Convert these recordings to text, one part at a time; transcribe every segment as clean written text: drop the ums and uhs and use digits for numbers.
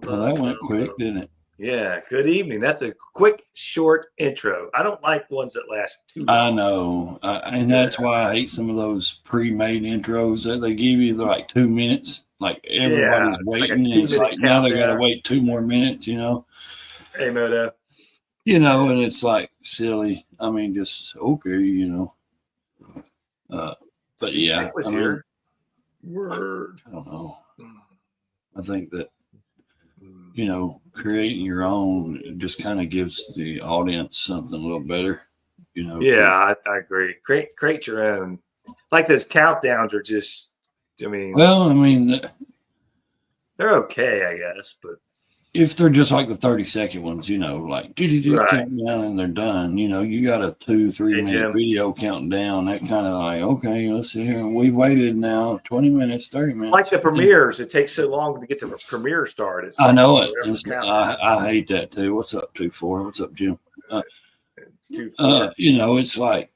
Well, that went quick, didn't it? Yeah. Good evening. That's a quick, short intro. I don't like ones that last too long. I know. And that's why I hate some of those pre-made intros that they give you. They're like 2 minutes. Like everybody's waiting. And it's like now they got to wait 2 more minutes, Hey, Moto. And it's like silly. I mean, just okay. But yeah, was here. Word. I don't know. I think that creating your own just kind of gives the audience something a little better. Yeah, I agree. Create your own. Like those countdowns are just. They're okay, I guess, but. If they're just like the 30-second ones, like Right. counting down and they're done, you got a 2-3 minute video counting down. That kind of like, okay, let's see here. We waited now 20 minutes, 30 minutes. Like the premieres, it takes so long to get the premiere started. I know it. I hate that too. What's up, 2-4? What's up, Jim? It's like,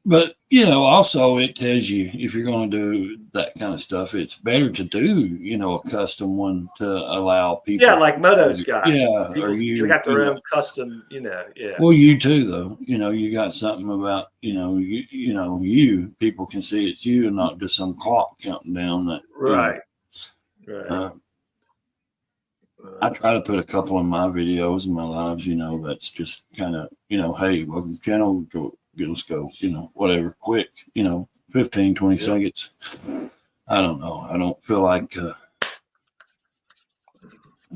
but also it tells you if you're going to do that kind of stuff, it's better to do a custom one to allow people. Yeah, like Moto's got. Yeah, people, or you got their own custom. Yeah. Well, you too, though. You got something about you. People can see it's you and not just some clock counting down. That right. I try to put a couple of my videos in my lives. That's just kind of hey, welcome to the channel. Let's go, whatever, quick, 15, 20 seconds. I don't know. I don't feel like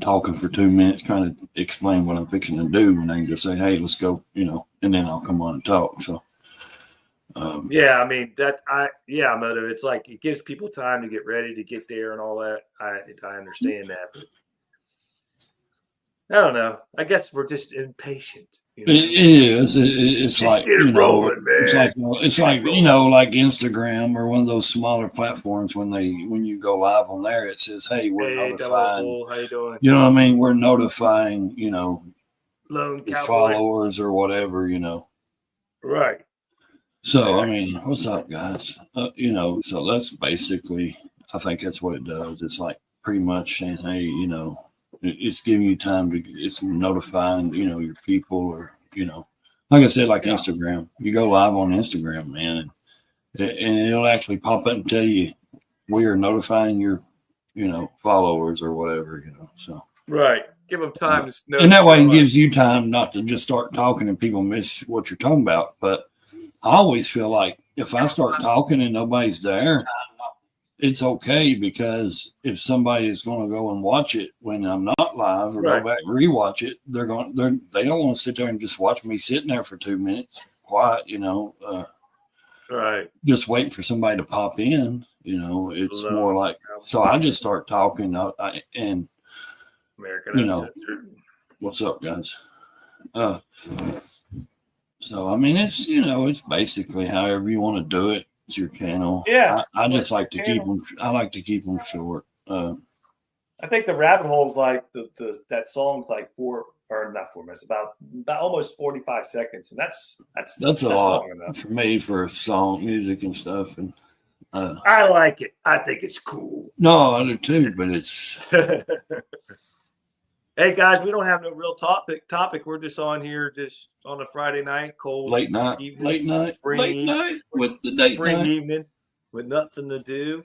talking for 2 minutes trying to explain what I'm fixing to do when I can just say, hey, let's go, and then I'll come on and talk. So, Moto, it's like it gives people time to get ready to get there and all that. I understand that, but I don't know. I guess we're just impatient. It is. It's like rolling, man. It's like like Instagram or one of those smaller platforms when you go live on there, it says, "Hey, we're notifying." How you doing? You know what I mean? We're notifying. Your Lone followers or whatever. Right. So I mean, what's up, guys? So that's basically. I think that's what it does. It's like pretty much saying, "Hey, it's giving you time it's notifying, your people or, like I said, like Instagram, you go live on Instagram, man, and it'll actually pop up and tell you, we are notifying your, followers or whatever, so. Right. Give them time to know. And that way it gives you time not to just start talking and people miss what you're talking about. But I always feel like if I start talking and nobody's there, it's okay, because if somebody is going to go and watch it when I'm not live or go back and rewatch it, they don't want to sit there and just watch me sitting there for 2 minutes quiet, right. Just waiting for somebody to pop in, it's more like, so I just start talking and American what's up, guys? So, I mean, it's, it's basically however you want to do it. It's your channel. Yeah. I just like to keep them. I like to keep them short. I think the rabbit hole's like that song's like 4 or not 4 minutes, about almost 45 seconds, and that's a lot for me for song music and stuff. And I like it. I think it's cool. No, I do too, but it's. Hey guys, we don't have no real topic. We're just on here just on a Friday night, cold late night with the date spring night. evening with nothing to do.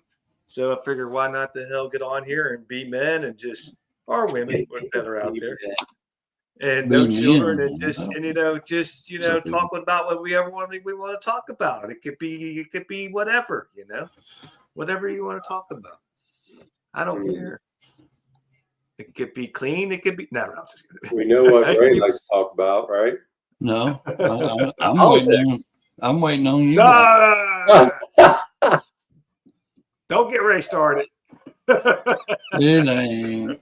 So I figured, why not the hell get on here and be men and just or women that are out there and no children and just talk about what we want to talk about. It could be whatever, whatever you want to talk about. I don't care. It could be clean. It could be no. We know what Ray likes to talk about, right? No, I'm waiting on you. Don't get Ray started. It ain't.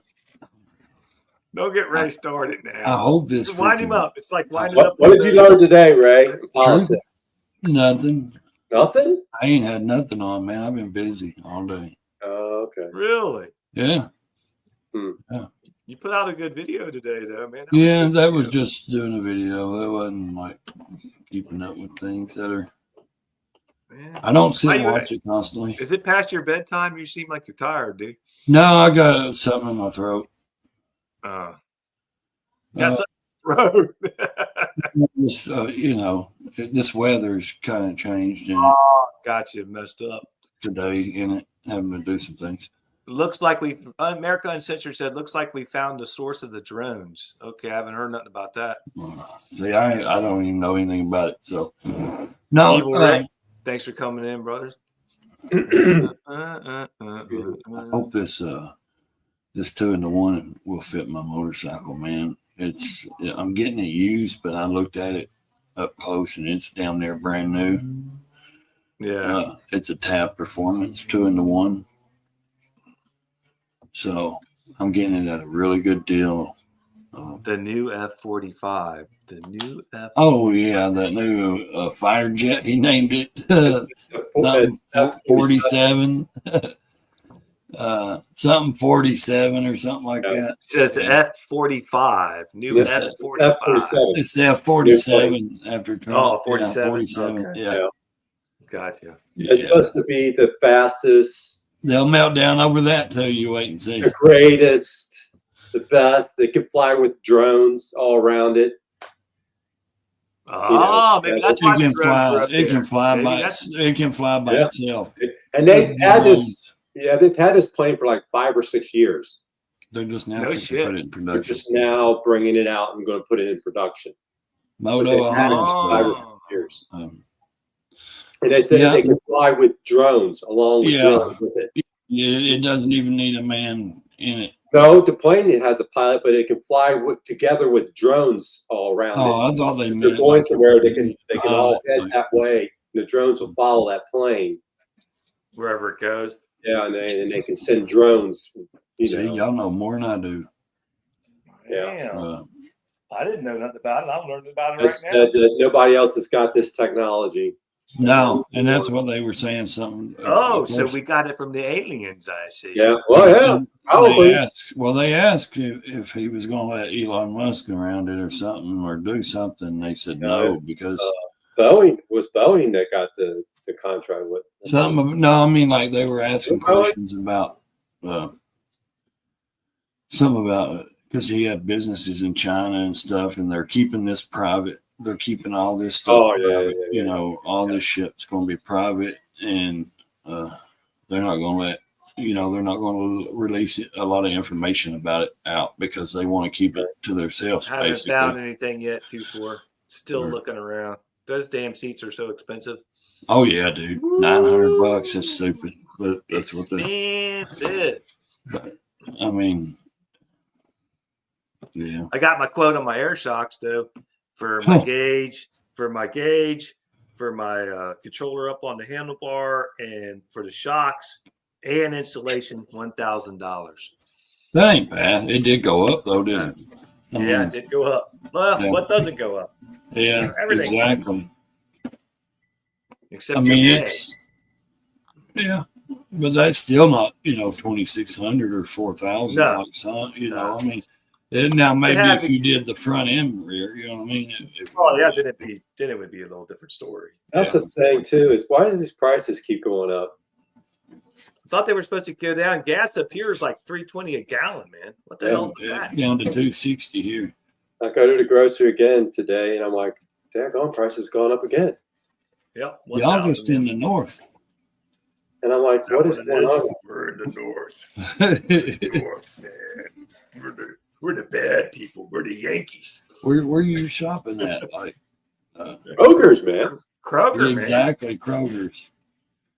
Don't get Ray started now. I hope this. Just wind him up. It's like winding up. What did you learn today, Ray? Politics. Nothing. Nothing? I ain't had nothing on, man. I've been busy all day. Oh, okay. Really? Yeah. Yeah. You put out a good video today, though, man. That was just doing a video. That wasn't like keeping up with things that are. Yeah. I don't sit and watch it constantly. Is it past your bedtime? You seem like you're tired, dude. No, I got something in my throat. Got Uh, some road. this, this weather's kind of changed Got you messed up. today in it, having to do some things. Looks like America Uncensored said, looks like we found the source of the drones. Okay, I haven't heard nothing about that. See, I don't even know anything about it. So, no. Evil Rick, thanks for coming in, brothers. I hope this 2-in-1 will fit my motorcycle, man. I'm getting it used, but I looked at it up close and it's down there brand new. Yeah. It's a Tab Performance 2-in-1. So I'm getting it at a really good deal. The new F-45. The new F. Oh yeah, that new fighter jet. He named it something 47. Something 47 or something like that. It says the F-45. New Yes, F-45. F-47. It's the F-47 after Trump. Oh, 47. Yeah, 47. Okay. Yeah. Gotcha. It's supposed to be the fastest, They'll melt down over that till you wait and see. the greatest, the best. They can fly with drones all around it. Oh, maybe that's why It can the drones were fly. up It there. can fly Maybe by. that's- It can fly by Yeah. itself. And they've had this. Yeah, they've had this plane for like 5 or 6 years. They're just now No fixing to shit. put it in They're production. just now bringing it out and going to put it in production. Moto they've had it Homes, for 5 or Oh. 6 years. um, And they said Yeah. they can fly with drones along with Yeah. drones with it. it doesn't even need a man in it. No, the plane it has a pilot, but it can fly together with drones all around Oh, it. I thought they If meant they're going like- somewhere, they can all head like- that way. The drones will follow that plane. Wherever it goes. Yeah, and they can send drones. See, y'all know more than I do. Yeah. Damn. I didn't know nothing about it. I'm learning about it right That's, now. nobody else has got this technology. No, and that's what they were saying. Something. Oh, of so course, we got it from the aliens, I see. Yeah. Well, yeah. Probably. They asked if he was going to let Elon Musk around it or something or do something. They said no because Boeing that got the contract with. I mean, like they were asking Really? questions about because he had businesses in China and stuff, and they're keeping this private. They're keeping all this stuff. Oh, yeah, private. yeah, You know, all this shit's going to be private, and they're not going to let. They're not going to release a lot of information about it out because they want to keep it to themselves. I haven't Basically, found anything yet, 2-4. Still Sure. looking around. Those damn seats are so expensive. oh yeah, dude, $900. That's stupid, but that's what they. Expensive. But I mean, yeah. I got my quote on my air shocks though, for my gauge, for my controller up on the handlebar, and for the shocks and installation, $1,000. That ain't bad. It did go up though, didn't it? I Yeah, mean, it did go up. Well, Yeah. what doesn't go up? yeah, everything. exactly. Except I mean, your pay. yeah, but that's still not 2,600 or 4,000 No. like some. No. I mean, now maybe have if you did the front end rear, you know what I mean. Oh yeah, then it would be a little different story. That's the thing too. Is why do these prices keep going up? I thought they were supposed to go down. Gas up here is like $3.20 a gallon, man. What the hell's It's that? down to 260 here. I go to the grocery again today, and I'm like, "Daggone, price has gone up again." Yep. Y'all just in the north. And I'm like, "What is going on?" We're in the north. North, man. We're the bad people. We're the Yankees. Where you shopping at? Like Kroger's, man. Kroger, man. exactly Kroger's.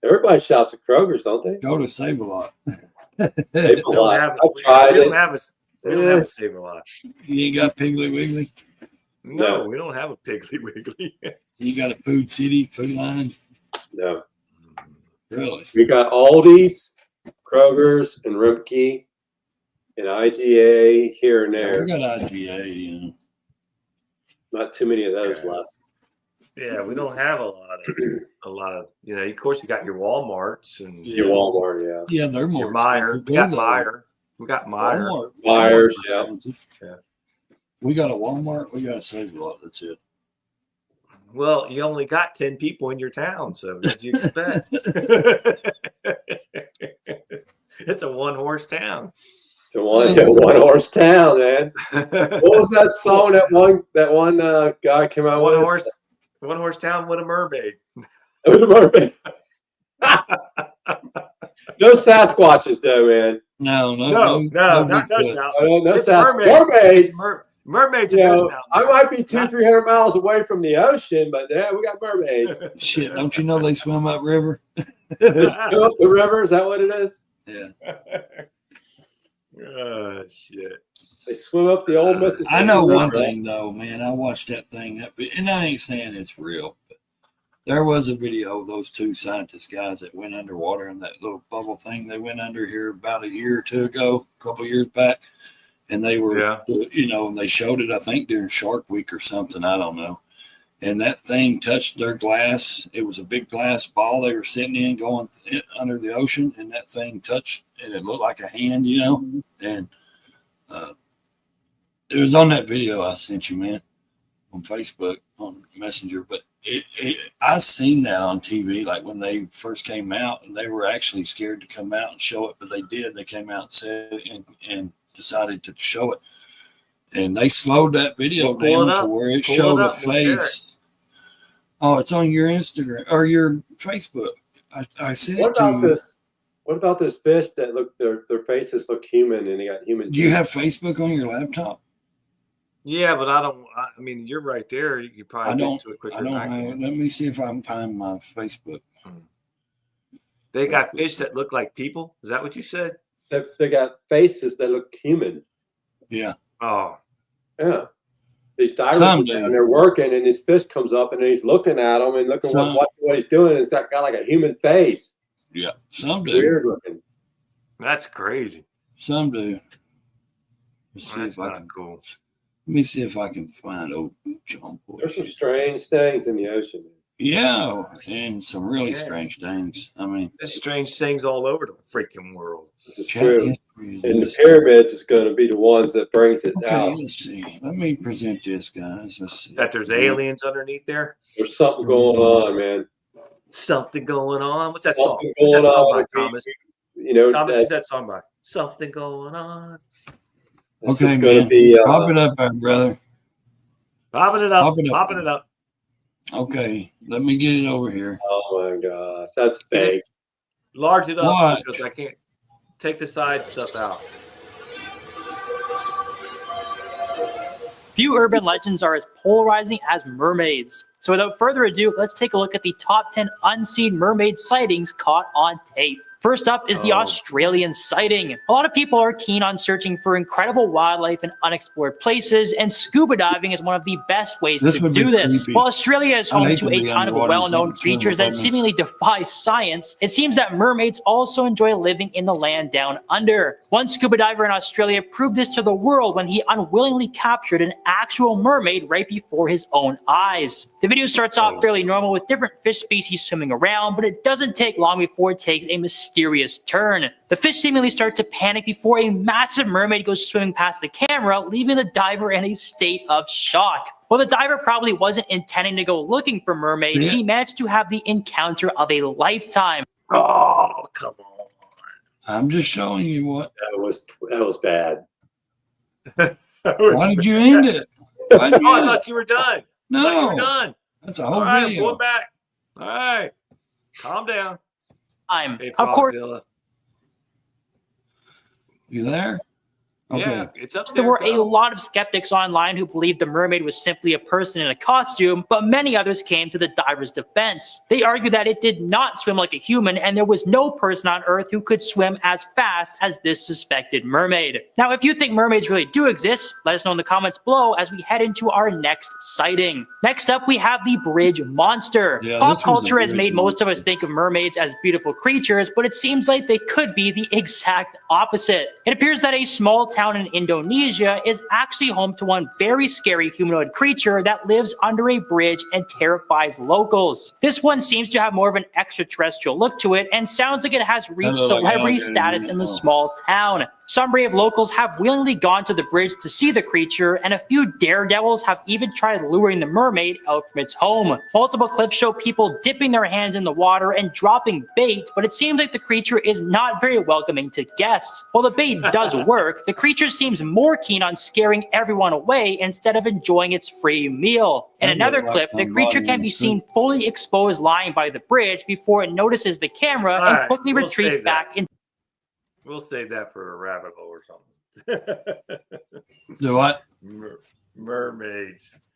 Everybody shops at Kroger's, don't they? Go to Save a Lot. Save a We don't lot. have, I've tried we don't it. have a Save a Lot. You ain't got Piggly Wiggly. No, No. we don't have a Piggly Wiggly. You got a Food City, Food Line. No, Really? we got Aldi's, Kroger's, and Rumpke, and IGA here and Yeah, there. we got IGA. Not too many of those Yeah. left. Yeah, we don't have a lot of. Of course, you got your WalMarts and Your Walmart, yeah. Yeah, they're more your Meijer. expensive. We got too, though. Meijer. We got Meijer. Walmart. Myers, Walmart's yeah. expensive. Yeah. We got a Walmart. We got a Save a Lot. That's it. Well, you only got 10 people in your town, so what do you expect? It's a one-horse town. It's a one horse town, man. What was that song that one guy came out One with? horse town with a mermaid. With a mermaid. No Sasquatches though, man. No, Bigfoot. not Nose Mountain. No It's mermaids. Mermaids You in Nose know, Mountain. I might be 200-300 miles away from the ocean, but yeah, we got mermaids. Shit, don't you know they swim upriver? They swim up the river. Is that what it is? Yeah. Oh shit! They swim up the old Mississippi. I know River. one thing though, man. I watched that thing, and I ain't saying it's real, but there was a video of those two scientist guys that went underwater in that little bubble thing. They went under here about a year or two ago, a couple of years back, and they were, you know, and they showed it, I think, during Shark Week or something. I don't know. And that thing touched their glass. It was a big glass ball they were sitting in going under the ocean, and that thing touched, and it looked like a hand, you know. And it was on that video I sent you, man, on Facebook, on Messenger. But I seen that on TV, like when they first came out, and they were actually scared to come out and show it, but they did. They came out and said it and decided to show it. And they slowed that video down to where it showed a face. Oh, it's on your Instagram or your Facebook. I sent it to you. What about this fish that look their faces look human and they got human? Do you have Facebook on your laptop? Yeah, but I don't. I mean, you're right there. You could probably get to it quicker. I don't have. Let me see if I can find my Facebook. They got fish that look like people. Is that what you said? They got faces that look human. Yeah. Oh. Yeah. These divers and they're working, and this fish comes up, and he's looking at them and looking what he's doing. It's got like a human face. Yeah, some do. Weird looking. That's crazy. Some do. Let's see That's if I can. cool. Let me see if I can find old John Boy. There's some strange things in the ocean. Yeah, and some really strange things. I mean, there's strange things all over the freaking world. This is true. And the pyramids is going to be the ones that brings it out. Let's see. Let me present this, guys. Let's see. That there's aliens underneath there. There's something going on, man. Something going on. What's that something song? Going what's that song on. by Thomas? You know, Thomas, what's that song by? Something going on. Okay, man. Pop it up, brother. Popping it up. Popping it up. Okay, let me get it over here. Oh my gosh, that's big. Large it up because I can't take the side stuff out. Few urban legends are as polarizing as mermaids. So without further ado, let's take a look at the top 10 unseen mermaid sightings caught on tape. First up is the Australian sighting. A lot of people are keen on searching for incredible wildlife in unexplored places, and scuba diving is one of the best ways to do this. While Australia is home to a ton of well-known creatures that seemingly defy science, it seems that mermaids also enjoy living in the land down under. One scuba diver in Australia proved this to the world when he unwillingly captured an actual mermaid right before his own eyes. The video starts off fairly normal with different fish species swimming around, but it doesn't take long before it takes a mysterious turn. The fish seemingly start to panic before a massive mermaid goes swimming past the camera, leaving the diver in a state of shock. While the diver probably wasn't intending to go looking for mermaids, he managed to have the encounter of a lifetime. Oh, come on. I'm just showing you what. That was bad. Why did you end it? I thought you were done. No. You were done. That's a whole All right, video. I'm going back. All right. Calm down. Of course, you there? Okay. Yeah, it's up there were a lot of skeptics online who believed the mermaid was simply a person in a costume, but many others came to the diver's defense. They argued that it did not swim like a human, and there was no person on Earth who could swim as fast as this suspected mermaid. Now, if you think mermaids really do exist, let us know in the comments below as we head into our next sighting. Next up, we have the bridge monster. Pop culture has made most of us think of mermaids as beautiful creatures, but it seems like they could be the exact opposite. It appears that a small town in Indonesia is actually home to one very scary humanoid creature that lives under a bridge and terrifies locals. This one seems to have more of an extraterrestrial look to it and sounds like it has reached celebrity status in the small town. Some brave locals have willingly gone to the bridge to see the creature, and a few daredevils have even tried luring the mermaid out from its home. Multiple clips show people dipping their hands in the water and dropping bait, but it seems like the creature is not very welcoming to guests. While the bait does work, the creature seems more keen on scaring everyone away instead of enjoying its free meal. In another clip, the creature can be seen fully exposed lying by the bridge before it notices the camera and quickly retreats back in. We'll save that for a rabbit hole or something. Do what? Mermaids.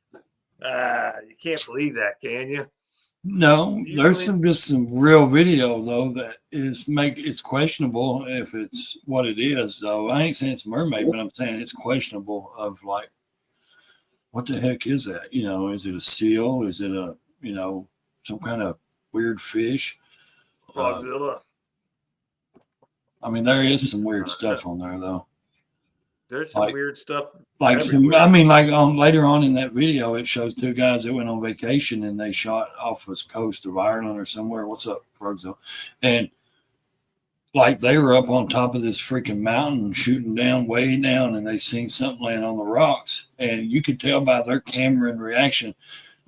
You can't believe that, can you? No, there's some real video though that it's questionable if it's what it is though. I ain't saying it's a mermaid, but I'm saying it's questionable of like, what the heck is that? You know, is it a seal? Is it a, you know, some kind of weird fish? Frogzilla. I mean, there is some weird stuff on there though. There's some weird stuff. Like later on in that video, it shows two guys that went on vacation and they shot off the coast of Ireland or somewhere. What's up, Frogzilla? And like they were up on top of this freaking mountain shooting down, way down, and they seen something laying on the rocks. And you could tell by their camera and reaction,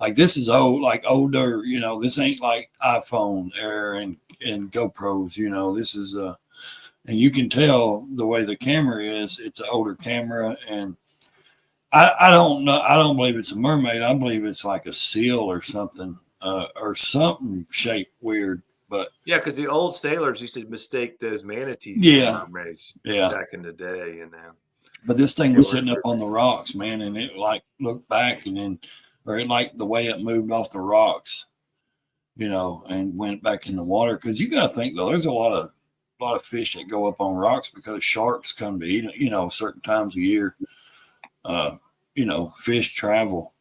like this is old, like older, you know, this ain't like iPhone era and GoPros, you know, this is and you can tell the way the camera is, it's an older camera. And I don't know. I don't believe it's a mermaid. I believe it's like a seal or something shaped weird. But yeah, because the old sailors used to mistake those manatees for mermaids back in the day, you know. But this thing was sitting up on the rocks, man, and it like looked back and then, or it like the way it moved off the rocks, you know, and went back in the water. Because you got to think though, there's a lot of fish that go up on rocks because sharks come to eat it, you know, certain times a year. You know, fish travel.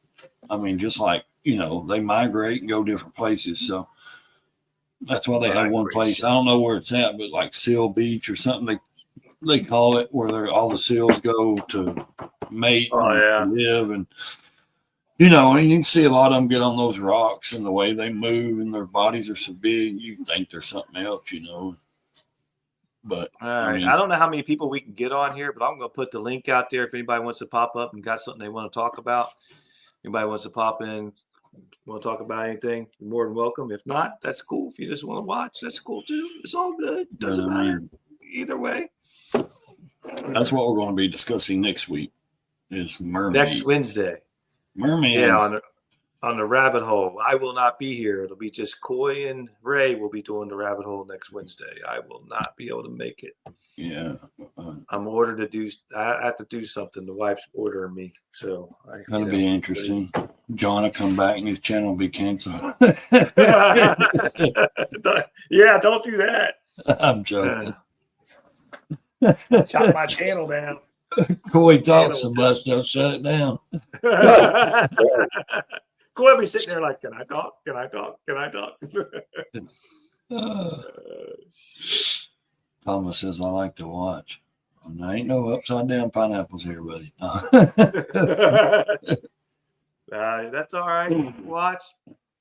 I mean, just like, you know, they migrate and go different places. So that's why they have one place. I don't know where it's at, but like Seal Beach or something, they call it, where all the seals go to mate and live. And, you know, and you can see a lot of them get on those rocks and the way they move and their bodies are so big, you think there's something else, you know. But I mean, I don't know how many people we can get on here, but I'm going to put the link out there if anybody wants to pop up and got something they want to talk about. Anybody wants to pop in, want to talk about anything, you're more than welcome. If not, that's cool. If you just want to watch, that's cool too. It's all good. Doesn't matter. Either way. That's what we're going to be discussing next week is mermaids. Next Wednesday. Mermaids. Yeah, on the rabbit hole. I will not be here. It'll be just Coy and Ray will be doing the rabbit hole next Wednesday. I will not be able to make it. Yeah. I'm ordered to do, I have to do something. The wife's ordering me. So that'll be interesting. John will come back and his channel will be canceled. Yeah, don't do that. I'm joking. Chop my channel down. Coy talks so much, they'll shut it down. Coy will be sitting there like, can I talk? Can I talk? Can I talk? Thomas says, I like to watch. And there ain't no upside down pineapples here, buddy. That's all right. Watch.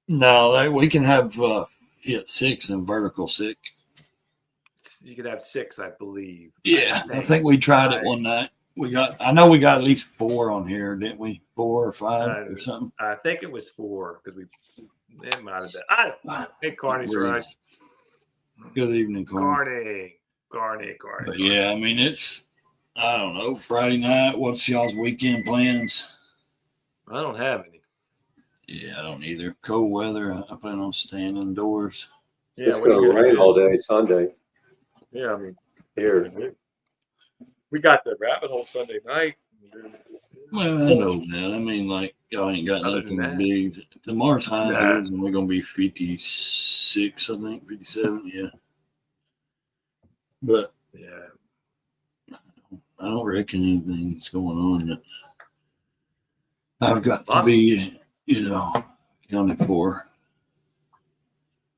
No, we can have 6 and vertical 6. You could have 6, I believe. Yeah, I think we tried it one night. I know we got at least 4 on here, didn't we? 4 or 5 or something. I think it was 4 because it might have been. Hey, Carney's right. Good evening, Carney. Carney. But yeah, I mean, I don't know, Friday night. What's y'all's weekend plans? I don't have any. Yeah, I don't either. Cold weather. I plan on staying indoors. Yeah, it's going to rain all day Sunday. Yeah, I mean, here. We got the rabbit hole Sunday night. Well, I know that. I mean, like, y'all ain't got nothing big. Tomorrow's high and we're going to be 56, I think, 57, yeah. But, yeah, I don't reckon anything's going on that I've got to be, accounted for.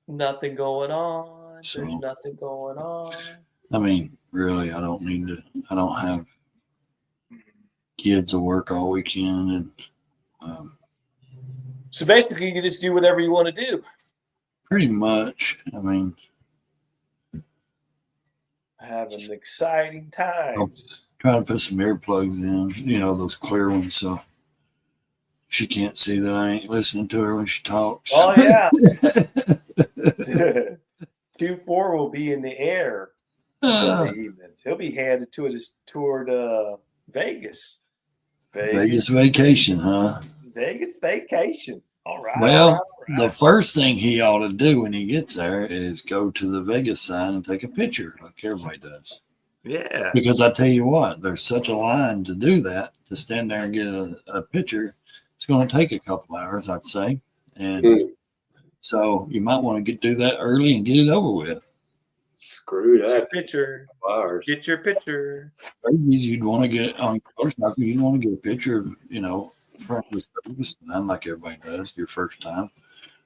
Nothing going on. So, there's nothing going on. I mean, really, I don't have kids to work all weekend. And so basically, you can just do whatever you want to do. Pretty much. I mean, having exciting times. Trying to put some earplugs in, those clear ones, so she can't see that I ain't listening to her when she talks. Oh yeah. 2-4 will be in the air Sunday evening. He'll be headed toward Vegas. Vegas vacation, huh? Vegas vacation. All right. Well, all right. the first thing he ought to do when he gets there is go to the Vegas sign and take a picture like everybody does. Yeah. Because I tell you what, there's such a line to do that, to stand there and get a picture. It's going to take a couple hours, I'd say. And so you might want to do that early and get it over with. Screw Get your that. picture. Hours. Get your picture. You'd want to get on motorcycle. You'd want to get a picture, in front of the service sign like everybody does your first time,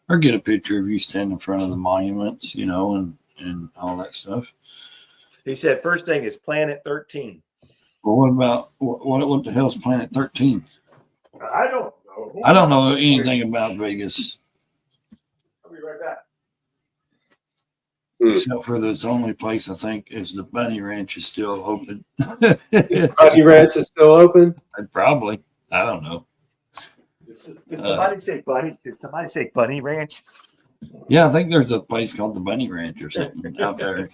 or get a picture of you standing in front of the monuments, and all that stuff. He said first thing is Planet 13. Well, what about what the hell's Planet 13? I don't know. I don't know anything about Vegas I'll be right back. except for this only place I think is the Bunny Ranch is still open. Bunny Ranch is still open? Probably. I don't know. Did somebody say Bunny? Did somebody say Bunny Ranch? Yeah, I think there's a place called the Bunny Ranch or something out there.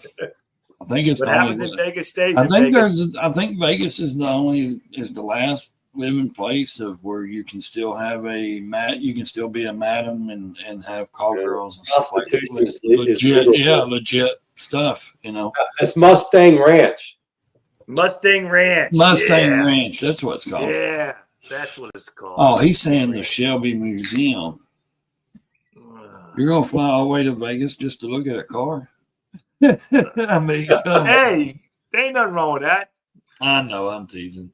I think it's What the happens only. in Vegas stays I in think Vegas. Vegas is the last living place of where you can still have you can still be a madam and have call girls and stuff like that. Prostitution is legal. Legit stuff, It's Mustang Ranch. Mustang Ranch. Mustang yeah. Ranch, that's what it's called. Yeah, that's what it's called. Oh, he's saying the Shelby Museum. You're gonna fly all the way to Vegas just to look at a car? I mean, come on. Hey, there ain't nothing wrong with that. I know, I'm teasing.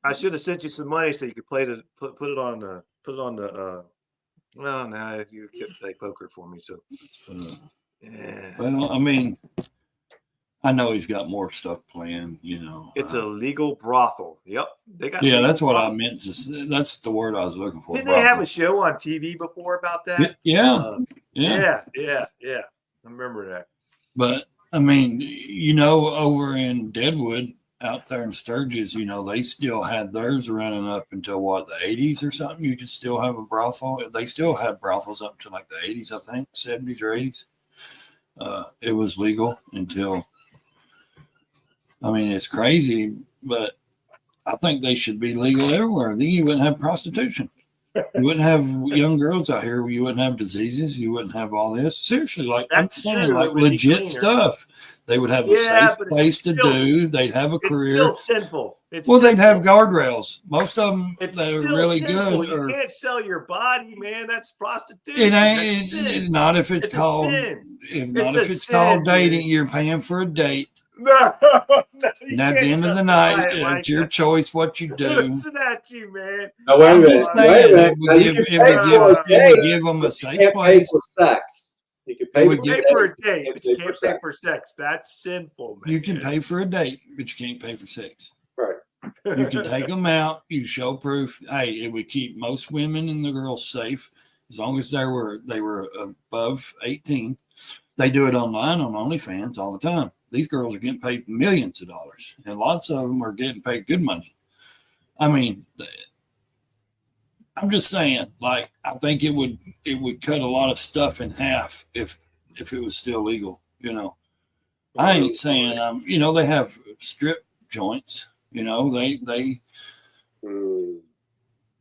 I should have sent you some money so you could put it on the well, no, you couldn't play poker for me, so yeah. Well, I mean, I know he's got more stuff planned, It's a legal brothel. Yep, they got. Yeah, legal that's what I brothel. meant to say. That's the word I was looking for. Didn't they have a show on TV before about that? Yeah. Yeah. I remember that. But I mean, over in Deadwood, out there in Sturgis, they still had theirs running up until what, the 80s or something. You could still have a brothel. They still had brothels up to like the 80s, I think, 70s or 80s. It was legal until. I mean, it's crazy, but I think they should be legal everywhere. Then you wouldn't have prostitution. You wouldn't have young girls out here. You wouldn't have diseases. You wouldn't have all this. Seriously, like That's I'm saying, true. like It would be legit cleaner. stuff. They would have a Yeah, safe but it's place to still- do. They'd have a It's career. still sinful. It's Well, they'd have sinful. guardrails. Most of them It's that are still really sinful. good. You Or can't sell your body, man. That's prostitution. it That's ain't. sin. Not if it's It's a called. sin. Not It's if a it's sin, called dude. dating. You're paying for a date. No, And at the end of the night, it's your choice what you do. Listen at you, man. Now, wait a I'm minute. just Wait a saying, minute. Now, you can pay for a it date, would give them a but you safe can't pay place. for sex. You can It pay would for Pay give- a for date. a date, but you can't pay sex. for sex. That's sinful, man. You can pay for a date, but you can't pay for sex. Right. You can take them out. You show proof. Hey, it would keep most women and the girls safe as long as they were above 18. They do it online on OnlyFans all the time. These girls are getting paid millions of dollars, and lots of them are getting paid good money. I mean, I'm just saying, like, I think it would cut a lot of stuff in half if it was still legal. I ain't saying they have strip joints. They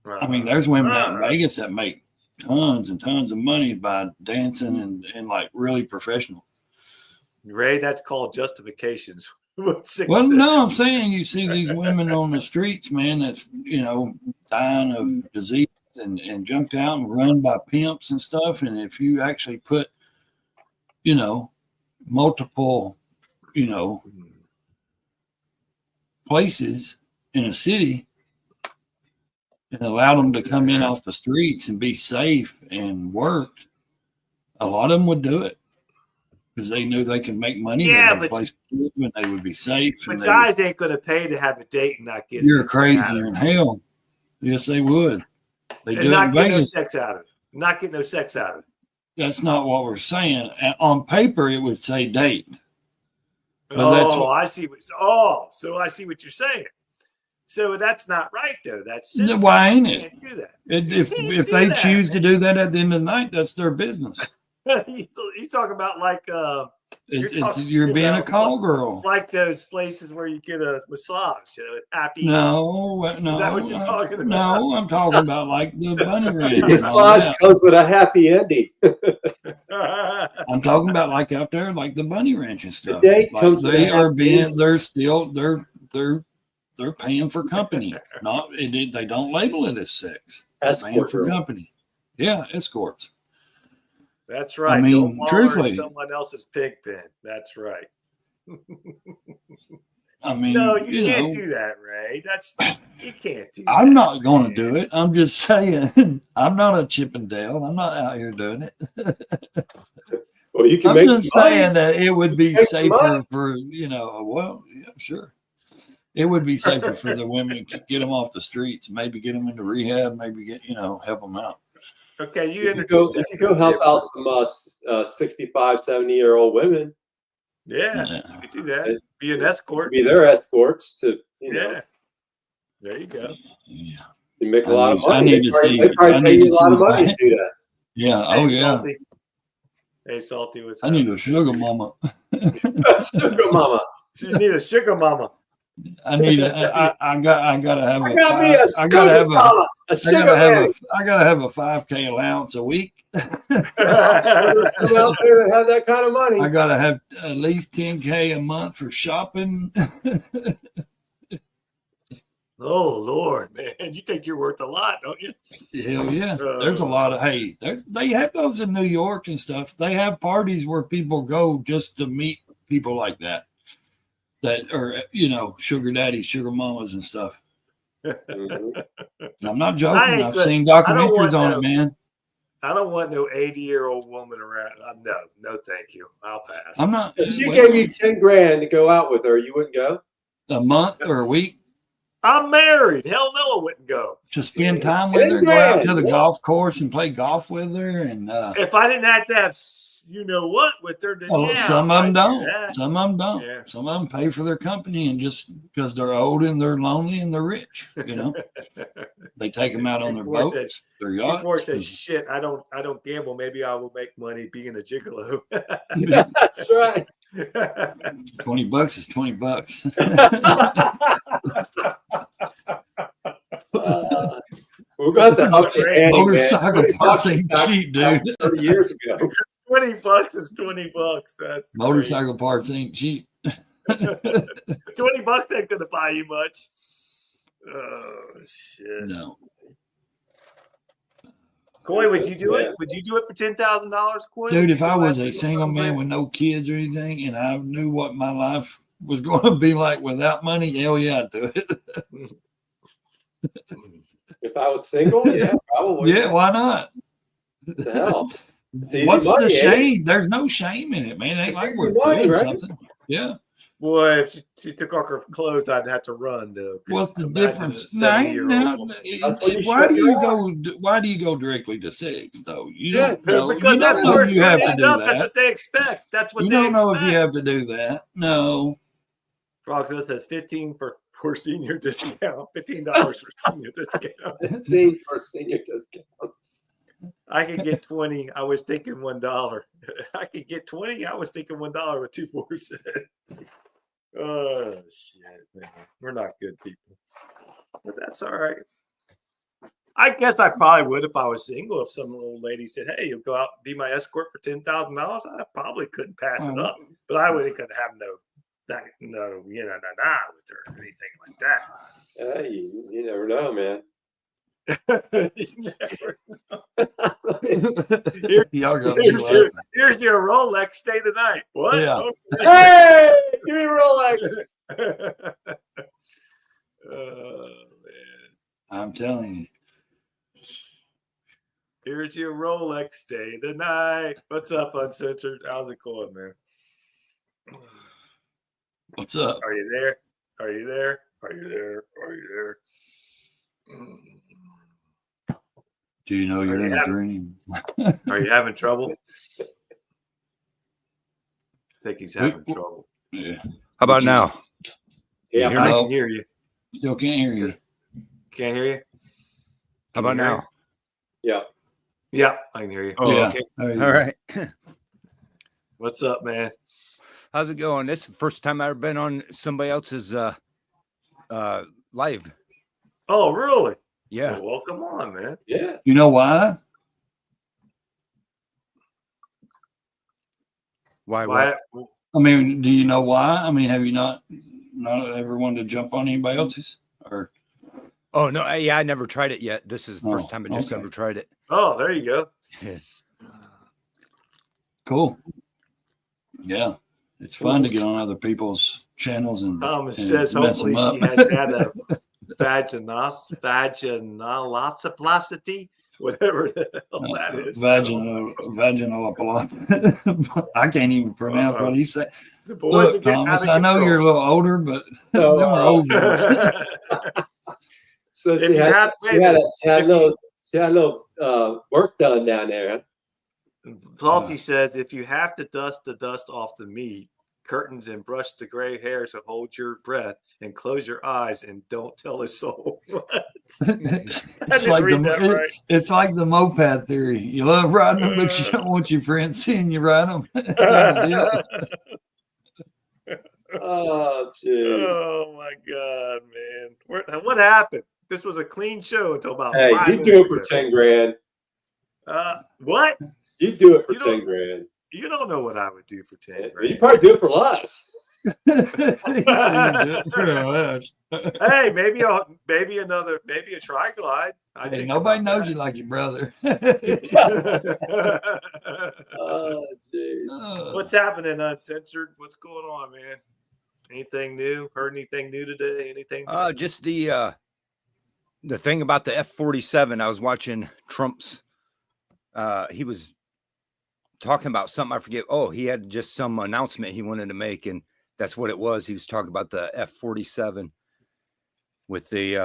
I mean, there's women out in Vegas that make tons and tons of money by dancing and like really professional. Ray, that's called justifications. Well, no, I'm saying you see these women on the streets, man, that's, dying of disease and jumped out and run by pimps and stuff. And if you actually put, multiple, places in a city and allowed them to come in off the streets and be safe and worked, a lot of them would do it because they knew they could make money. Yeah, they had a but place to live and they would be safe. But And guys ain't going to pay to have a date and not get you're crazier in hell. Yes, they would. They and do it not in get no Vegas. sex out of it. Not get no sex out of it. That's not what we're saying. On paper, it would say date. But that's Oh, I see. So I see what you're saying. So that's not right, though. That's sinful. why ain't You it? can't do that. If they choose to do that at the end of the night, that's their business. You talk about like You're being a call girl. like those places where you get a massage, happy. No, Is that what you're talking about? No, I'm talking about like the bunny ranch. The and all massage that. comes with a happy ending. I'm talking about like out there, like the bunny ranch and stuff. date Like comes with they a are happy being, ending. they're paying for company. They don't label it as sex. They're paying Escort for girl. company. Yeah, escorts. That's right. I mean, Don't waller truthfully- in someone else's pig pen. That's right. I mean, No, you can't know, do that, Ray. You can't do that. I'm not going to do it. I'm just saying, I'm not a Chippendale. I'm not out here doing it. Well, you can I'm make just some money. saying that it would be Make some money. safer for, well, yeah, sure. It would be safer for the women to get them off the streets, maybe get them into rehab, maybe help them out. Okay, you You can introduced go, you can go help out some 65, 70-year-old women. Yeah, Yeah. you could do that. Be an escort. Be their escorts to, you know, Yeah. There you go. Yeah. you make a I lot of need- money. I need They to probably- see- they probably I pay need you to a lot of see money my- to do that. Yeah. Hey, Oh, yeah. Salty. Hey, Salty, what's I up? need a sugar mama. Sugar mama. You need a sugar mama. I gotta have I gotta be a I gotta sugar have mama. A sugar daddy. I gotta have a 5K allowance a week. There's some out there that have that kind of money. I gotta have at least 10K a month for shopping. Oh Lord, man, you think you're worth a lot, don't you? Hell yeah. There's a lot of they have those in New York and stuff. They have parties where people go just to meet people like that. That are, sugar daddies, sugar mamas and stuff. Mhm. I'm not joking. ain't I've good. seen I don't documentaries want on no- it, man. I don't want no 80-year-old woman around. No, thank you. I'll pass. I'm not If she gave you 10 grand to go out with her, you wouldn't go? a month or a week I'm married. Hell no, I wouldn't go. to spend time with her, go out to the golf course and play golf with her. And If I didn't have to have what with her, then yeah, some of I them might do don't. that. Some of them don't. Yeah. Some of them pay for their company and just because they're old and they're lonely and they're rich, they take them out on their Before boats, their Before yachts. says shit, I don't gamble. Maybe I will make money being a gigolo. That's right. $20 is $20. We're going to up the ante, man. Motorcycle 20 parts bucks ain't back cheap, dude. 30 years ago. $20 is $20. That's Motorcycle parts ain't cheap. $20 ain't gonna buy you much. Oh shit. No. Coy, would you do Yeah. it? Would you do it for $10,000, Coy? Dude, if I was Would a you single go man with no kids or anything and I knew what my life was going to be like without money, hell yeah, I'd do it. If I was single, yeah, probably. Yeah, why not? The hell? It's easy What's money, the ain't it? shame? There's no shame in it, man. It ain't It's like easy we're money, doing right? something. Yeah. Boy, if she took off her clothes, I'd have to run though. 'cause What's the imagine difference? a No, 70-year-old no, woman. That's what you why do should you do. go? Why do you go directly to sex though? You Yeah, don't know. Because You that's don't where know it's you gonna have to end do up. That's that. what they expect. That's what You they don't know if you expect. have to do that. No. Frog says 15 for senior discount. $15 for senior discount. See, for senior discount. I could get 20. I was thinking $1. I could get 20. I was thinking $1 with 2%. Oh shit, man. We're not good people. But that's all right. I guess I probably would if I was single. If some old lady said, "Hey, you'll go out and be my escort for $10,000," I probably couldn't pass it up. But I wouldn't could have no with her or anything like that. Yeah, you never know, man. You never know. Y'all got me Here's your Rolex. Stay the night. What? Yeah. Okay. Hey, give me a Rolex. Oh man. I'm telling you. Here's your Rolex. Stay the night. What's up, Uncensored? How's it going, man? What's up? Are you there? Are you there? Are you there? Are you there? Do you know you're you in a having- dream? Are you having trouble? I think he's having trouble. Yeah. How about now? Yeah, You hear I me? can hear you. Still can't hear you. Can't hear you? How Can about you hear now? yeah. Yeah, I can hear you. Oh, Yeah. okay. There you All go. right. What's up, man? How's it going? This is the first time I've ever been on somebody else's live. Oh, really? Yeah. Well, come on, man. Yeah. You know why? Why? Why? What? I mean, do you know why? I mean, have you not ever wanted to jump on anybody else's? Or Oh no, yeah, I never tried it yet. This is the first Oh, time I just okay. ever tried it. Oh, there you go. cool. Yeah. It's fun to get on other people's channels and, Thomas and says mess hopefully them she up. has had a vaginoplasty, whatever the hell that is. Vaginal I can't even pronounce what he said. The boys are Look, getting Thomas, out I of know you're a control. little older, but So, them are old ones. So If she you had, have- she had a little work done down there. Salty says if you have to dust the dust off the meat, curtains, and brush the gray hair, so hold your breath and close your eyes and don't tell a soul. It's like right. it's like the moped theory. You love riding them, but you don't want your friends seeing you ride them. Kind of deal. Oh, jeez. Oh my God, man! What happened? This was a clean show until about Hey, 5 you minutes do it for ago. 10 grand. What? You do it for You don't- 10 grand. You don't know what I would do for 10 You grand. probably do it for less. He said he do it for less. Hey, maybe a tri-glide. Hey, nobody knows you like your brother. Oh, jeez. What's happening, Uncensored? What's going on, man? Anything new? Heard anything new today? Anything? Just the thing about the F-47. I was watching Trump's. He was talking about something. I forget. Oh, he had just some announcement he wanted to make, and that's what it was. He was talking about the F-47 with the.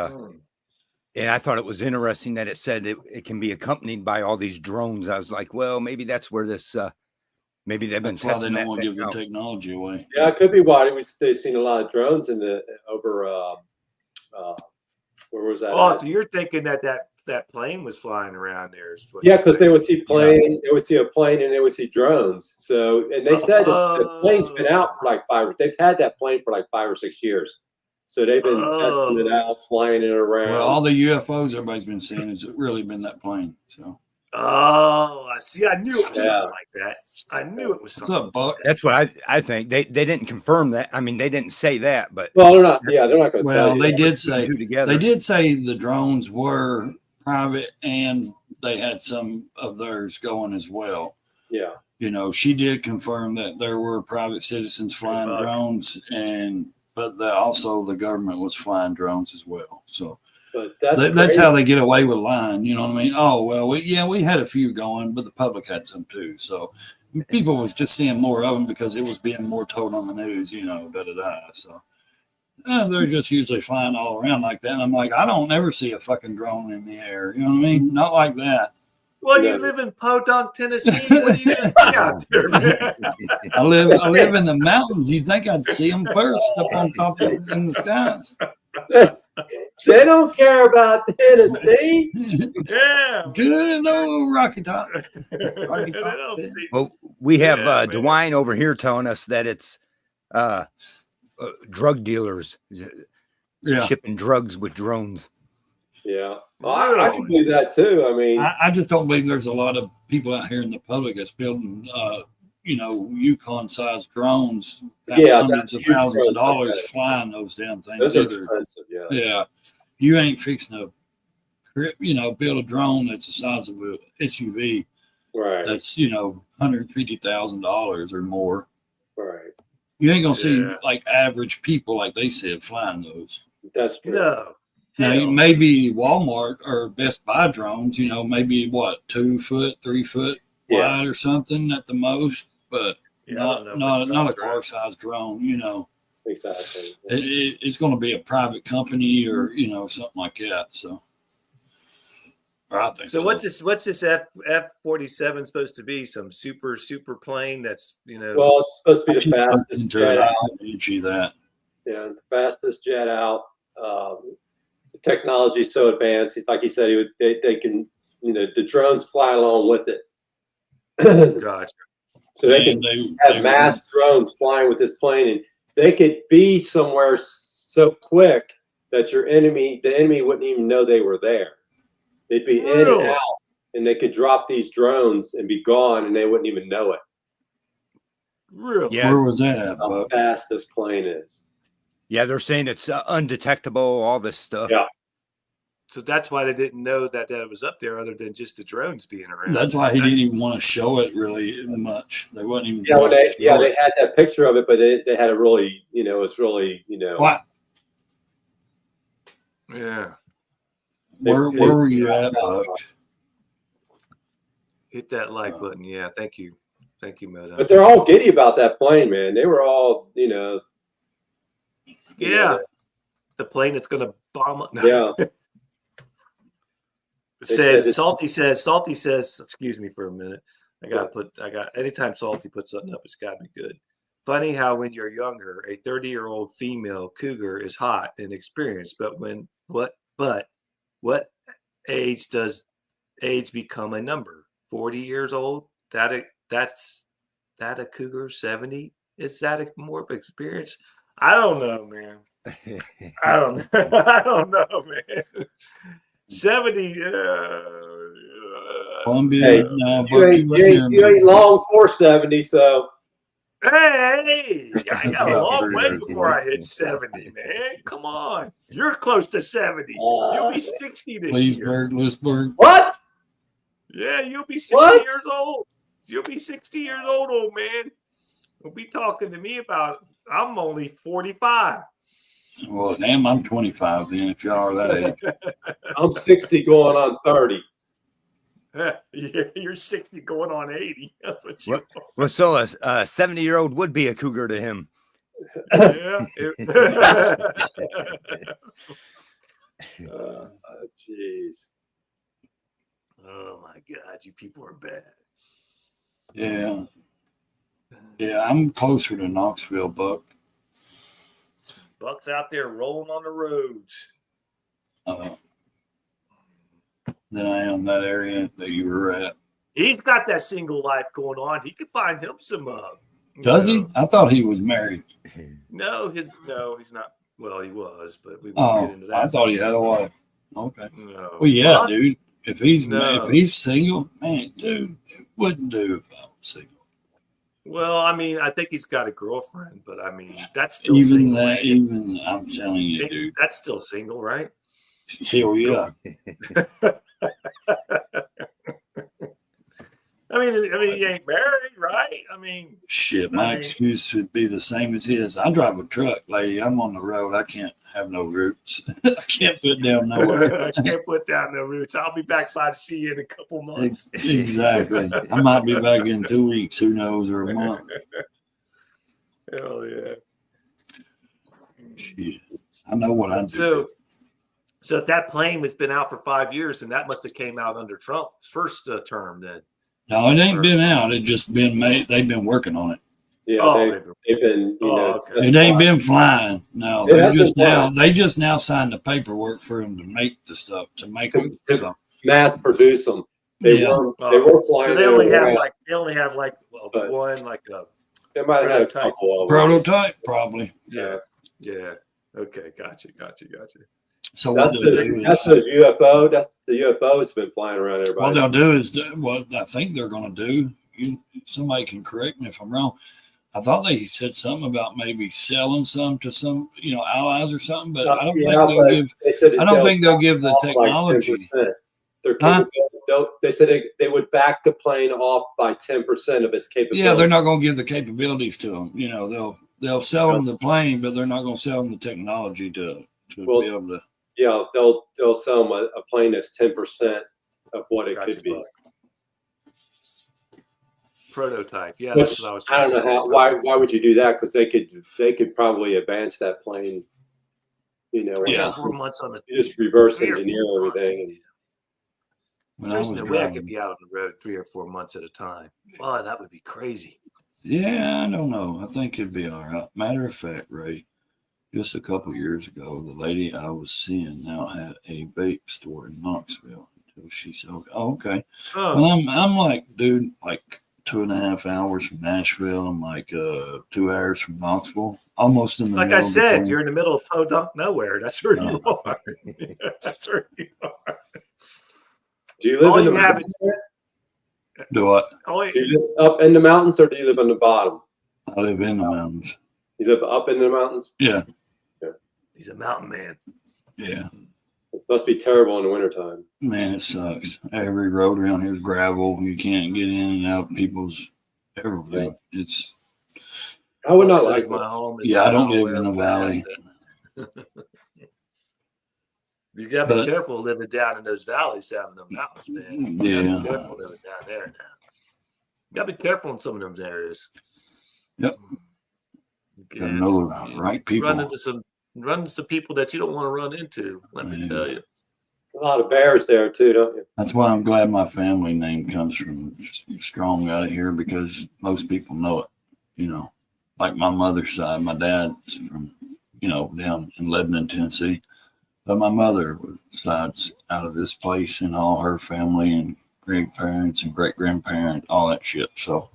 And I thought it was interesting that it said it can be accompanied by all these drones. I was like, well, maybe that's where this. Maybe they've been That's why they testing don't that want to thing give the out. technology away. Yeah, it could be why they've seen a lot of drones in the over. Where was that? Oh, at? so you're thinking that plane was flying around there? Yeah, because they would see plane, they would see a plane, and they would see drones. So, and they said that the plane's been out for like they've had that plane for like 5 or 6 years. So they've been testing it out, flying it around. Well, all the UFOs everybody's been seeing has really been that plane. So, Oh, I see. I knew it was Yeah. something like that. I knew it was what's something. up, Buck? That's what I think. They didn't confirm that. I mean, they didn't say that, but Well, they're not. Yeah, they're not going to tell Well, you. they that. did say two together. they did say the drones were private and they had some of theirs going as well. Yeah. You know, she did confirm that there were private citizens flying Buck. drones, but also the government was flying drones as well. So But that's that's crazy. how they get away with lying. You know what I mean? Oh well, we had a few going, but the public had some too. So people was just seeing more of them because it was being more told on the news. You know, da da da. So. They're just usually flying all around like that. And I'm like, I don't ever see a fucking drone in the air. You know what I mean? Not like that. Well, Yeah. you live in Podunk, Tennessee. What are you going to see out there, man? I live in the mountains. You'd think I'd see them first up on top of in the skies. They don't care about Tennessee. Yeah. Good old Rocky Top. They don't see- well, we have Yeah, man. DeWine over here telling us that it's drug dealers Yeah. shipping drugs with drones. Yeah. Well, I can believe that too. I mean, I just don't believe there's a lot of people out here in the public that's building, Yukon-sized drones. Yeah, hundreds of huge thousands of drones like dollars that. flying those damn things those are either. expensive. Yeah. Yeah, you ain't fixing to, build a drone that's the size of a SUV. Right. That's $150,000 or more. Right. You ain't gonna see Yeah. like average people like they said flying those. That's true. No. Now Hell. maybe Walmart or Best Buy drones, maybe what 2 foot, 3 foot Yeah. wide or something at the most, but Yeah, I don't know not much a about car sized drone. Exactly. It's going to be a private company or something like that. So I think So what's this F-47 supposed to be? Some super plane that's Well, it's supposed to be the fastest jet out. That. Yeah, the fastest jet out. The technology is so advanced. Like he said, they can, the drones fly along with it. Gotcha. So they can have mass drones flying with this plane, and they could be somewhere so quick that the enemy wouldn't even know they were there. They'd be in and out, and they could drop these drones and be gone, and they wouldn't even know it. Really? Yeah. Where was that at, How Buck? fast this plane is. Yeah, they're saying it's undetectable, all this stuff. Yeah. So that's why they didn't know that it was up there, other than just the drones being around. That's why he didn't even want to show it really much. They wasn't even. Yeah, they had that picture of it, but they had a really, it was really, What? Yeah. Where were you at, Buck? Hit that like button. Yeah. Thank you, Moda. But they're all giddy about that plane, man. They were all, Yeah. The plane that's going to bomb it. Yeah. Salty says, excuse me for a minute. Anytime Salty puts something up, it's got to be good. Funny how when you're younger, a 30-year-old female cougar is hot and experienced, but what age does age become a number? 40 years old? That's a cougar? 70? Is that a more of experience? I don't know, man. I don't know, man. 70. Columbia. Hey, No, you ain't long for 70, so. Hey, I got a long way before I hit 70, man. Come on. You're close to 70. You'll be 60 this year. Leesburg. What? Yeah, you'll be 60 years old. You'll be 60 years old man. You'll be talking to me about, I'm only 45. Well, damn, I'm 25 then, if y'all are that age. I'm 60 going on 30. Yeah, you're 60 going on 80. Well, so a 70-year-old would be a cougar to him. Yeah. Jeez. Oh my God, you people are bad. Yeah. Yeah, I'm closer to Knoxville, Buck. Buck's out there rolling on the roads. Than I am that area that you were at. He's got that single life going on. He could find him some. Does he? I thought he was married. No, he's not. Well, he was, but we won't get into that. I thought he had a wife. Okay. No. Well, yeah, What? dude. If he's single, man, dude, it wouldn't do if I was single. Well, I mean, I think he's got a girlfriend, but I mean, that's still Even single. that, even I'm telling you, dude. That's still single, right? Hell yeah. I mean, he ain't married, right? I mean, Shit, my excuse would be the same as his. I drive a truck, lady. I'm on the road. I can't have no roots. I can't put down nowhere. I can't put down no roots. I'll be back by to see you in a couple months. Exactly. I might be back in 2 weeks. Who knows? Or a month. Hell yeah. Shit. I know what I'm doing. So if that plane has been out for 5 years, and that must have came out under Trump's first term then. No, it ain't been out. It just been made. They've been working on it. Yeah, they've been, okay. It ain't been flying. No, Yeah, they just now signed the paperwork for them to make the stuff, to make them. So, mass produce them. They were flying. So they only have like one, like a. They might have had a couple of them. prototype, probably. Yeah. Okay, gotcha. So what they'll do That's is, those UFO. That's the UFO that's been flying around everybody. what they'll do is, what I think they're going to do. Somebody can correct me if I'm wrong. I thought they said something about maybe selling some to some, allies or something, but I don't think they'll give. I don't think they'll give the technology. They said they would back the plane off by 10% of its capability. Yeah, they're not going to give the capabilities to them. They'll sell them the plane, but they're not going to sell them the technology to be able to. Yeah, they'll sell them a plane that's 10% of what it could be. Prototype, yeah. Which, that's what I was. I don't know how. Why would you do that? Because they could probably advance that plane. 4 months on the. You just reverse engineer everything. when I There's was no way I driving. could be out on the road 3 or 4 months at a time. Oh, that would be crazy. Yeah, I don't know. I think it'd be all right. Matter of fact, Ray, just a couple years ago, the lady I was seeing now had a vape store in Knoxville until she said, "Oh, okay." Oh, Well, I'm like, dude, like 2.5 hours from Nashville. I'm like 2 hours from Knoxville, almost in the like I middle said, between- you're in the middle of podunk nowhere. That's where you Oh. are. That's where you are. Do you live All in the you have mountains? Do what? Oh, Do you live up in the mountains or do you live on the bottom? I live in the mountains. You live up in the mountains? Yeah, he's a mountain man. yeah. It must be terrible in the wintertime. Man, it sucks. Every road around here is gravel. You can't get in and out people's everything. It's I would not Says like my this. home is yeah. I don't nowhere live in the valley. past it. You gotta be But- careful living down in those valleys, down in the mountains, man. You gotta Yeah. be careful living down there now. You gotta be careful in some of those areas. Yep. Because Gotta know the you right people. Run into some people that you don't want to run into. Let me Yeah. tell you. A lot of bears there too, don't you? That's why I'm glad my family name comes from Strong out of here because most people know it. You know, like my mother's side, my dad's from, down in Lebanon, Tennessee. But my mother side's out of this place and all her family and grandparents and great grandparents, all that shit. So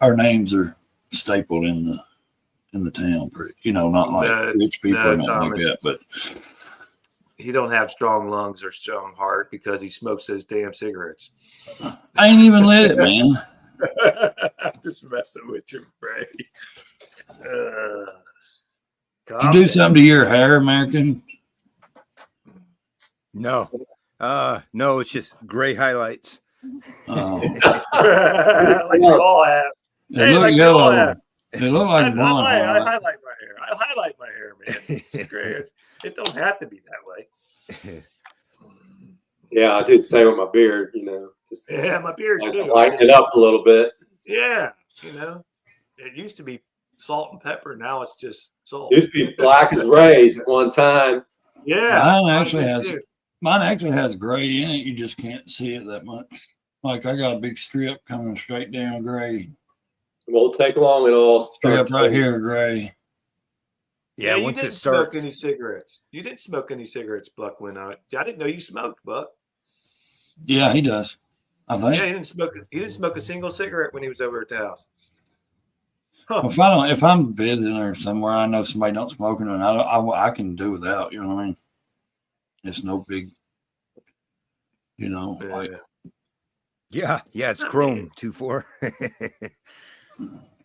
our names are stapled in the town. Not like No, rich people no, or nothing like Thomas. that, but He don't have strong lungs or strong heart because he smokes those damn cigarettes. I ain't even let it, man. I'm just messing with you, Ray. Did you do something to your hair, American? No, no, it's just gray highlights. Oh, like you all have. they Hey, look like you all yellow. have. They look I like blonde. highlight hair. my hair. I highlight my hair, man. It's great. It don't have to be that way. Yeah, I do the same with my beard, Just Yeah, my beard like, too. lighten it up a little bit. Yeah, it used to be salt and pepper. Now it's just salt. Used to be black as rays at one time. Yeah, Mine actually has gray in it. You just can't see it that much. Like I got a big strip coming straight down gray. It won't take long at all. Strip right here, gray. Yeah, you once didn't it starts, smoke any cigarettes. You didn't smoke any cigarettes, Buck. When I didn't know you smoked, Buck. Yeah, he does. I think. Yeah, he didn't smoke. He didn't smoke a single cigarette when he was over at the house. Huh. If I'm visiting or somewhere, I know somebody don't smoke, and I can do without. You know what I mean? It's no big. Like yeah, it's Chrome 2.4.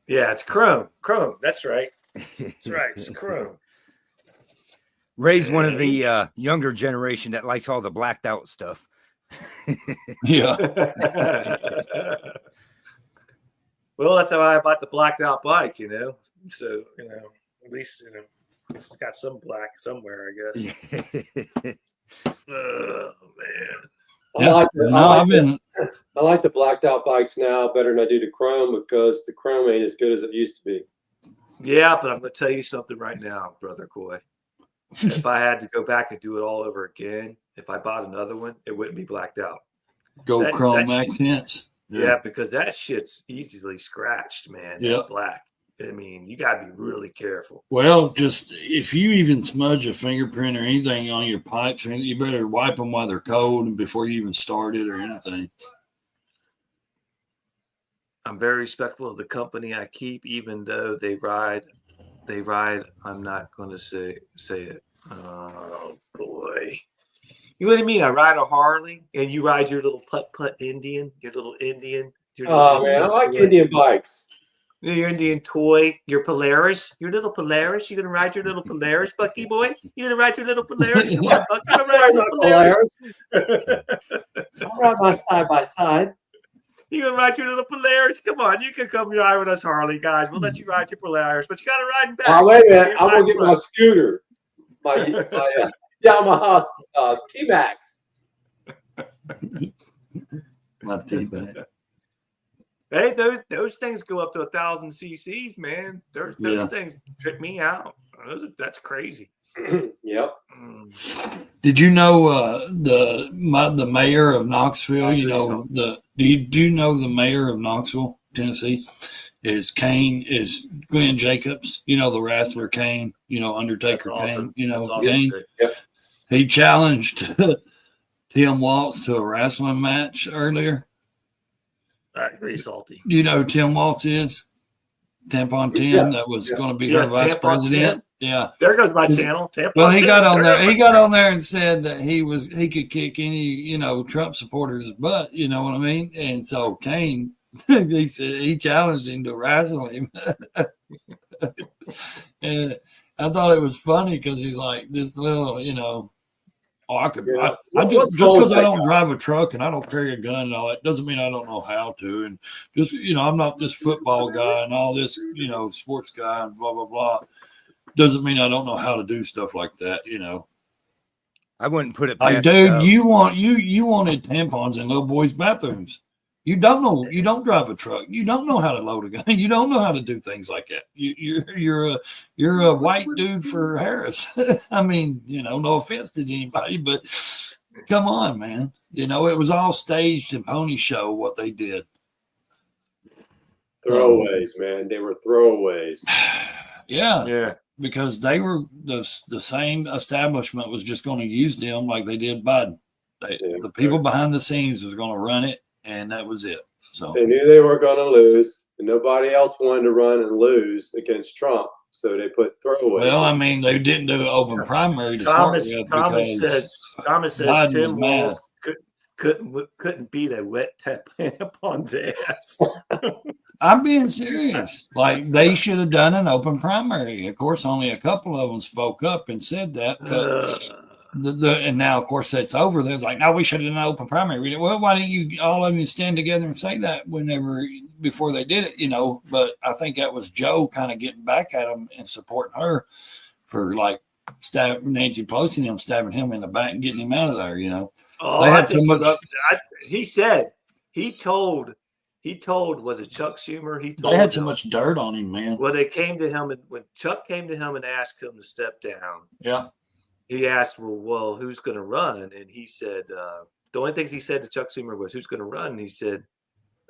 Yeah, it's Chrome. Chrome. That's right. That's right. It's Chrome. Ray's one of the younger generation that likes all the blacked out stuff. yeah. Well, that's how I bought the blacked out bike, So, at least, it's got some black somewhere, I guess. Oh, man. I like the blacked out bikes now better than I do the chrome because the chrome ain't as good as it used to be. Yeah, but I'm going to tell you something right now, Brother Coy. If I had to go back and do it all over again, if I bought another one, it wouldn't be blacked out. Gold chrome that accents. Yeah, because that shit's easily scratched, man. Yeah. That's black. I mean, you got to be really careful. Well, just if you even smudge a fingerprint or anything on your pipes, you better wipe them while they're cold and before you even start it or anything. I'm very respectful of the company I keep, even though they ride. I'm not going to say it. Oh boy, you know what I mean? I ride a Harley, and you ride your little putt Indian, your little Indian. Oh man, I like Indian bikes. Your Indian toy, your Polaris, your little Polaris. You gonna ride your little Polaris, Bucky boy? You gonna ride your little Polaris? Come on, Buck. You gonna ride your Polaris? I'll ride my side by side. You gonna ride your little Polaris? Come on, you can come ride with us, Harley guys. We'll let you ride your Polaris, but you gotta ride in back. Oh wait a minute, I'm gonna get my scooter, my Yamaha T-Max. My T-bag. Hey, those things go up to 1,000 cc's, man. Those things trip me out. That's crazy. Yep. Did you know the mayor of Knoxville? You know So. do you know the mayor of Knoxville, Tennessee, is Glenn Jacobs? You know the wrestler Kane. You know Undertaker That's awesome. Kane. You know That's awesome. Kane. He challenged Tim Waltz to a wrestling match earlier. Very salty. Do you know who Tim Waltz is? Tampon Tim, that was going to be her vice Tampon president. Tim. Yeah. There goes my channel. Tampon Well, he Tim. got on There there. goes He my got on there and said that he could kick any Trump supporters' butt. You know what I mean? And so Kane, he said he challenged him to wrestle him. And I thought it was funny because he's like this little, oh, I could. Yeah. I just What's wrong because with I that don't guy? drive a truck and I don't carry a gun and all that doesn't mean I don't know how to. And just I'm not this football guy and all this sports guy and blah blah blah. Doesn't mean I don't know how to do stuff like that. I wouldn't put it Like, past dude, you wanted tampons in little boys' bathrooms. You don't know. You don't drive a truck. You don't know how to load a gun. You don't know how to do things like that. You're a white dude for Harris. I mean, no offense to anybody, but come on, man. It was all staged and pony show what they did. Throwaways, man. They were throwaways. Yeah, Yeah. because they were the same establishment was just going to use them like they did Biden. The people behind the scenes was going to run it, and that was it. So They knew they were going to lose, and nobody else wanted to run and lose against Trump, so they put throwaways. well, I mean, they didn't do an open primary to start Thomas with Thomas because says Biden was Tim mad. Walz couldn't beat a wet tampon's ass. I'm being serious. Like they should have done an open primary. Of course, only a couple of them spoke up and said that, but. And now, of course, that's over. They're like, no, we should have done an open primary. Well, why didn't you all of you stand together and say that before they did it, But I think that was Joe kind of getting back at him and supporting her for like stabbing Nancy Pelosi and him, stabbing him in the back and getting him out of there, Oh, They had so much. He told was it Chuck Schumer? He told They had so him- much dirt on him, man. Well, they came to him, and when Chuck came to him and asked him to step down, Yeah. he asked, well, who's going to run? And he said, the only things he said to Chuck Schumer was, who's going to run? And he said,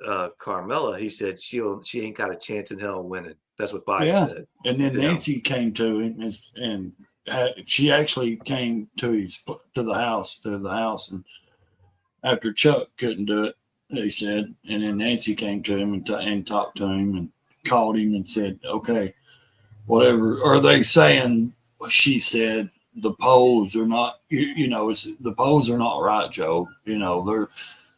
Carmella. He said, she ain't got a chance in hell winning. That's what Biden said. And then Yeah. Nancy came to him and she actually came to the house, and after Chuck couldn't do it, they said, and then Nancy came to him and talked to him and called him and said, okay, whatever. Are they saying, she said, the polls are not, the polls are not right, Joe.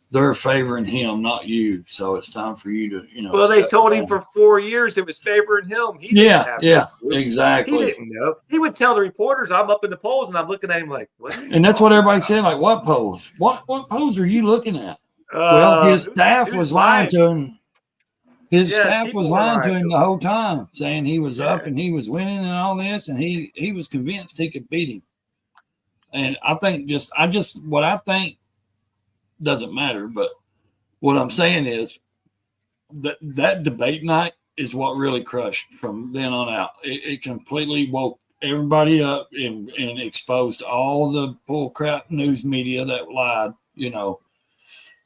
They're favoring him, not you. So it's time for you to, Well, they step told him down. for 4 years it was favoring him. He didn't have to. He exactly. didn't know. He would tell the reporters, I'm up in the polls, and I'm looking at him like, what? And that's what everybody said. Like, what polls? What polls are you looking at? Well, his staff was lying to him. His staff was lying to him the whole time, saying he was up and he was winning and all this, and he was convinced he could beat him. And I think what I think doesn't matter, but what I'm saying is that debate night is what really crushed from then on out. It completely woke everybody up and exposed all the bull crap news media that lied,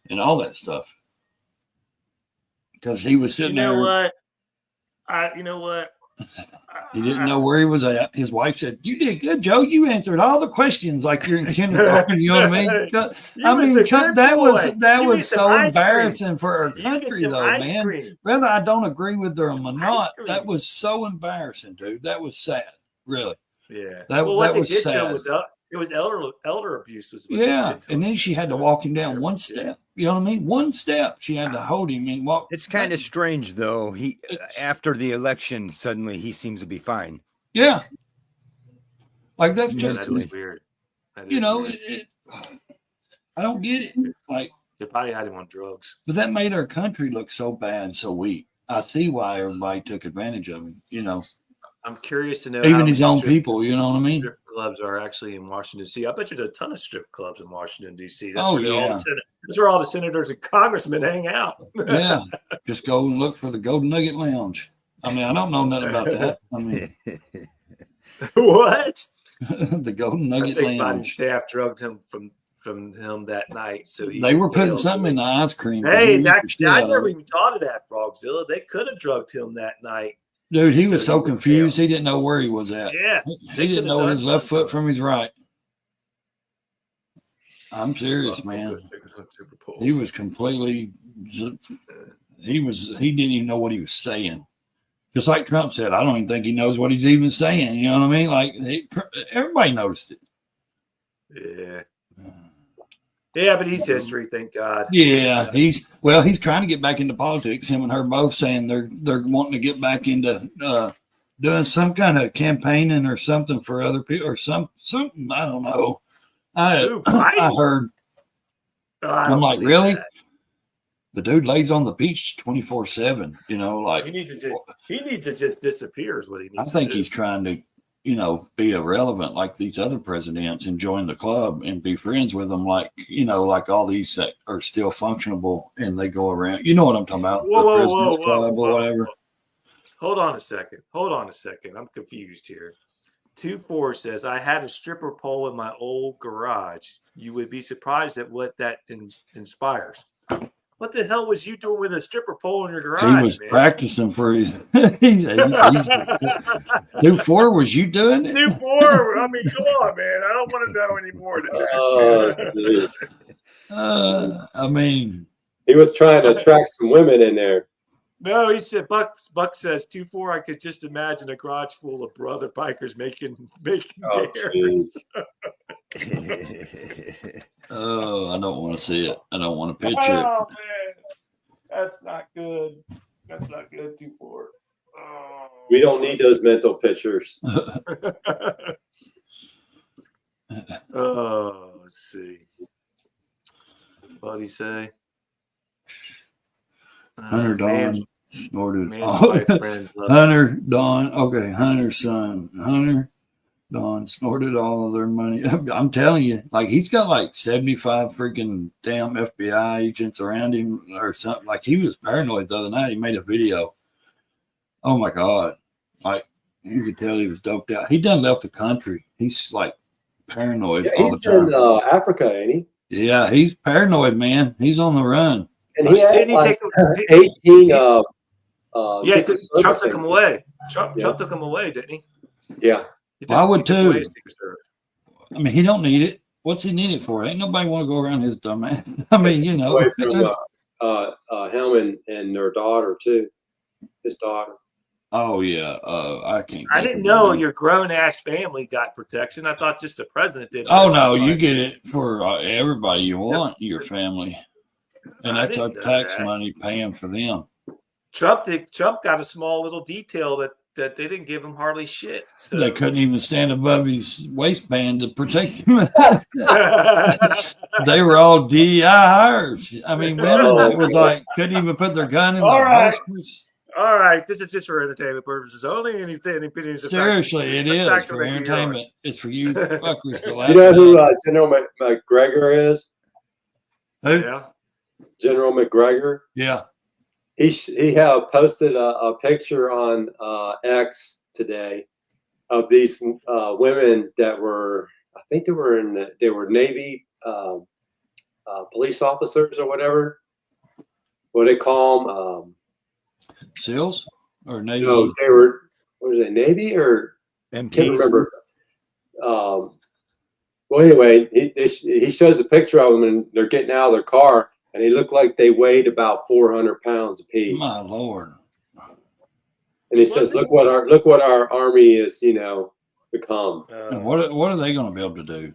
and all that stuff. Because he was sitting there. You know what? He didn't know where he was at. His wife said, "You did good, Joe. You answered all the questions like you're in kindergarten." You know what I mean? That was so embarrassing for our country, though, man. Whether I don't agree with them or not, that was so embarrassing, dude. That was sad, really. Yeah. That was sad. It was elder abuse. And then she had to walk him down one step. You know what I mean? One step. She had to hold him and walk. It's kind of strange, though. After the election, suddenly he seems to be fine. Yeah. Like that's just that is weird. Weird. I don't get it. Like they probably had him on drugs. But that made our country look so bad and so weak. I see why everybody took advantage of him. I'm curious to know. Even his own people, you know what I mean? Strip clubs are actually in Washington, D.C. I bet you there's a ton of strip clubs in Washington, D.C. That's where all the senators and congressmen hang out. Yeah. Just go and look for the Golden Nugget Lounge. I mean, I don't know nothing about that. I mean, what? the Golden I Nugget think Biden's Lounge. staff drugged him from him that night. So They were putting something in the ice cream. 'cause Hey, he that, eat the shit I out of never it. even thought of that, Frogzilla. They could have drugged him that night. Dude, he was So so he was confused. jailed. He didn't know where he was at. Yeah, He didn't know his left foot from from his right. I'm serious, man. He was completely. He didn't even know what he was saying. Just like Trump said, I don't even think he knows what he's even saying. You know what I mean? Like everybody noticed it. Yeah. Yeah, but he's history, thank God. Yeah, he's trying to get back into politics. Him and her both saying they're wanting to get back into doing some kind of campaigning or something for other people or something. I don't know. I heard. I'm like, really? That. The dude lays on the beach 24/7. You know, like He needs to just disappear. Is what he needs. I think to do. he's trying to, be irrelevant like these other presidents and join the club and be friends with them, like like all these that are still functionable and they go around. You know what I'm talking about? The President's Club or whatever. Hold on a second. I'm confused here. 24 says, I had a stripper pole in my old garage. You would be surprised at what that inspires. What the hell was you doing with a stripper pole in your garage? He was practicing for his. 24, was you doing it? 24. I mean, come on, man. I don't want to know anymore. Oh, I mean, he was trying to attract some women in there. No, he said Buck says 24. I could just imagine a garage full of brother bikers making Oh, dare. jeez. oh, I don't want to see it. I don't want to picture it. Oh man, that's not good. That's not good. 24. Oh. We don't need those mental pictures. Oh, let's see. What'd he say? Hunter Man's- Dawn snorted. man's Oh, wife, friends love Hunter Dawn. Okay, Hunter's son. Hunter Dawn snorted all of their money. I'm telling you, like he's got like 75 freaking damn FBI agents around him or something. Like he was paranoid the other night. He made a video. Oh my God. Like you could tell he was doped out. He done left the country. He's like paranoid Yeah, all the he's time. in Africa, ain't he? Yeah, he's paranoid, man. He's on the run. And he had Didn't he like take 18 yeah, Secret Trump Service took him agents. away. Trump Yeah. took him away, didn't he? Yeah. He Well, I would he took too. away his Secret Service. I mean, he don't need it. What's he need it for? Ain't nobody want to go around his dumb ass. I mean, Away from that's- him and their daughter too. His daughter. oh yeah. I can't. I think didn't of know the name. your grown ass family got protection. I thought just the president did. Oh no, you get it for everybody you want, your family, and I that's our didn't know tax that. money paying for them. Trump got a small little detail that they didn't give him hardly shit. So. They couldn't even stand above his waistband to protect him. They were all DEI hires. I mean, women that was like couldn't even put their gun in the All right. holsters. All right, this is just for entertainment purposes only. Any opinions? Seriously, it is factual for that you hear. entertainment. It's for you fuckers to laugh. You know at. who General McGregor is? Who? Yeah. General McGregor. Yeah. He posted a picture on X today of these women that were, I think they were Navy police officers or whatever. What do they call them? SEALs or Navy? No, they were. What was it? Navy or MPs. can't remember. Well, anyway, he shows a picture of them and they're getting out of their car, and they look like they weighed about 400 pounds apiece. My Lord. And he says, "Look what our army is, become." And what are they going to be able to do?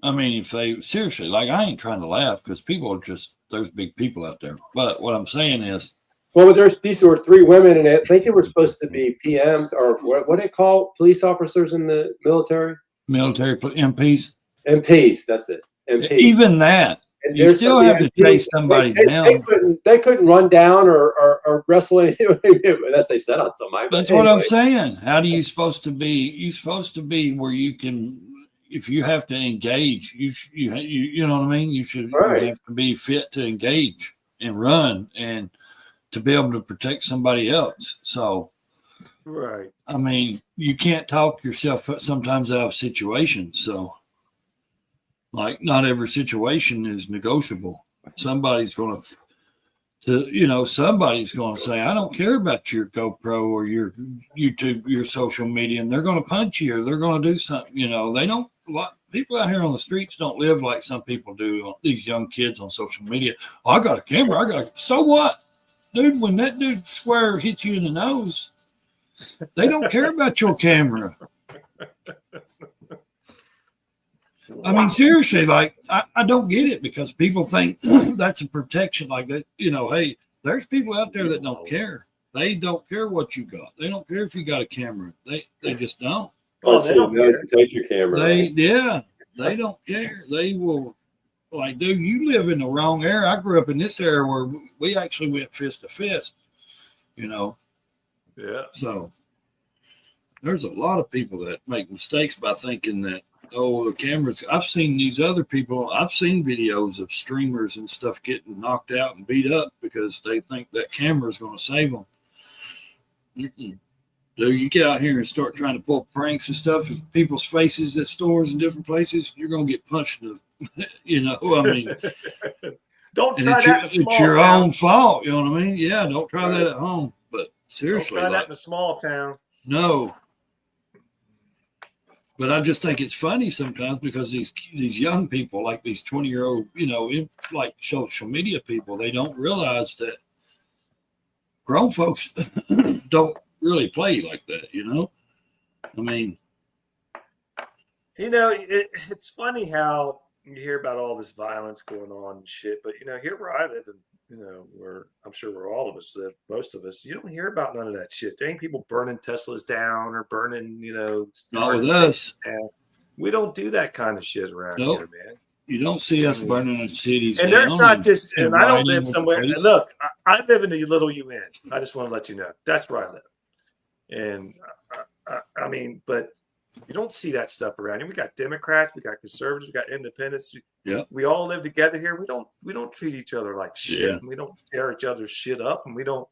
I mean, if they seriously, like, I ain't trying to laugh because people are just, there's big people out there. But what I'm saying is, Well, these were 3 women, and I think they were supposed to be PMs or what do they call police officers in the military? military MPs, MPs. That's it. MPs. even that, And you there's still some have to MPs, chase somebody down. They couldn't run down or wrestle anyway, unless they set on somebody. But That's what I'm anyway. saying. How do you supposed to be? You're supposed to be where you can, if you have to engage, you know what I mean? You Right. have to be fit to engage and run and to be able to protect somebody else. So, Right. I mean, you can't talk yourself sometimes out of situations. So, like, not every situation is negotiable. Somebody's going somebody's going to say, I don't care about your GoPro or your YouTube, your social media, and they're going to punch you or they're going to do something. They don't. People out here on the streets don't live like some people do. These young kids on social media. Oh, I got a camera. So what, dude? When that dude swear hits you in the nose, they don't care about your camera. I mean, seriously, like, I don't get it because people think that's a protection like that. Hey, there's people out there that don't care. They don't care what you got. They don't care if you got a camera. They just don't. They don't care. Take your camera. They don't care. They will, like, dude, you live in the wrong area. I grew up in this area where we actually went fist to fist, Yeah. So there's a lot of people that make mistakes by thinking that, oh, the cameras. I've seen these other people. I've seen videos of streamers and stuff getting knocked out and beat up because they think that camera is going to save them. Mm-mm. Dude, you get out here and start trying to pull pranks and stuff in people's faces at stores and different places, you're going to get punched. I mean, Don't try that. It's your own fault. You know what I mean? Yeah, don't try that at home. But seriously, don't try that in a small town. No. But I just think it's funny sometimes because these young people, like these 20-year-old, like social media people, they don't realize that grown folks don't really play like that, I mean, it's funny how you hear about all this violence going on and shit, but here where I live, and where I'm sure where all of us live, most of us, you don't hear about none of that shit. There ain't people burning Teslas down or burning, not with us. Down. We don't do that kind of shit around here, man. You don't see us burning the cities. And there's not just, and I don't live somewhere. And look, I live in the little UN. I just want to let you know that's where I live. And I mean, but you don't see that stuff around here. We got Democrats, we got conservatives, we got independents. We all live together here. We don't treat each other like shit. Yeah. We don't tear each other's shit up, and we don't,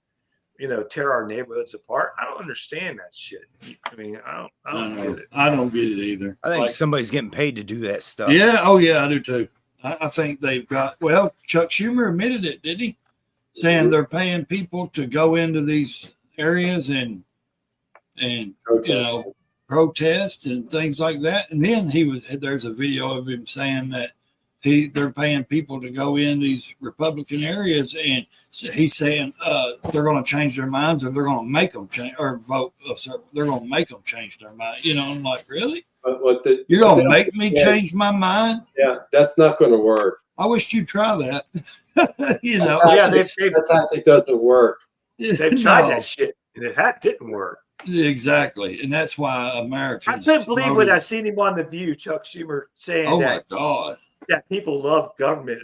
tear our neighborhoods apart. I don't understand that shit. I mean, I don't get it. I don't get it either. I think somebody's getting paid to do that stuff. Yeah. Oh yeah, I do too. I think they've got. Well, Chuck Schumer admitted it, did he? Saying they're paying people to go into these areas and protest and things like that. And then there's a video of him saying that they're paying people to go in these Republican areas, and he's saying they're going to change their minds, or they're going to make them change or vote. They're going to make them change their mind. I'm like, really? You're going to make me change my mind? Yeah, that's not going to work. I wish you'd try that. That tactic doesn't work. They've tried that shit, and it didn't work. Exactly, and that's why Americans. I couldn't believe when I seen him on The View, Chuck Schumer saying "Oh my God," that people love government.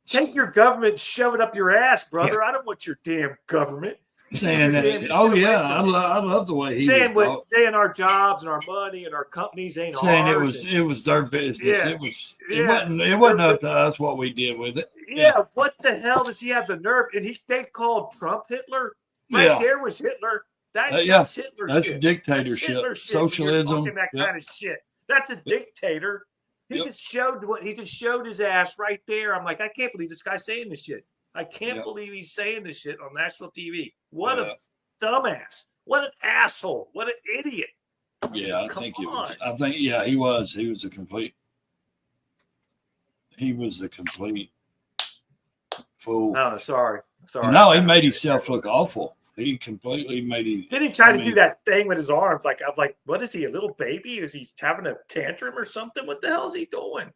Take your government, shove it up your ass, brother. Yeah. I don't want your damn government. Saying that, I love the way he saying our jobs and our money and our companies ain't saying ours. It was their business. Yeah, it wasn't up to us what we did with it. Yeah, what the hell does he have the nerve? And they called Trump Hitler. There was Hitler. That's Hitler. That's shit. Dictatorship, That's socialism. That kind of shit. That's a dictator. He just showed his ass right there. I'm like, I can't believe this guy's saying this shit. I can't believe he's saying this shit on national TV. What a dumbass. What an asshole. What an idiot. Yeah, I think he was. He was a complete fool. Oh, sorry. No, he made himself look awful. He completely made it. Did he try to do that thing with his arms? I'm like, what is he, a little baby? Is he having a tantrum or something? What the hell is he doing?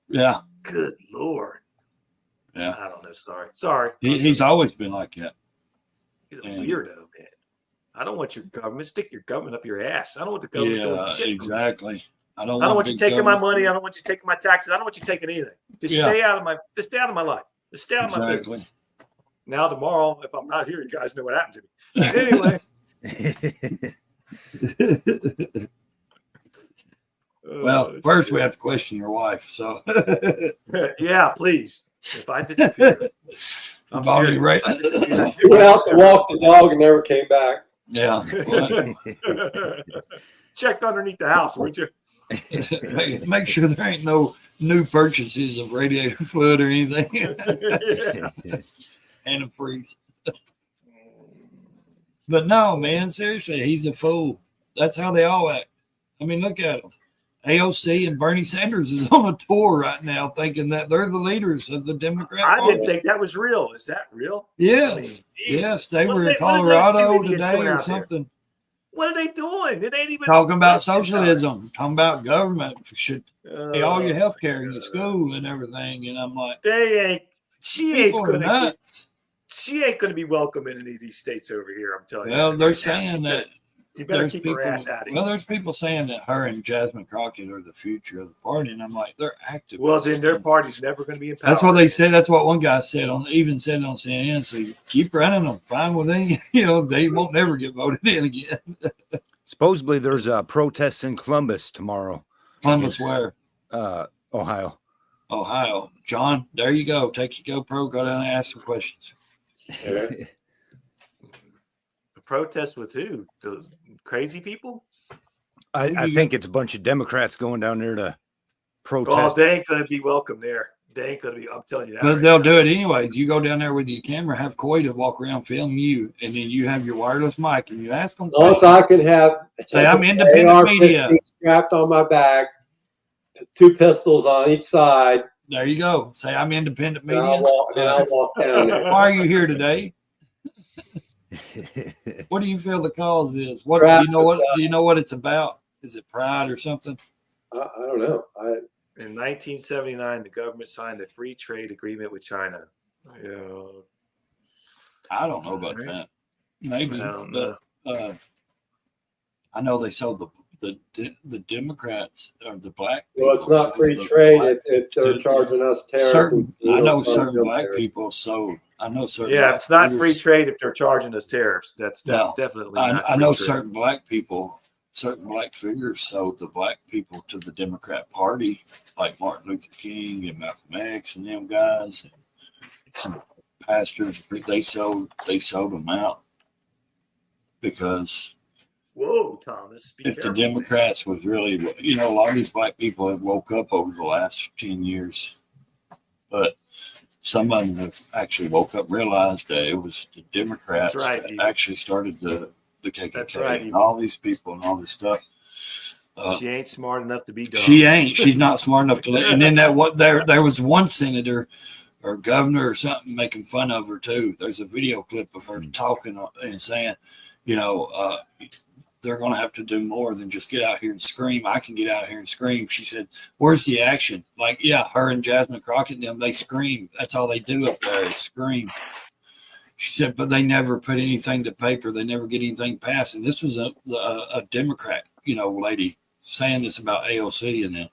Yeah. Good Lord. Yeah. I don't know. Sorry. He's always been like that. He's a weirdo, man. I don't want your government. Stick your government up your ass. I don't want the government doing shit. Exactly. I don't want you taking my money. I don't want you taking my taxes. I don't want you taking anything. Just stay out of my life. Just stay out of my business. Now tomorrow, if I'm not here, you guys know what happened to me. Anyway. Well, first we have to question your wife. So yeah, please. If I disappear, I'm already right. He went out to walk the dog and never came back. Yeah. Check underneath the house, would you? Make sure there ain't no new purchases of radiator fluid or anything. Antifreeze. But no, man, seriously, he's a fool. That's how they all act. I mean, look at him. AOC and Bernie Sanders is on a tour right now thinking that they're the leaders of the Democrat I Party. didn't think that was real. Is that real? Yes. I mean, geez. Yes, they What were are in they- what are those two Colorado idiots today doing or out there? something. What are they doing? It ain't even Talking about that's too socialism, talking about government should tired. pay all your health care in your school and everything. And I'm like, They ain't. She ain't people are gonna. nuts. She ain't gonna be welcome in any of these states over here. I'm telling you. Well, they're right now. saying that She better there's keep people. her ass out of here. Well, there's people saying that her and Jasmine Crockett are the future of the party, and I'm like, they're activists. Well, then their party's never going to be in power. That's what they said. That's what one guy said on CNN. So you keep running them, fine with them. You know, they won't never get voted in again. Supposedly, there's a protest in Columbus tomorrow. Columbus, where? Ohio. Ohio. John, there you go. Take your GoPro, go down and ask some questions. A protest with who? The crazy people? I think it's a bunch of Democrats going down there to Oh, protest. they ain't going to be welcome there. They ain't going to be. I'm telling you that. But right they'll now. do it anyways. You go down there with your camera, have Coy to walk around, film you, and then you have your wireless mic and you ask them Also, I can have Say, I'm independent AR-15 media. strapped on my back, 2 pistols on each side. There you go. Say, I'm independent And media. I'll walk down there. Why are you here today? What do you feel the cause is? What Pride do you know? What do you know? What it's about? Is it pride or something? I don't know. In 1979, the government signed a free trade agreement with China. Yeah, I don't know about Right. that. Maybe, I don't but I know they sold the Democrats or the black. Well, it's people not sold free the trade black- if they're charging us tariffs. certain. and I know charge certain them black tariffs. people sold. I know certain. yeah, black it's not leaders- free trade if they're charging us tariffs. That's No, definitely not. I free know trade. certain black people, certain black figures sold the black people to the Democrat Party, like Martin Luther King and Malcolm X and them guys, and some pastors. They sold them out because Whoa, Thomas. Be if the careful. Democrats was really, a lot of these black people have woke up over the last 10 years, but some of them have actually woke up and realized that it was the Democrats That's right, that Evil. actually started the KKK That's right, and Evil. all these people and all this stuff. She ain't smart enough to be dumb. She ain't. She's not smart enough to. And then there was one senator or governor or something making fun of her too. There's a video clip of her talking and saying, they're going to have to do more than just get out here and scream. I can get out here and scream. She said, "Where's the action?" Like, yeah, her and Jasmine Crockett, they scream. That's all they do up there is scream. She said, but they never put anything to paper. They never get anything passed. And this was a Democrat, lady saying this about AOC and them.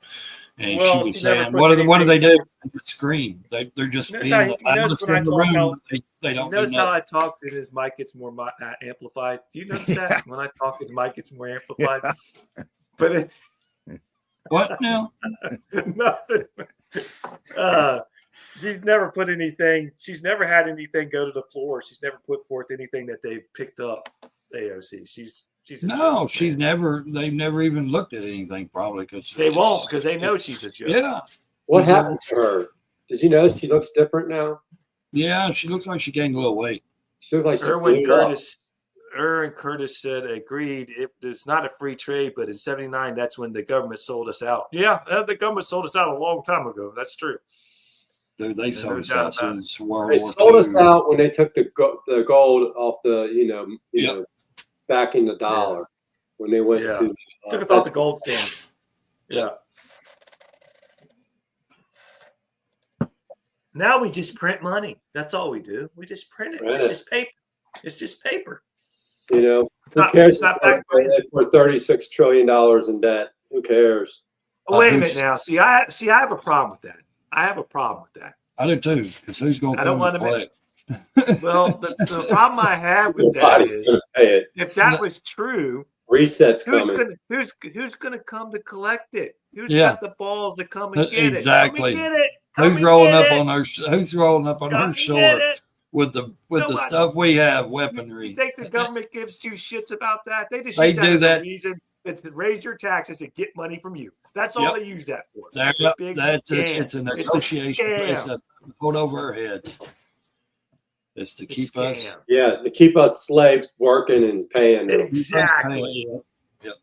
And Well, she was she never saying, put what do they do? anything- They just scream. They're just You being know, the he knows loudest when I in the talk room. how- They don't do Notice how nothing. I talk and his mic gets more amplified. Do you notice that when I talk, his mic gets more amplified? But What now? nothing. She's never put anything. She's never had anything go to the floor. She's never put forth anything that they've picked up. AOC. She's a No, joke, she's man. they've never even looked at anything probably because They won't because they know she's a joke. Yeah. What He's a- happened to her? Did you notice she looks different now? Yeah, she looks like she gained a little weight. She looks like she Erwin blew up. Curtis said agreed. If it's not a free trade, but in '79, that's when the government sold us out. Yeah, the government sold us out a long time ago. That's true. Dude, they sold no us doubt out about it. since World They War sold II. us out when they took the gold off the, backing the dollar when they went Yeah. to. Took us off the gold standard. Yeah. Now we just print money. That's all we do. We just print it. Print It's it. just paper. It's just paper. Who not- cares? it's not if back we're $36 trillion in debt. Who cares? Oh, wait a who's- minute now. See, I have a problem with that. I have a problem with that. I do too, because who's going to I don't come to wanna play? Well, the problem I have with that Nobody's is going to pay it. if that was true, Reset's coming. who's gonna come to collect it? Who's Yeah. got the balls to come and get Exactly. it? Come and get it. Who's rolling up on her? Who's rolling up on her Come and shore get it. with the Nobody. stuff we have, You weaponry. think the government gives two shits about that? They just They use that do as a that. reason to raise your taxes and get money from you. That's all Yep. they use that for. That's It's a big scam. it's a negotiation. It's scam. a hold over our head. It's to It's a keep us. scam. Yeah, to keep us slaves working and paying them. Exactly. Yep.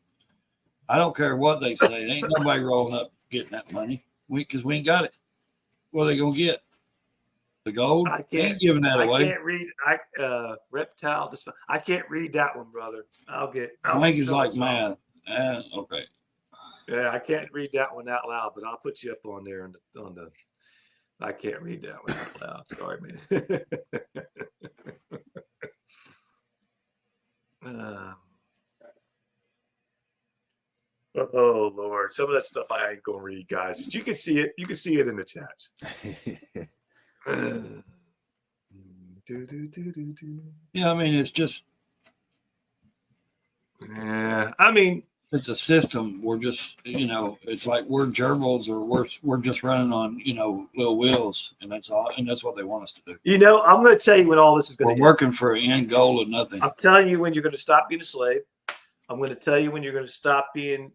I don't care what they say. Ain't nobody rolling up getting that money. Because we ain't got it. What are they gonna get? The gold? I They ain't can't. giving that I away. can't read. Reptile. This. I can't read that one, brother. I'll Language is tell like us math. Okay. Yeah, I can't read that one out loud, but I'll put you up on there on the. I can't read that one out loud. Sorry, man. Oh Lord, some of that stuff I ain't gonna read, guys. But you can see it. You can see it in the chats. Yeah, I mean, it's just Yeah, I mean, it's a system. We're just, it's like we're gerbils or we're just running on, little wheels, and that's all, and that's what they want us to do. I'm going to tell you when all this is going We're to working for an end goal of nothing. I'm telling you when you're going to stop being a slave. I'm going to tell you when you're going to stop being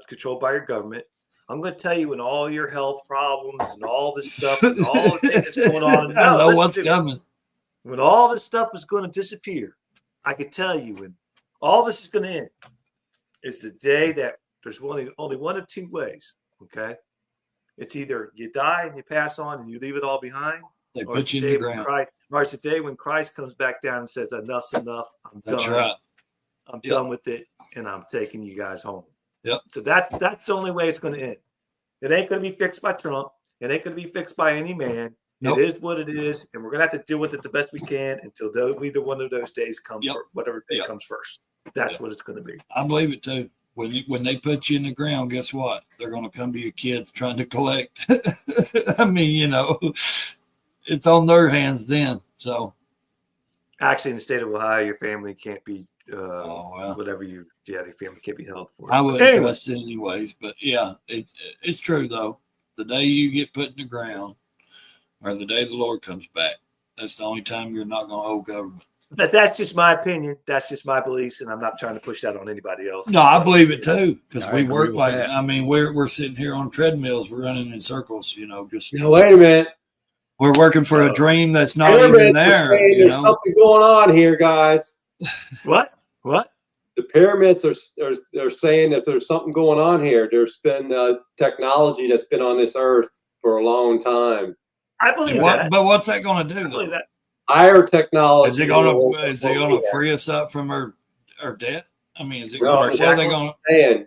controlled by your government. I'm going to tell you when all your health problems and all this stuff and all the things that's going on. I know listen what's to me. coming. When all this stuff is going to disappear, I can tell you when all this is going to end. It's the day that there's only one of two ways. Okay, it's either you die and you pass on and you leave it all behind, They or put it's you the in the day when ground. it's the day when Christ comes back down and says, "Enough's enough. I'm That's done. right. I'm Yep. done with it, and I'm taking you guys home." Yep. So that's the only way it's going to end. It ain't going to be fixed by Trump. It ain't going to be fixed by any man. Nope. It is what it is, and we're going to have to deal with it the best we can until either one of those days comes. Yep. Whatever day Yep. comes first. That's Yep. what it's going to be. I believe it too. When they put you in the ground, guess what? They're going to come to your kids trying to collect. I mean, it's on their hands then. So, Actually, in the state of Ohio, your family can't be well, whatever your family can't be held for. I But wouldn't anyway, trust it anyways. But yeah, it's true though. The day you get put in the ground, or the day the Lord comes back, that's the only time you're not going to owe government. but that's just my opinion. That's just my beliefs, and I'm not trying to push that on anybody else. No, I believe it too, because I we agree work with like, that. I mean, we're sitting here on treadmills, we're running in circles, just Now, wait a minute. we're working for a Oh. dream that's not Pyramids even are there. saying there's something going on here, guys. What? The pyramids are saying that there's something going on here. There's been technology that's been on this earth for a long time. I believe And that. but what's that going to I do? believe Though? that. Higher technology. Is it going to free us up from our debt? I mean, is it No, going? I'm What are they going to? saying,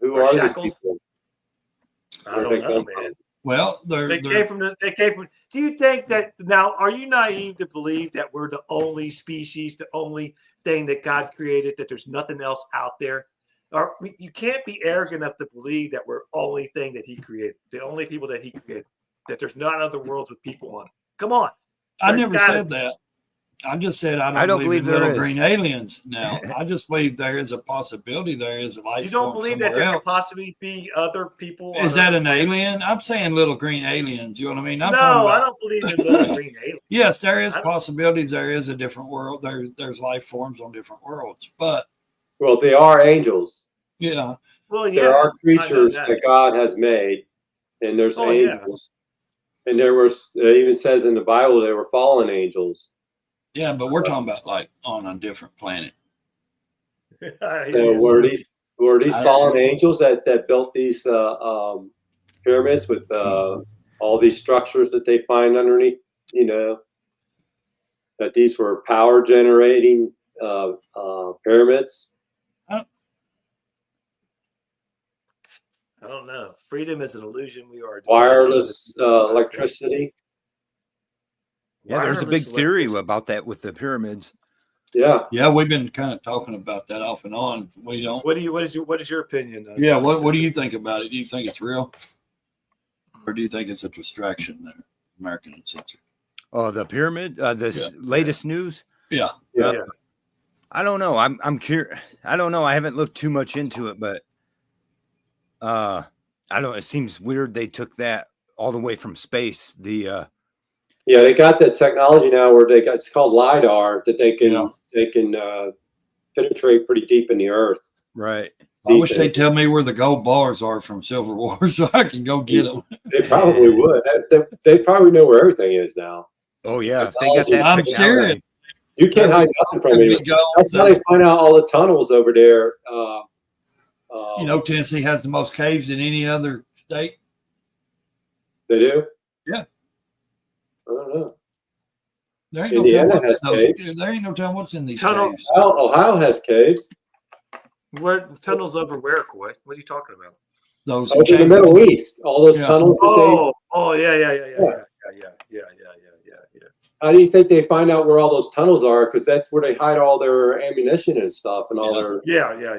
who Or are shackles? these people? I Where don't they know, come man. from? Well, They came from. Do you think that now? Are you naive to believe that we're the only species, the only thing that God created? That there's nothing else out there? Or you can't be arrogant enough to believe that we're the only thing that He created, the only people that He created. That there's not other worlds with people on it. Come on. I There never gotta said be. that. I just said I I don't don't believe in believe there little is. green aliens. Now, I just believe there is a possibility there is a life You don't form believe that somewhere there else. could possibly be other people? Is on that other an alien? I'm saying little green aliens. You know what I mean? I'm No, talking I about. don't believe in little green aliens. Yes, there is I don't- possibilities. There is a different world. There's life forms on different worlds. But Well, they are angels. yeah, Well, yeah, There are I know creatures that. that God has made, and there's Oh, yeah. angels. And there was, it even says in the Bible, they were fallen angels. yeah, but we're talking about like on a different planet. I hear So you. were these I- fallen angels that built these pyramids with all these structures that they find underneath? That these were power generating pyramids. I don't know. Freedom is an illusion. We are Wireless electricity. Yeah, there's a big Wireless theory electricity. about that with the pyramids. Yeah. Yeah, we've been kind of talking about that off and on. We don't. What is your opinion? Yeah, what do you think about it? Do you think it's real, or do you think it's a distraction? There, American Uncensored. Oh, the pyramid. This latest news. Yeah, Yeah. Yeah. I don't know. I'm curious. I don't know. I haven't looked too much into it, but I don't. It seems weird they took that all the way from space. The Yeah, they got that technology now where it's called LiDAR that they can penetrate pretty deep in the earth. Right. I wish they'd tell me where the gold bars are from Civil War so I can go get them. They probably would. They probably know where everything is now. Oh yeah, if they got that I'm technology. serious. You can't hide nothing from me. That's how they find out all the tunnels over there. You know, Tennessee has the most caves in any other state. They do? Yeah. I don't know. There ain't no Indiana telling has caves. there ain't no telling what's in these Tunnel. caves. Ohio has caves. Where tunnels over where, Coy? What are you talking about? Those Over in the chambers. Middle East, all those Yeah. tunnels that Yeah. how do you think they find out where all those tunnels are? Because that's where they hide all their ammunition and stuff and all their. Yeah.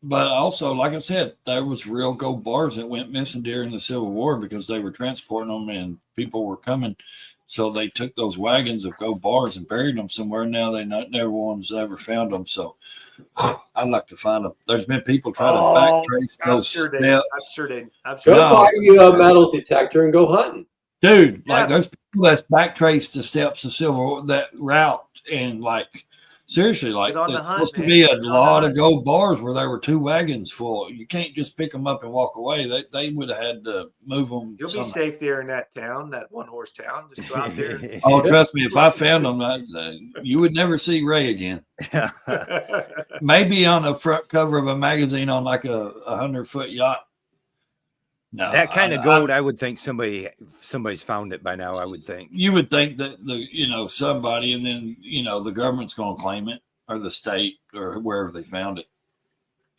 But also, like I said, there was real gold bars that went missing during the Civil War because they were transporting them and people were coming. So they took those wagons of gold bars and buried them somewhere. Now never one's ever found them. So I'd like to find them. There's been people trying to backtrace those steps. Go buy you a metal detector and go hunting. Dude, like there's people that's backtraced the steps of Civil War, that route, and like seriously, like there's supposed to be a lot of gold bars where there were 2 wagons full. You can't just pick them up and walk away. They would have had to move them. You'll be safe there in that town, that one-horse town. Just go out there. Oh, trust me, if I found them, you would never see Ray again. Maybe on the front cover of a magazine on like a 100-foot yacht. No, That kind of gold, I would think somebody's found it by now. I would think. You would think that somebody, and then the government's going to claim it, or the state, or wherever they found it.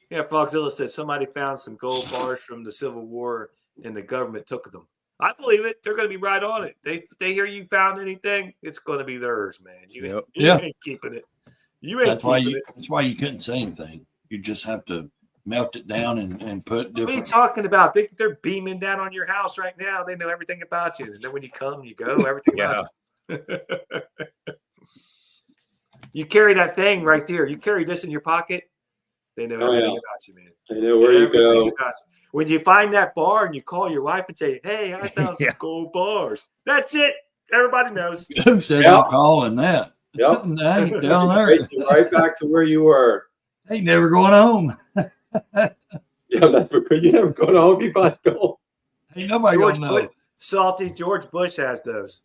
Yeah, Fogzilla said somebody found some gold bars from the Civil War, and the government took them. I believe it. They're going to be right on it. They hear you found anything, it's going to be theirs, man. You ain't keeping it. You ain't keeping it. That's why you couldn't say anything. You just have to melt it down and put different. What are you talking about? They're beaming down on your house right now. They know everything about you. And then when you come, you go, everything about you. You carry that thing right there. You carry this in your pocket. They know everything about you, man. They know where you go. When you find that bar and you call your wife and say, "Hey, I found some gold bars." That's it. Everybody knows. Who said I'm calling that? Yep. I ain't down there. Right back to where you were. Ain't never going home. You're never going home. You find gold. Ain't nobody gonna know. Salty George Bush has those.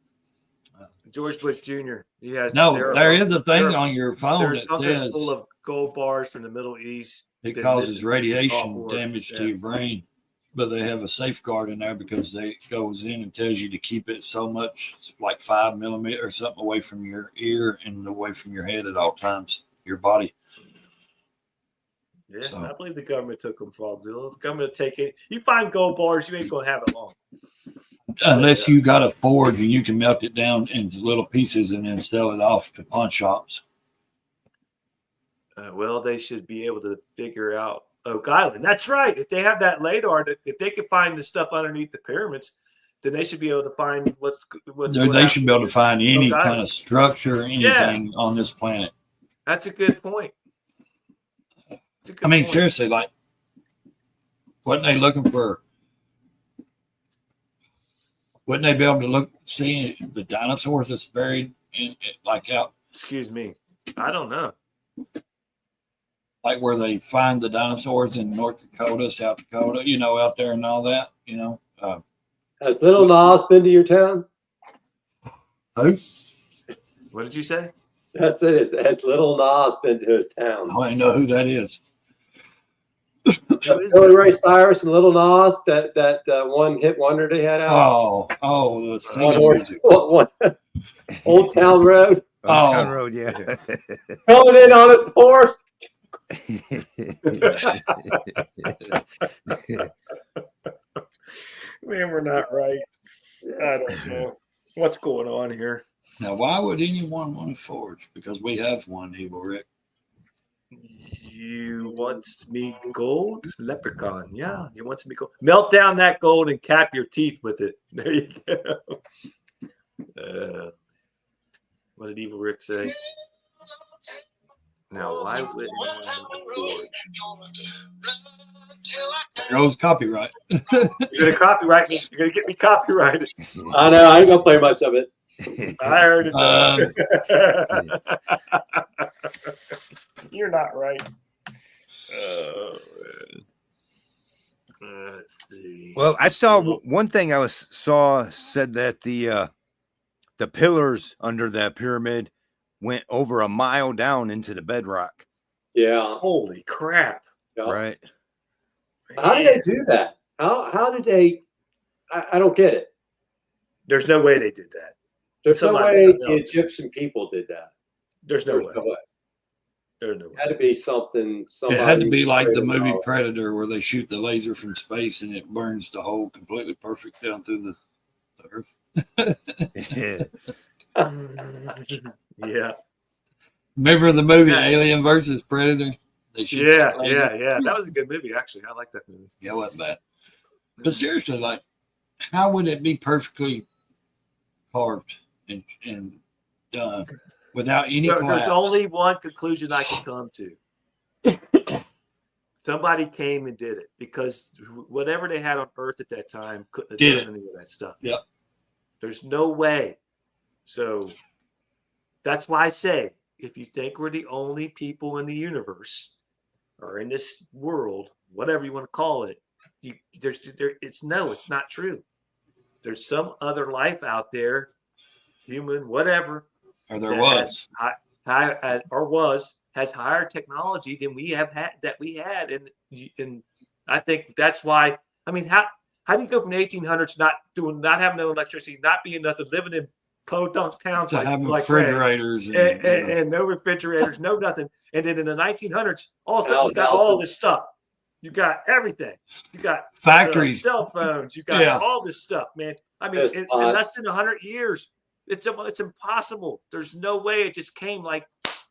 George Bush Jr. He has. No, there is a thing on your phone that says full of gold bars from the Middle East. It causes radiation damage to your brain, but they have a safeguard in there because it goes in and tells you to keep it so much, it's like 5 millimeters or something away from your ear and away from your head at all times, your body. Yeah, so. I believe the government took them, Fogzilla. The government will take it. You find gold bars, you ain't going to have it long. Unless you got a forge and you can melt it down into little pieces and then sell it off to pawn shops. Well, they should be able to figure out Oak Island. That's right. If they have that LiDAR, if they can find the stuff underneath the pyramids, then they should be able to find what's they should be able to find any kind of structure or anything on this planet. That's a good point. I mean, seriously, like, wasn't they looking for? Wouldn't they be able to see the dinosaurs that's buried out? Excuse me, I don't know. Like where they find the dinosaurs in North Dakota, South Dakota, out there and all that, Has Little Nas been to your town? Who? What did you say? That's it. Has Little Nas been to his town? I don't know who that is. Billy Ray Cyrus and Little Nas, that one hit wonder they had out. The singing Old Town Road. Old Town Road, yeah. Coming in on his horse. Man, we're not right. I don't know what's going on here. Now, why would anyone want a forge? Because we have one, Evil Rick. You want me gold? Leprechaun. Yeah, you want me gold. Melt down that gold and cap your teeth with it. There you go. What did Evil Rick say? Now, why wouldn't Rose copyright. you're gonna copyright me? You're gonna get me copyrighted. I know. I ain't gonna play much of it. I heard it. You're not right. Oh, man. Let's see. Well, I saw one thing saw said that the pillars under that pyramid went over a mile down into the bedrock. Yeah. Holy crap! Yeah. Right. How did they do that? How did they? I don't get it. There's no way they did that. There's no Somebody way said the no. Egyptian people did that. There's no There's way. no way. There's no It way. had to be something. It had to be like the somebody movie created. Predator, where they shoot the laser from space and it burns the hole completely perfect down through the earth. Yeah. Remember the movie Alien versus Predator? They shoot Yeah. that laser? Yeah. That was a good movie, actually. I like that movie. Yeah, it wasn't bad. But seriously, like, how would it be perfectly carved and done without any There's collapse? only one conclusion I can come to. Somebody came and did it, because whatever they had on Earth at that time couldn't have Did done any of that stuff. Yep. There's no way. So that's why I say, if you think we're the only people in the universe or in this world, whatever you want to call it, it's not true. There's some other life out there, human, whatever, Or there that was. has higher technology than we had, and I think that's why. I mean, how do you go from the 1800s not having no electricity, not being nothing, living in podunk towns To having like refrigerators and no refrigerators, no nothing, and then in the 1900s, all of a sudden you got Outhouses. all this stuff. You got everything. You got factories. cell phones. You got Yeah. all this stuff, man. I mean, Yes, in less than 100 years, it's impossible. There's no way it just came like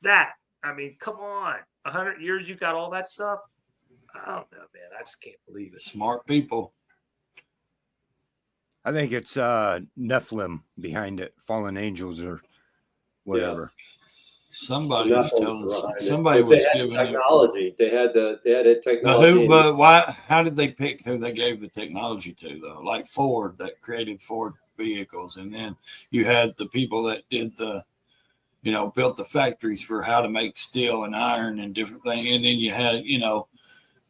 that. I mean, come on. 100 years, you got all that stuff? I don't know, man. I just can't believe it. Smart people. I think it's Nephilim behind it, fallen angels or whatever. Yes. Somebody was Nothing's telling us. behind it. Somebody But was they had giving it. technology. They had But technology. but why? How did they pick who they gave the technology to, though? Like Ford, that created Ford vehicles, and then you had the people that did built the factories for how to make steel and iron and different things, and then you had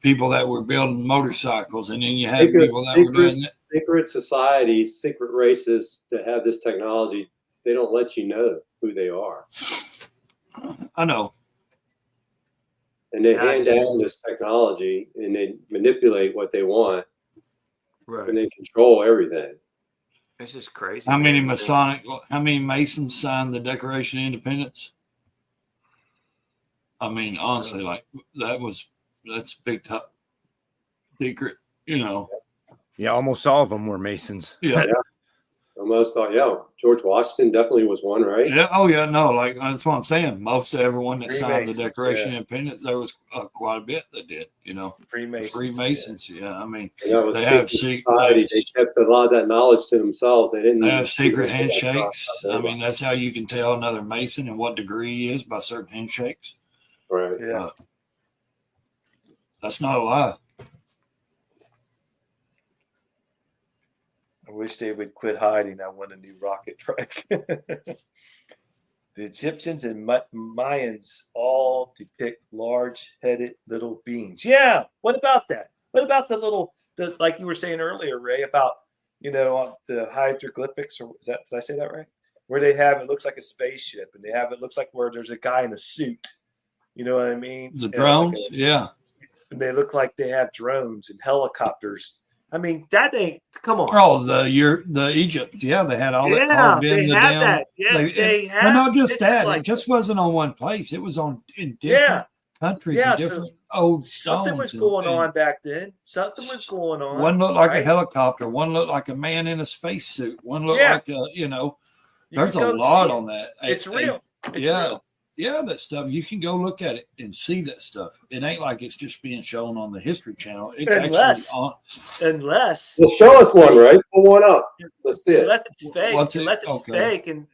people that were building motorcycles, and then you had people that were doing it. Secret societies, secret races that have this technology. They don't let you know who they are, I know. and they Yeah, hand down this technology and they manipulate what they want, Right. and they control everything. It's just crazy. How many man. How many Masons signed the Declaration of Independence? I mean, honestly, like that's big top secret, Yeah, almost all of them were Masons. Yeah. Almost all, yeah. George Washington definitely was one, right? Yeah. Oh, yeah. No, like that's what I'm saying. Most of everyone that signed the Freemasons, Declaration of Independence, there was quite a bit that did. Freemasons. Freemasons. Yeah. I mean, And that was they have society. They kept a lot of that knowledge to themselves. They didn't. They have secret they didn't talk handshakes. about I mean, that's how you can tell another Mason and what degree he is by certain handshakes. right. Yeah. That's not a lie. I wish they would quit hiding. I want a new rocket truck. The Egyptians and Mayans all depict large-headed little beings. Yeah. What about that? What about like you were saying earlier, Ray, about the hieroglyphics, or did I say that right? Where they have it looks like a spaceship, and it looks like where there's a guy in a suit. You know what I mean? The drones. Yeah. And they look like they have drones and helicopters. I mean, that ain't. Come on. Oh, the Egypt. Yeah, they had all that carved in they the have down. that. Yeah, they have. Well, not just it's that. like it just wasn't on one place. It was in different Yeah. countries Yeah, and different old stones. something was and- going and on back then. Something was going on. One looked like a right? helicopter. One looked like a man in a spacesuit. One looked Yeah. like a, You there's a can go lot see it. on that. It's real. It's yeah. real. Yeah, that stuff. You can go look at it and see that stuff. It ain't like it's just being shown on the History Channel. It's Unless- actually on. Unless Well, show us one, right? Pull one up. Let's see it. unless it's fake. What's it? Unless it's Okay. fake and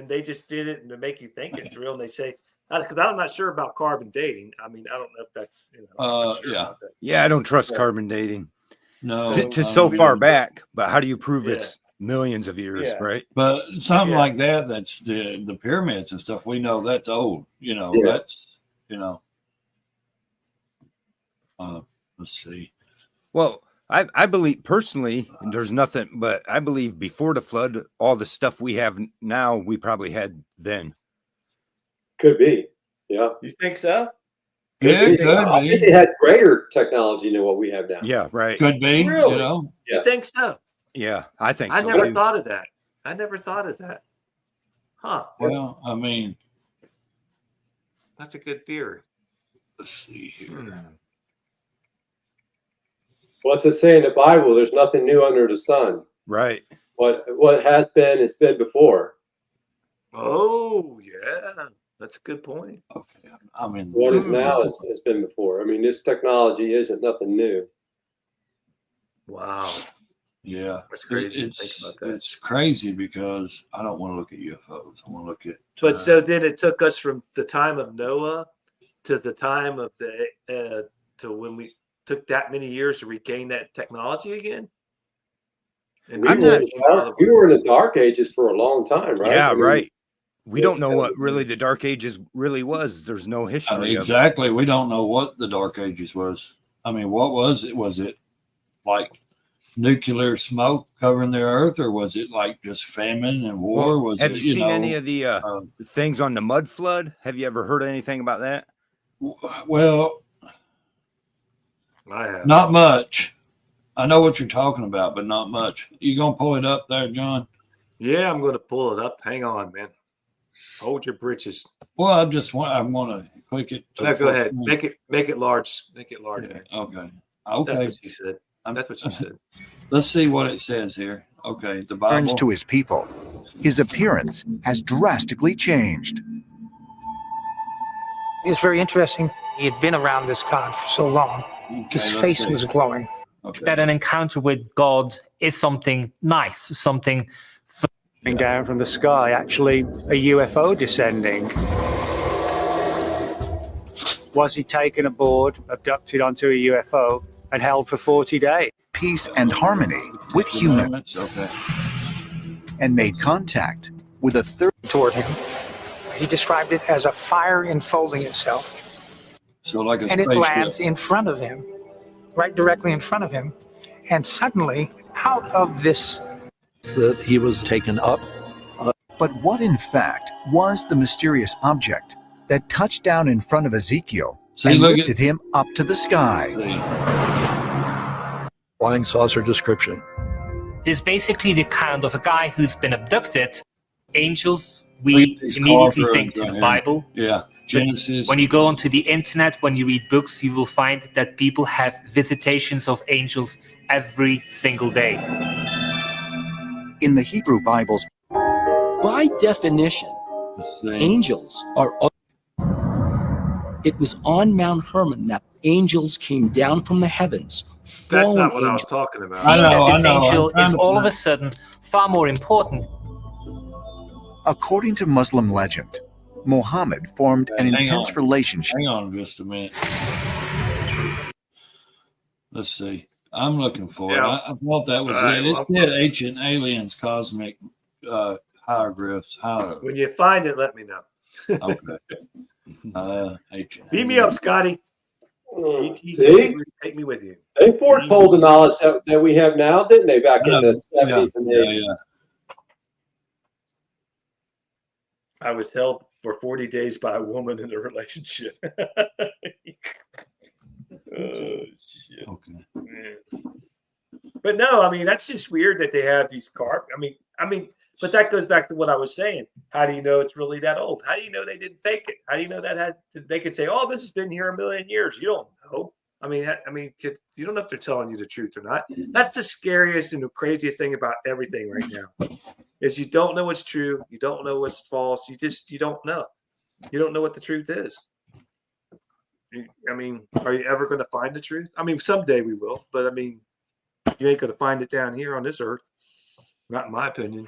they just did it to make you think it's real. And they say, because I'm not sure about carbon dating. I mean, I don't know if that's I'm not sure yeah. about that. Yeah, I don't trust Yeah. carbon dating No, to so we far don't- back. But how do you prove Yeah. it's millions of years, Yeah. right? but something Yeah. like that. That's the pyramids and stuff. We know that's old. Yeah. That's let's see. Well, I believe personally, there's nothing, but I believe before the flood, all the stuff we have now, we probably had then. Could be. Yeah. You think so? Yeah, it could I think be. they had greater technology than what we have now. Yeah, right. Could be. Really? Yes. You think so? Yeah, I think I so. never too. thought of that. I never thought of that. Huh? Well, I mean, That's a good theory. let's see here. What's it say in the Bible? There's nothing new under the sun. Right. What has been has been before. Oh yeah, that's a good point. Okay, I mean, What is now has been before. I mean, this technology isn't nothing new. Wow, yeah, that's crazy to think it's about that. it's crazy because I don't want to look at UFOs. I want to look at. But so then it took us from the time of Noah to the time of the to when we took that many years to regain that technology again. And We I'm were, not in the dark, we were in the dark ages for a long time, right? Yeah, I mean, right. We don't it's know kind what of- really the Dark Ages really was. There's no history of it. exactly. We don't know what the Dark Ages was. I mean, what was it? Was it like nuclear smoke covering the earth, or was it like just famine and war? Well, Was have it, you seen any of the um, things on the mud flood? Have you ever heard anything about that? well, I have. not much. I know what you're talking about, but not much. You gonna pull it up there, John? Yeah, I'm going to pull it up. Hang on, man. Hold your britches. Well, I want to click it. to No, the go first ahead. one. Make it large. Make it large. Yeah, man. okay. That's Okay. what she said. That's what she said. Let's see what it says here. Okay, the Bible. Turns to his people. His appearance has drastically changed. It's very interesting. He had been around this God for so long. Okay, His let's face see. was glowing. Okay. that an encounter with God is something nice, something Coming down from the sky, actually a UFO descending. Was he taken aboard, abducted onto a UFO, and held for 40 days? Peace and harmony with humans, Okay. and made contact with a third. Toward him. He described it as a fire enfolding itself, So like a and it lands spaceship. in front of him, right directly in front of him. And suddenly, out of this, that he was taken up. But what in fact was the mysterious object that touched down in front of Ezekiel See, and look lifted him up to the sky? Flying saucer description. is basically the account of a guy who's been abducted. Angels, we These immediately carvings think to right the here. Bible. Yeah. Genesis. When you go onto the internet, when you read books, you will find that people have visitations of angels every single day. In the Hebrew Bibles, By definition, Let's see. angels are. It was on Mount Hermon that angels came down from the heavens. That's fallen not what I was angels. talking about. I know, that this I know. angel I'm is all of trying a sudden far more important. according to Muslim legend, Muhammad formed an Hang intense on. relationship. Hang on just a minute. Let's see. I'm looking for it. Yeah. I thought that was All right, it. It well, said ancient aliens, cosmic hieroglyphs. When you find it, let me know. Okay. Ancient. Beat me up, Scotty. See? Take me with you. They foretold the knowledge that we have now, didn't they, back in the 70s and Yeah, 80s? yeah. I was held for 40 days by a woman in a relationship. Shit. Okay. Yeah. But no, I mean that's just weird that they have these carp. I mean, but that goes back to what I was saying. How do you know it's really that old? How do you know they didn't fake it? How do you know that they could say, "Oh, this has been here a million years"? You don't know. I mean, you don't know if they're telling you the truth or not. That's the scariest and the craziest thing about everything right now is you don't know what's true, you don't know what's false. You don't know. You don't know what the truth is. I mean, are you ever going to find the truth? I mean, someday we will, but I mean, you ain't going to find it down here on this earth. Not in my opinion.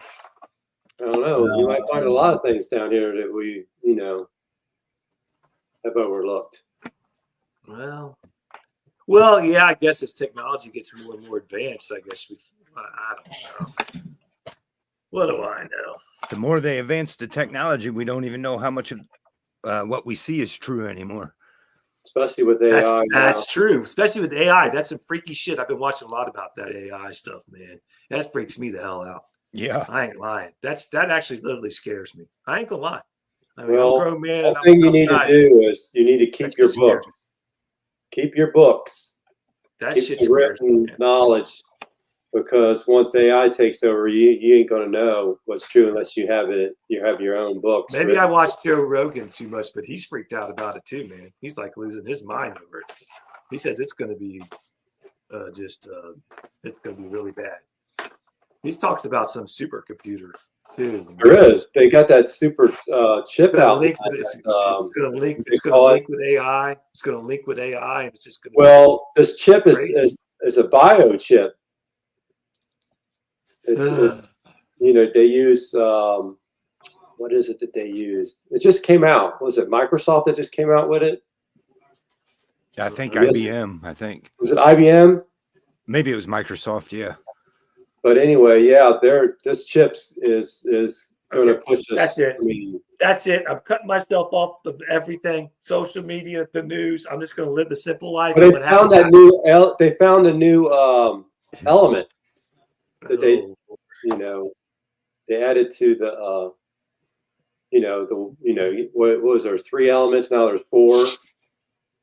I don't know. You might find a lot of things down here that we, have overlooked. Well, yeah. I guess as technology gets more and more advanced, I guess I don't know. What do I know? The more they advance the technology, we don't even know how much of what we see is true anymore. Especially with AI. That's true. Especially with AI. That's some freaky shit. I've been watching a lot about that AI stuff, man. That freaks me the hell out. Yeah. I ain't lying. That actually literally scares me. I ain't gonna lie. I mean, Well, I'm a grown man. the And thing you need to do is you need to keep your books. Keep your books. That keep shit's the written knowledge, because once AI takes over, you ain't gonna know what's true unless you have it. You have your own books. Maybe written. I watched Joe Rogan too much, but he's freaked out about it too, man. He's like losing his mind over it. He says it's going to be it's going to be really bad. He talks about some supercomputer too. There is. They got that super chip out. It's going to link. It's going to link with AI. It's going to link with AI, and it's just going to. Well, this chip is a biochip. It's they use what is it that they use? It just came out. Was it Microsoft that just came out with it? I think IBM. I think. Was it IBM? Maybe it was Microsoft. Yeah. But anyway, yeah, this chips is going to push us. That's it. I mean, that's it. I'm cutting myself off of everything, social media, the news. I'm just going to live the simple life. But they found that new. They found a new element that they added to the. What was there? 3 elements. Now there's 4.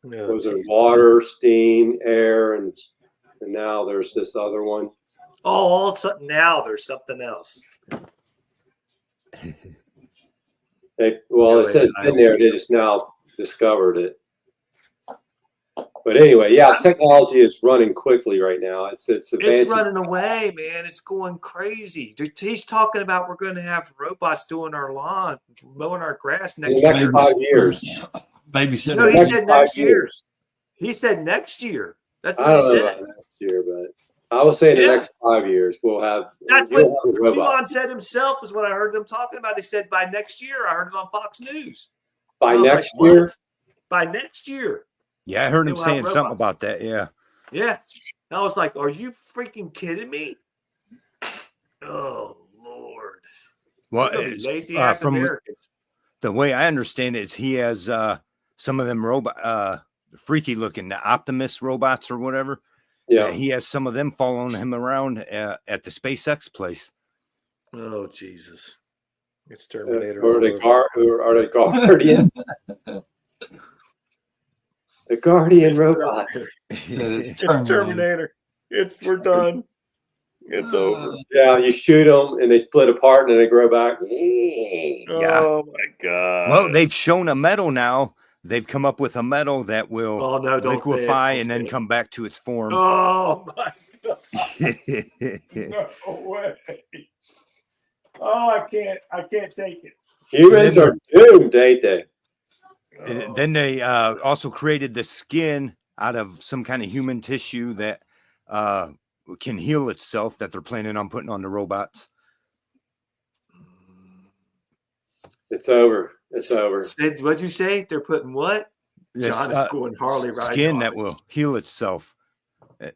No, was there water, steam, air, and now there's this other one. Oh, all of a sudden now there's something else. It says it's been there. They just now discovered it. But anyway, yeah, technology is running quickly right now. It's running away, man. It's going crazy. He's talking about we're going to have robots doing our lawn, mowing our grass next in the next 5 years. Babysitter. No, he said next year. He said next year. That's what I don't he know said. about next year, but I was saying the next 5 years we'll have. That's what robot. Elon said himself. Is what I heard them talking about. He said by next year. I heard it on Fox News. By next year. By next year. Yeah, I heard him saying something about that. Yeah. Yeah. I was like, are you freaking kidding me? Oh, Lord. Well, lazy ass from Americans. The way I understand it is he has some of them freaky looking, the Optimus robots or whatever. Yeah. He has some of them following him around at the SpaceX place. Oh, Jesus. It's Terminator. Or are they Guardians? The Guardian robot. It's Terminator. We're done. It's over. Yeah, you shoot them and they split apart and then they grow back. Yeah. Oh my God. Well, they've shown a metal now. They've come up with a metal that will liquefy and then come back to its form. Oh my God. No way. Oh, I can't take it. Humans are doomed, ain't they? Then they also created the skin out of some kind of human tissue that can heal itself that they're planning on putting on the robots. It's over. It's over. What'd you say? They're putting what? John is going Harley riding. Skin that will heal itself.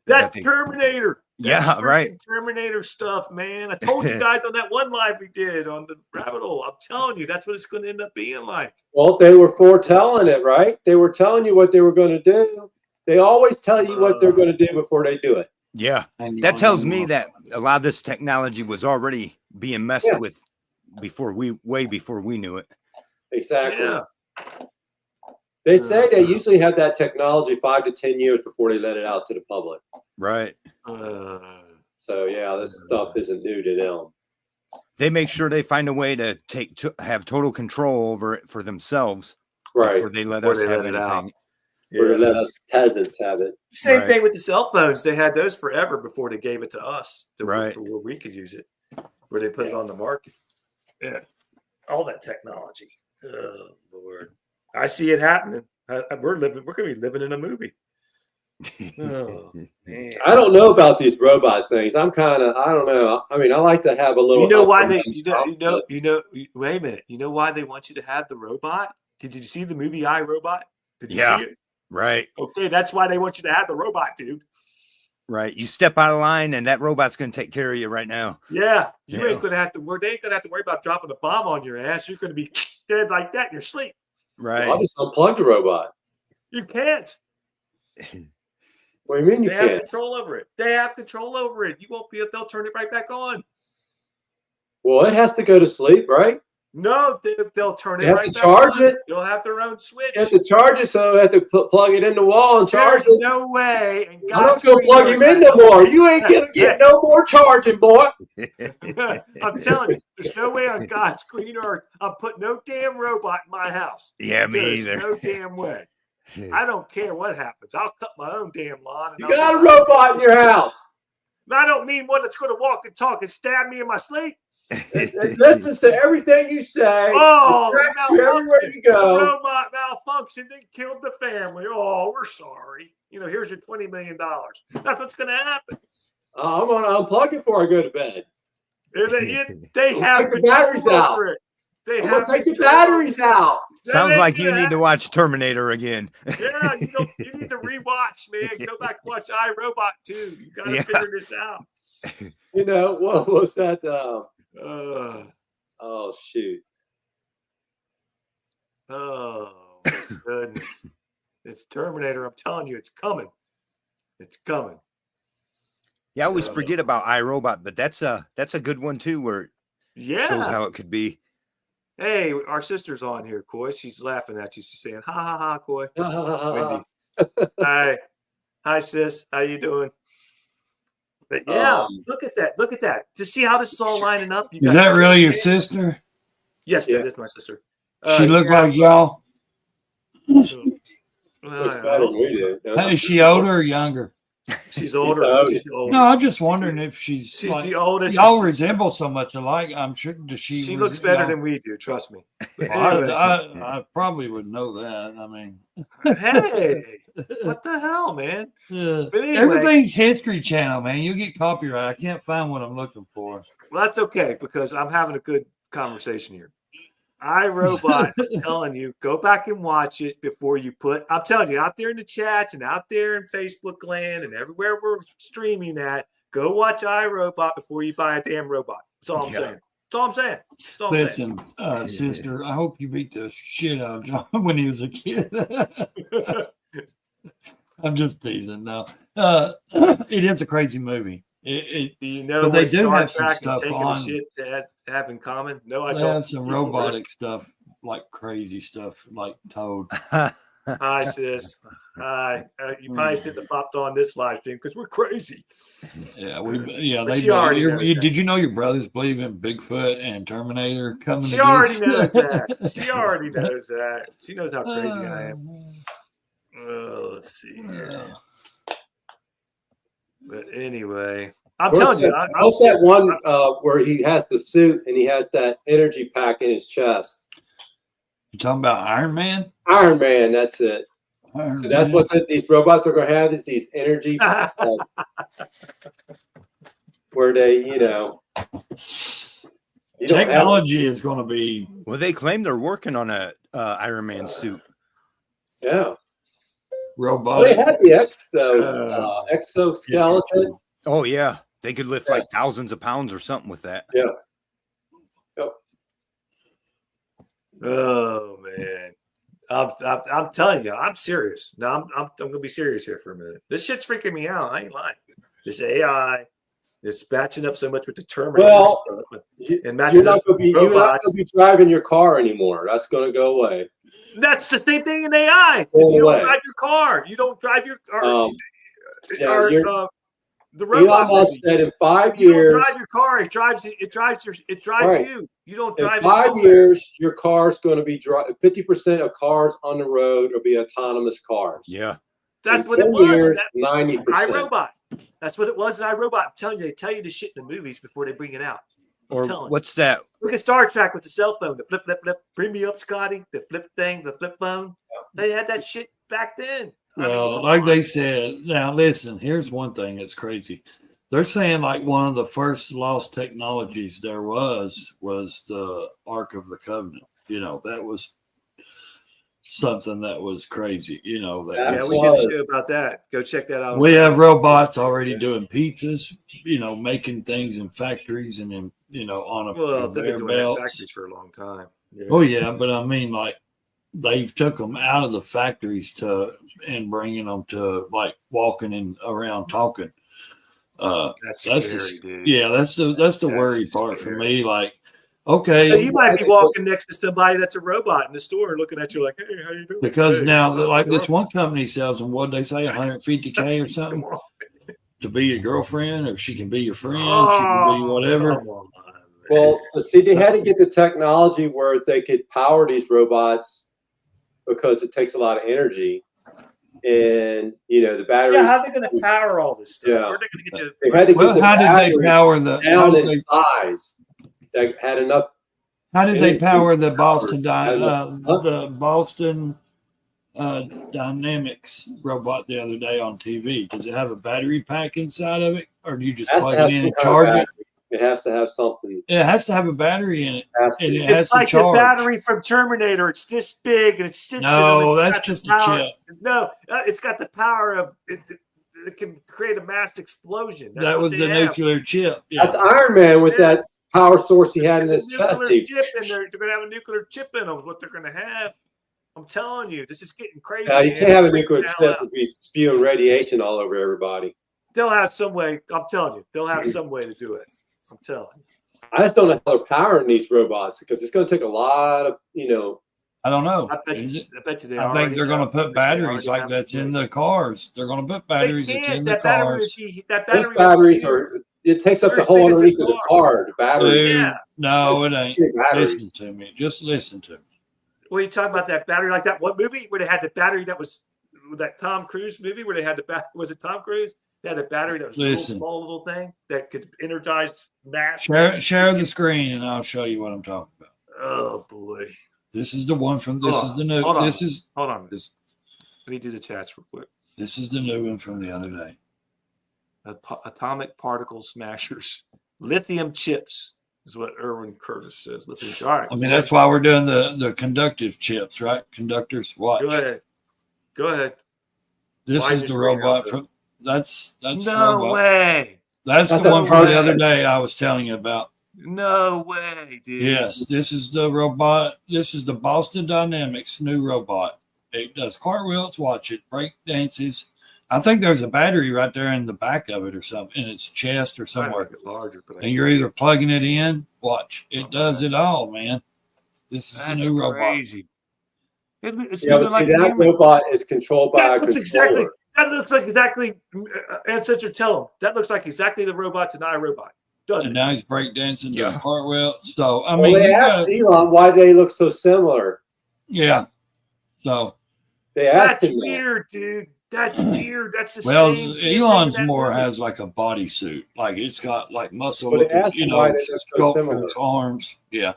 That's Terminator. That's right. Terminator stuff, man. I told you guys on that one live we did on the rabbit hole. I'm telling you, that's what it's going to end up being like. Well, they were foretelling it, right? They were telling you what they were going to do. They always tell you what they're going to do before they do it. Yeah. That tells me that a lot of this technology was already being messed with way before we knew it. Exactly. Yeah. They say they usually have that technology 5 to 10 years before they let it out to the public. Right. So yeah, this stuff isn't new to them. They make sure they find a way to have total control over it for themselves. Right. Before they let us have it out. Or to let us peasants have it. Same thing with the cell phones. They had those forever before they gave it to us where we could use it, where they put it on the market. Yeah. All that technology. Oh, Lord. I see it happening. We're going to be living in a movie. Oh, man. I don't know about these robots things. I don't know. I mean, I like to have a little. You know why wait a minute. You know why they want you to have the robot? Did you see the movie I, Robot? Did you Yeah. see it? Right. Okay, that's why they want you to have the robot, dude. Right. You step out of line and that robot's going to take care of you right now. Yeah, you Yeah. ain't gonna have to worry. They ain't gonna have to worry about dropping a bomb on your ass. You're gonna be dead like that in your sleep. Right. I'll just unplug the robot. You can't. What do you mean you They have can't? control over it. They have control over it. You won't be. They'll turn it right back on. Well, it has to go to sleep, right? No, they'll turn it You have right to back charge on. it? They'll have their own switch. You have to charge it, so you have to plug it in the wall and charge There's it. no way. And I'm not God's going to plug him in no more. You ain't going to get no more charging, boy. I'm telling you, there's no way on God's green earth I'm putting no damn robot in my house. Yeah, me There's either. no damn way. I don't care what happens. I'll cut my own damn lawn. And You I'll got a do my own robot in your house. I don't mean one that's going to walk and talk and stab me in my sleep. It listens to everything you say. Oh, it tracks you everywhere you the go. robot malfunctioned and killed the family. Oh, we're sorry. Here's your $20 million. That's what's going to happen. I'm going to unplug it before I go to bed. They We'll have take the control batteries out. over it. They I'm have going to take the control batteries over it. out. Sounds like you need to watch Terminator again. Yeah, you need to rewatch, man. Go back and watch iRobot too. You got to figure this out. What was that? Oh, shoot. Oh, my goodness. It's Terminator. I'm telling you, it's coming. It's coming. Yeah, I always forget about iRobot, but that's a good one too, where it shows how it could be. Hey, our sister's on here, Coy. She's laughing at you. She's saying, ha, ha, ha, Coy. Wendy. Hi, sis. How you doing? But yeah, look at that. Look at that. To see how this is all lining up. Is that really your sister? Yes, that is my sister. She look like y'all? Looks better than we do. Is she older or younger? She's older. She's the oldest. No, I'm just wondering if she's She's like, the oldest. Y'all resemble so much alike. I'm sure. Does she? She looks better than we do. Trust me. I probably would know that. I mean, hey, what the hell, man? Yeah. But anyway, Everything's History Channel, man. You get copyright. I can't find what I'm looking for. Well, that's okay because I'm having a good conversation here. iRobot, I'm telling you, go back and watch it before you put. I'm telling you, out there in the chats and out there in Facebook land and everywhere we're streaming at, go watch iRobot before you buy a damn robot. That's all I'm saying. That's all I'm saying. That's all I'm saying. Listen, sister, I hope you beat the shit out of John when he was a kid. I'm just teasing. No, it is a crazy movie. Do you know but they what do Star have some Trek and stuff taking on. a shit to have in common? No, I They don't. have some robotic stuff, like crazy stuff, like Toad. Hi, sis. Hi. You probably shouldn't have popped on this live stream because we're crazy. Yeah, But they she already knows that. did you know your brothers believe in Bigfoot and Terminator coming? She against- already knows that. She already knows that. She knows how crazy I am. Let's see here. But anyway, I'm telling you, What's that one where he has the suit and he has that energy pack in his chest? You talking about Iron Man? Iron Man, that's it. Iron So that's Man. what these robots are going to have, is these energy where they, you don't have- Technology is going to be. Well, they claim they're working on a Iron Man suit. Yeah. Robotic. Well, they had the exoskeleton. Oh yeah, they could lift like thousands of pounds or something with that. Yeah. Oh man, I'm telling you, I'm serious. Now I'm gonna be serious here for a minute. This shit's freaking me out. I ain't lying. This AI, it's matching up so much with the Terminator Well, stuff, and matching You're not up going with to robots. be driving your car anymore. That's going to go away. That's the same thing in AI. Go You away. don't drive your car. You don't drive your car. Yeah, you're- the robot. Elon Musk said in 5 You years, don't drive your car. It drives Right. you. You don't in drive 5 it. years, your car's going to be 50% of cars on the road will be autonomous cars. Yeah. That's In what it 10 was. years, That- 90%. iRobot. That's what it was in iRobot. I'm telling you, they tell you the shit in the movies before they bring it out. I'm Or telling you. what's that? Look at Star Trek with the cell phone, the flip, flip, flip. Bring me up, Scotty. The flip thing, the flip phone. They had that shit back then. Well, like they said, now listen, here's one thing that's crazy. They're saying like one of the first lost technologies there was the Ark of the Covenant. You know, that was something that was crazy. You know, that Yeah, was, we did a show about that. Go check that out. we have robots already doing pizzas, you know, making things in factories and in, you know, on a Well, they've been conveyor doing that in belts. factories for a long time. Yeah. Oh yeah, but I mean, like they've took them out of the factories and bringing them to like walking in around talking. That's That's scary, just, dude. yeah, that's the worried part for me. Like, okay, So you might be walking next to somebody that's a robot in the store looking at you like, hey, how you doing? because Hey, now, like you're this up. one company sells them, what they say, 150K or something Come on. to be your girlfriend, or she can be your friend, she can be Oh, whatever. come on, man. Well, see, they had to get the technology where they could power these robots because it takes a lot of energy, and you know the batteries. Yeah, how are they going to power all this stuff? Yeah. Where are they going to get They had to get Well, the how did they batteries power the? How down did in they, size that had enough. how did they energy power the power. Boston Huh? the Boston Dynamics robot the other day on TV? Does it have a battery pack inside of it, or do you just It has plug to have it in some and kind of charge it? battery. It has to have something. It has to have a battery in it, Has to. and it has It's to like the charge. battery from Terminator. It's this big and it sits No, in them. that's just a chip. No, it's got the power of it can create a mass explosion. That's That what was they the have. nuclear chip. Yeah. That's Iron Man with Yeah. that power source he had in It's his a chest. nuclear chip, and they're going to have a nuclear chip in them. Is what they're going to have. I'm telling you, this is getting crazy. Yeah, you man. can't have a Freak nuclear the hell chip out. to be spewing radiation all over everybody. They'll have some way. I'm telling you, they'll have some way to do it. I'm telling you. I just don't know how they're powering these robots because it's going to take a lot of, you know. I don't know. I bet Is you. it? I bet you they I already think they're going have. to I put bet you they batteries already like have that's in the the cars. They're going to put batteries that's in the That battery would cars. be that Those battery. batteries are. It takes up the They're as whole big as underneath the of the car. The batteries. Dude, Yeah. no, it It's ain't. big batteries. Listen to me. Just listen to me. When you talk about that battery like that, what movie where they had the battery that was that Tom Cruise movie where they had the was it Tom Cruise? They had a battery that was a little Listen. small little thing that could energize mass. Share the screen, and I'll show you what I'm talking about. Oh boy. This is the one from. This Hold is on, the new. hold on. This is Hold on. this. Let me do the chats real quick. This is the new one from the other day. Atomic particle smashers. Lithium chips is what Erwin Curtis says. Lithium. All right. I mean, that's why we're doing the conductive chips, right? Conductors. Watch. Go ahead. Go ahead. This Why is is the it ring robot out there? from. That's the No robot. way. That's That's the a one from the Martian. other day I was telling you about. No way, dude. Yes, this is the robot. This is the Boston Dynamics new robot. It does cartwheels. Watch it. Break dances. I think there's a battery right there in the back of it or something, in its chest or I somewhere. make it larger, but And you're either plugging it in. Watch. It does it all, man. This is the that's new robot. crazy. It's Yeah, but moving like see, a that human. robot is controlled by a That looks controller. exactly. That looks like exactly. Ancestor, tell him that looks like exactly the robot to iRobot. Doesn't And it? now he's breakdancing, doing Yeah. cartwheel. So I Well, mean, they you asked got, Elon why they look so similar. yeah. So They asked That's him that. weird, dude. That's weird. That's the well, same. thing in Elon's that more movie. has like a bodysuit, like it's got like muscle, But they looking, asked you him why know, they look so sculpt for similar. his arms. Yeah.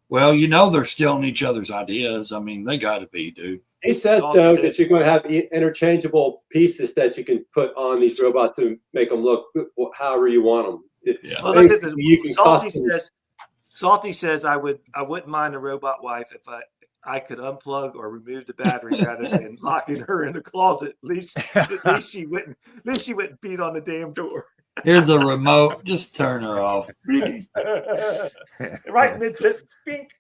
Well, you know, they're stealing each other's ideas. I mean, they got to be, dude. He says, All though, he that said. you're going to have interchangeable pieces that you can put on these robots to make them look however you want them. Yeah. Well, look at Basically, this. you can Salty says I wouldn't mind a robot wife if I could unplug or remove the battery rather than locking her in the closet. At least she wouldn't beat on the damn door. Here's the remote. Just turn her off. Right mid sentence. Bink.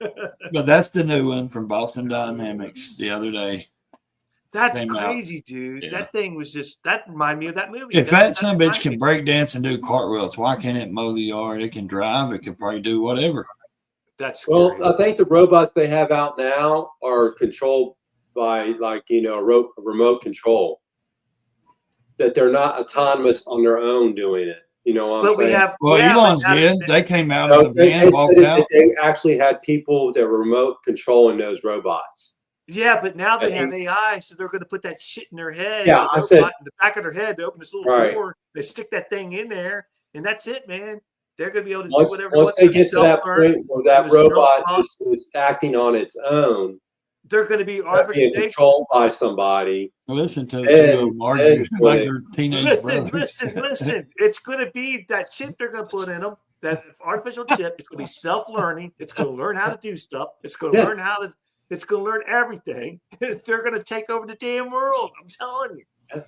But that's the new one from Boston Dynamics the other day. That's Came out. crazy, dude. Yeah. That thing was just that reminded me of that movie. If That's that son of a bitch can reminded me. break dance and do cartwheels, why can't it mow the yard? It can drive. It can probably do whatever. That's scary. Well, I think the robots they have out now are controlled by, like, you know, a remote control. That they're not autonomous on their own doing it. You know what I'm but we saying? have Well, we have Elon's an- did. They came out No, of the van, walked said out. that they actually had people that were remote controlling those robots. Yeah, but now they And- have AI, so they're going to put that shit in their head. Yeah, the I said- robot in the back of their head to open this little Right. door. They stick that thing in there, and that's it, man. They're going to be able to do Once, whatever. once they get to that self-learn. point where that They're gonna robot self-learn. is acting on its own, They're going to be not being controlled by somebody. Listen to the And- two of them argue and- like they're teenage Listen, brothers. listen. It's going to be that chip they're going to put in them. That artificial chip. It's going to be self-learning. It's going to learn how to do stuff. It's going to Yes. learn how to. It's going to learn everything. They're going to take over the damn world. I'm telling you.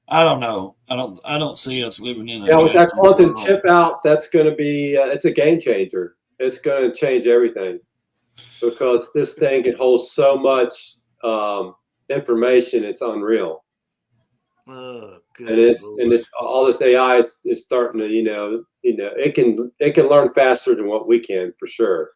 I don't know. I don't see us living in a Yeah, with that Jetson quantum world. chip out, that's going to be it's a game changer. It's going to change everything because this thing can hold so much information. It's unreal. Oh, good And it's Lord. all this AI is starting to it can learn faster than what we can for sure.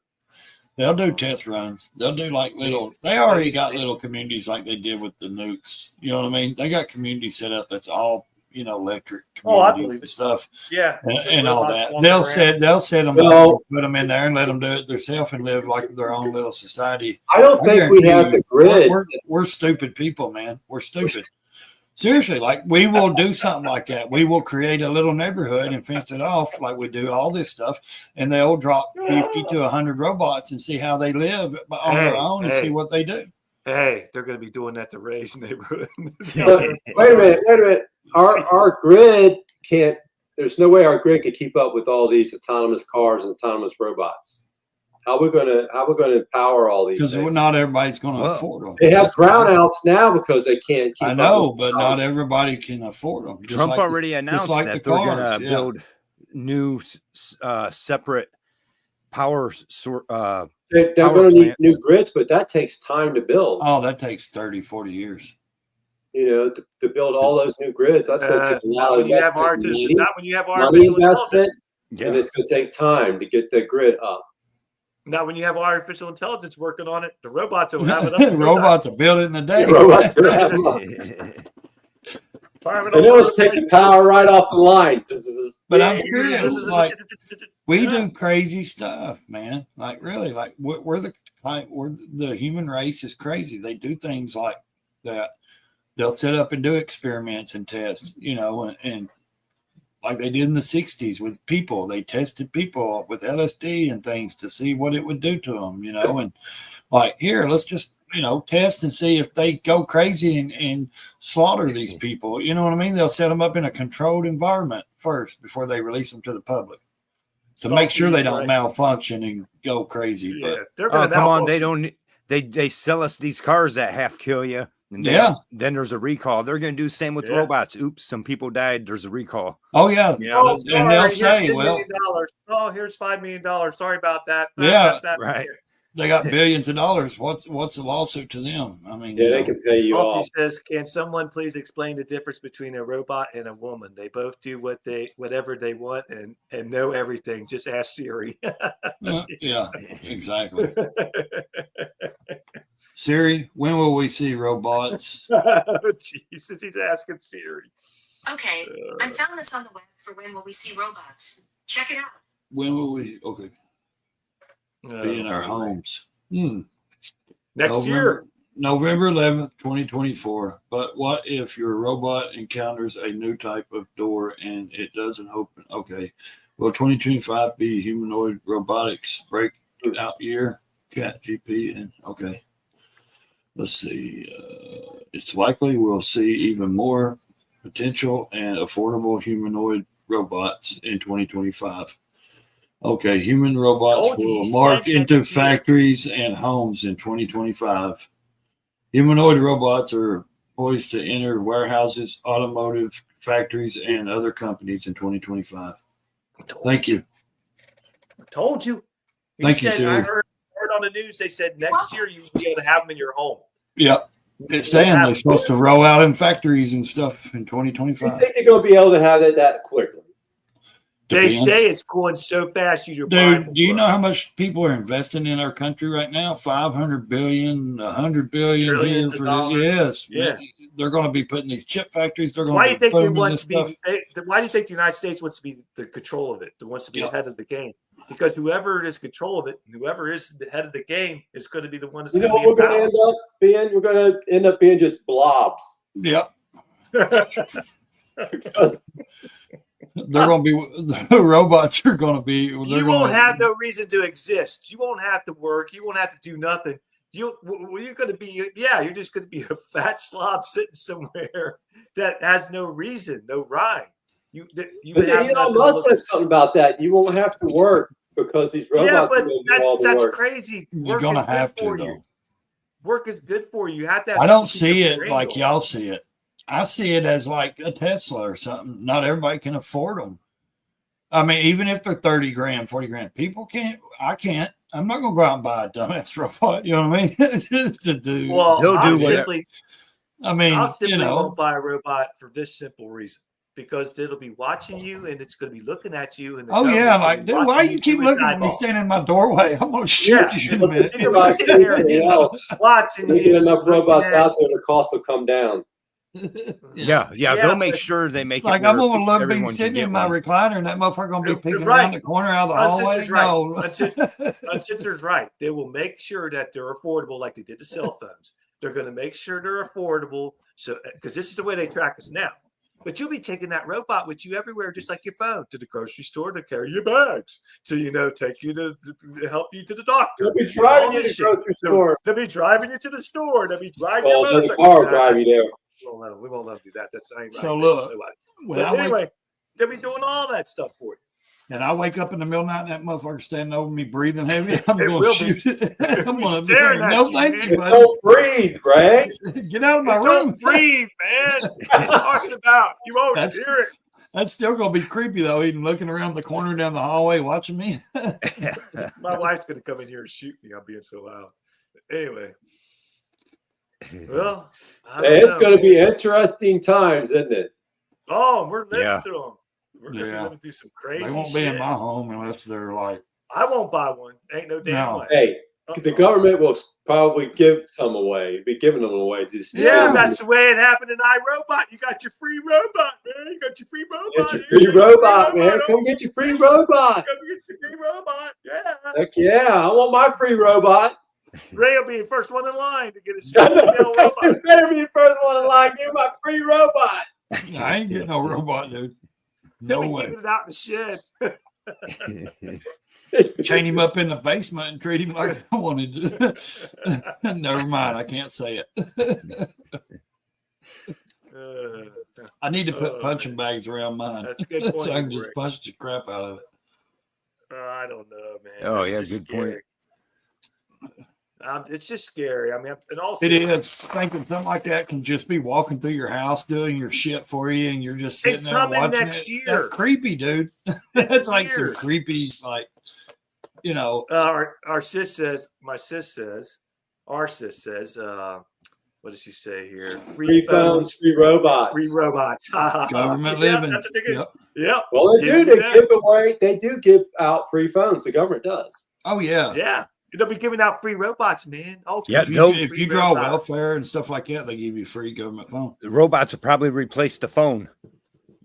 They'll do test runs. They'll do like little. They already got little communities like they did with the nukes. You know what I mean? They got communities set up that's all electric Oh, I communities believe and it. stuff Yeah. and all Robots that. walking They'll around. set them Well- up, put them in there, and let them do it themselves and live like their own little society. I don't I think we guarantee have you, the grid. We're stupid people, man. We're stupid. Seriously, like we will do something like that. We will create a little neighborhood and fence it off like we do all this stuff, and they'll drop 50 to 100 robots and see how they live on their own and see what they do. Hey, they're going to be doing that to Ray's neighborhood. But wait a minute. Our grid can't. There's no way our grid can keep up with all these autonomous cars and autonomous robots. How are we going to empower all these? Because things? not everybody's going to afford them. They have brownouts now because they can't keep I up know, with but the not cars. everybody can afford them. Just Trump like already announced like that the they're cars, going to build new separate power They're power going to need plants. new grids, but that takes time to build. Oh, that takes 30, 40 years. To build all those new grids, that's going to take a lot not of when you have investment, artificial, money, not when you have money artificial investment, intelligence. and it's going to take time to get the grid up. Not when you have artificial intelligence working on it. The robots will have it up. in no Robots will build it in a day. Robots are having them. Fire it And it all was up. taking power right off the line. But I'm serious, like we do crazy stuff, man. Like really, like we're the human race is crazy. They do things like that. They'll set up and do experiments and tests, and like they did in the 60s with people. They tested people with LSD and things to see what it would do to them, and like here, let's just, test and see if they go crazy and slaughter these people. You know what I mean? They'll set them up in a controlled environment first before they release them to the public to make sure they don't malfunction and go crazy. Yeah, But they're Oh, going to come on. They don't. They sell us these cars that half kill you. And then there's a recall. They're going to do the same with robots. Oops, some people died. There's a recall. Oh yeah, Oh, and sorry, they'll here's say, $10 well, million. Oh, here's $5 million. Sorry about that. Yeah, right. They got billions of dollars. What's the lawsuit to them? I mean, Yeah, they can pay you Alfie off. says, "Can someone please explain the difference between a robot and a woman? They both do whatever they want and know everything. Just ask Siri." Yeah, exactly. Siri, when will we see robots? Oh, Jesus, he's asking Siri. Okay, I found this on the web for when will we see robots. Check it out. When will we? Okay, be in our homes. Next year. November 11th, 2024. But what if your robot encounters a new type of door and it doesn't open? Okay. Will 2025 be humanoid robotics breakout year? Chat GP and okay. Let's see. It's likely we'll see even more potential and affordable humanoid robots in 2025. Okay, human robots will march into factories and homes in 2025. Humanoid robots are poised to enter warehouses, automotive factories, and other companies in 2025. Thank you. I told you. Thank you, said, Siri. I heard on the news they said next year you'll be able to have them in your home. Yep. It's saying they're supposed to roll out in factories and stuff in You 2025. think they're going to be able to have it that quickly? They Depends. say it's going so fast. Dude, do you know how much people are investing in our country right now? 500 billion, 100 billion here Trillions of for dollars. Yes. Yeah. They're going to be putting these chip factories. They're Why do going you to be think they booming want this to be? stuff. Why do you think the United States wants to be the control of it? That wants to be the head of the game? Because whoever is control of it, whoever is the head of the game, is going to be the one that's You know going what to we're be going to end up being? We're going to end up being just blobs. Yep. empowered. They're going to be, the robots are going to be. You won't have no reason to exist. You won't have to work. You won't have to do nothing. You're going to be, you're just going to be a fat slob sitting somewhere that has no reason, no rhyme. Elon Musk said something about that. You won't have to work. because these robots Yeah, are but going to do all the that's work. crazy. You're Work gonna is good have to for though. you. Work is good for you. You have to have I don't something to see keep it your like brain going. y'all see it. I see it as like a Tesla or something. Not everybody can afford them. I mean, even if they're 30 grand, 40 grand, people can't. I can't. I'm not gonna go out and buy a dumbass robot. You know what I mean? to do. Well, They'll do I'll whatever. simply, I mean, I'll simply you know. won't buy a robot for this simple reason. Because it'll be watching you and it's going to be looking at you. And the Oh yeah, government's gonna like be dude, why watching you keep through its looking at me eyeballs. standing in my doorway? I'm gonna shoot Yeah, you in a minute. it'll be sitting there, Anything else, watching they you. get enough looking robots at out there, the cost will come down. Yeah, Yeah, they'll make but- sure they make Like it. I'm where gonna love being everyone can sitting get in my one. recliner, and that motherfucker gonna be You're peeking right. around the corner out of the hallway. Uncensored's right. No, Uncensored's right. They will make sure that they're affordable, like they did the cell phones. They're going to make sure they're affordable. So, because this is the way they track us now. But you'll be taking that robot with you everywhere, just like your phone, to the grocery store, to carry your bags, to take you to help you to the doctor. They'll be and driving all you to this the shit. grocery store. They'll be driving you to the store. They'll be driving Well, your the motorcycle. car will drive you there. We won't let them do that. That's I ain't right. So That's look, no way. when But I wake, anyway, they'll be doing all that stuff for you. and I wake up in the middle of the night, and that motherfucker standing over me, breathing heavy. I'm It going will to be. shoot it. I'm be going to staring at no, you, thank man. you, buddy. Don't breathe, Greg. Get out of my Don't room. breathe, man. What are you talking about? You won't That's- hear it. That's still gonna be creepy though. Even looking around the corner down the hallway, watching me. My wife's gonna come in here and shoot me. I'm being so loud. Anyway, well, I don't Hey, it's know, going to be man. interesting times, isn't it? Oh, we're living Yeah. through them. We're gonna Yeah. living through some crazy. They won't shit. be in my home unless they're like, I won't buy one. Ain't no damn No. way. Hey, the government will probably give some away, be giving them away. Just Yeah, Yeah. that's the way it happened in iRobot. You got your free robot, man. You got your free robot. get your Here, free take your robot, man. robot. Come get your free robot. Come get your free robot. Yeah. Heck yeah, I want my free robot. Ray will be the first one in line to get his female robot. You better be the first one in line. Give my free robot. I ain't getting no robot, dude. He'll No be way. keeping it out in the shed. Chain him up in the basement and treat him like I wanted to. Never mind, I can't say it. I need to put punching bags around mine That's a good point. so I can just Rick. punch the crap out of it. I don't know, man. Oh, It's yeah, just good point. scary. It's just scary. I mean, and also It is thinking something like that can just be walking through your house doing your shit for you, and you're just sitting there coming watching next it. year. That's creepy, dude. That's like some weird. creepy, like you know. our sis says, our sis says, what does she say here? Free phones, free robots. free robots. Government Yeah, living. that's what they get. Yep. Yep. Well, they Yeah, do. They yeah. give away. They do give out free phones. The government does. Oh yeah. Yeah. They'll be giving out free robots, man. Oh, Yeah, If they'll- you, if you draw welfare and stuff like that, they give you free government phone. The robots will probably replace the phone.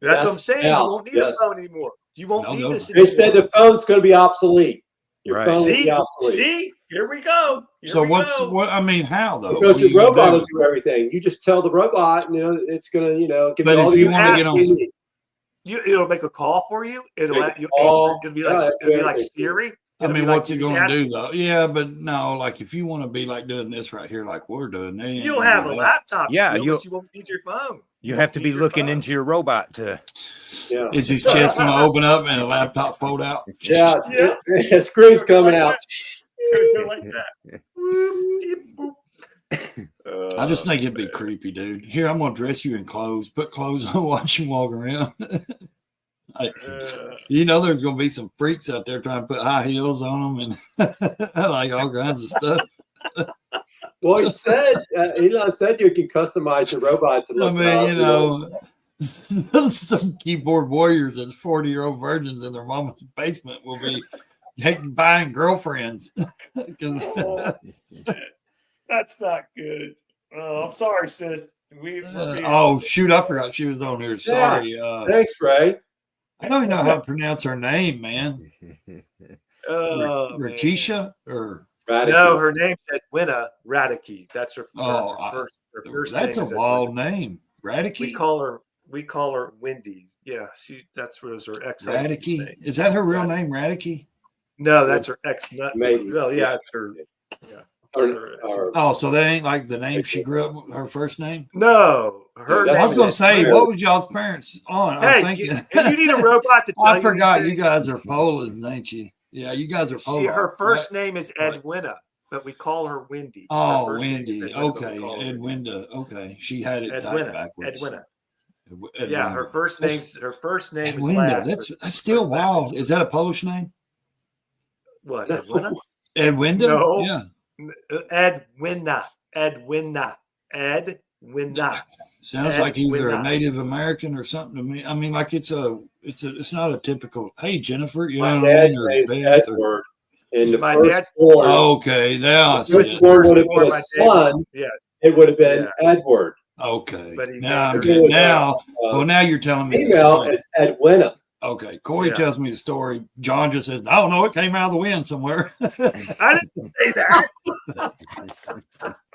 That's what I'm saying. yeah, You won't need yes. a phone anymore. You won't No, need no. this They anymore. said the phone's going to be obsolete. Your Right. phone will See, be obsolete. see, here we go. Here So we what's go. what? I mean, how though? Because What are your you gonna robot do? will do everything. You just tell the robot, it's going to, give But you all if the you wanna get information on- you need. It'll make a call for you. It'll Make let a you call. answer. It'll be Yeah, like everything. Siri. I It'll mean, be like what's it you going just to have- do though? Yeah, but no, like if you want to be like doing this right here, like we're doing, they ain't You'll gonna have do a that. laptop. Yeah, still, you'll- but you won't need your phone. You won't have to need be your looking phone. into your robot to. Yeah. Is his chest going to open up and a laptop fold out? Yeah. Yeah. The screen's coming Like out. Go like that. Whoop, deep, boop. I just think it'd be creepy, dude. Here, I'm going to dress you in clothes, put clothes on, watch you walk around. You know, there's going to be some freaks out there trying to put high heels on them and like all kinds of stuff. Well, Elon said you can customize the robot to I look mean, you up, know, some keyboard warriors as 40-year-old virgins in their mama's basement will be buying girlfriends. 'Cause- Oh, that's not good. Oh, I'm sorry, sis. We're being- oh, shoot, I forgot she was on here. Sorry. Thanks, Ray. I don't even know how to pronounce her name, man. Oh, man. Rakisha or No, her name's Edwina Radicke. That's her, Oh, her first that's a name is wild Edwina. name. Radicke? We call her Wendy. Yeah, that's what was her ex. Radicke? Is that her real name, Radicke? No, that's her ex. Maybe. Well, yeah, it's her. Yeah. Or- Oh, so that ain't like the name she grew up with, her first name? No, her. Yeah, I was name going to is- say, what was y'all's parents on? I'm Hey, thinking. if you need a robot to tell I you forgot these you things- guys are Polish, ain't you? Yeah, you guys are. Her first name is Edwina, but we call her Wendy. Oh, Her first name is Wendy. Edwina, but we Okay, call her Wendy. Edwinda. Okay, she had it typed Edwina. backwards. Edwina. Edwinda. Yeah, her first name is Edwinda. last. That's still wild. Is that a Polish name? What? Edwina? Edwinda? No. Yeah. Edwina. Sounds like either a Edwina. Native American or something to me. I mean, like it's not a typical. Hey, Jennifer, you My know what I dad's mean? Or name's Beth or- Edward. And the My first dad's- born, Okay, now I the see first it. born would have been Firstborn, a my dad- son. Yeah. It would have been Edward. Okay, But he now I'm named good. her- Now, well, now you're telling me the Female story. is Edwina. Okay, Corey Yeah. tells me the story. John just says, "I don't know. It came out of the wind somewhere." I didn't say that.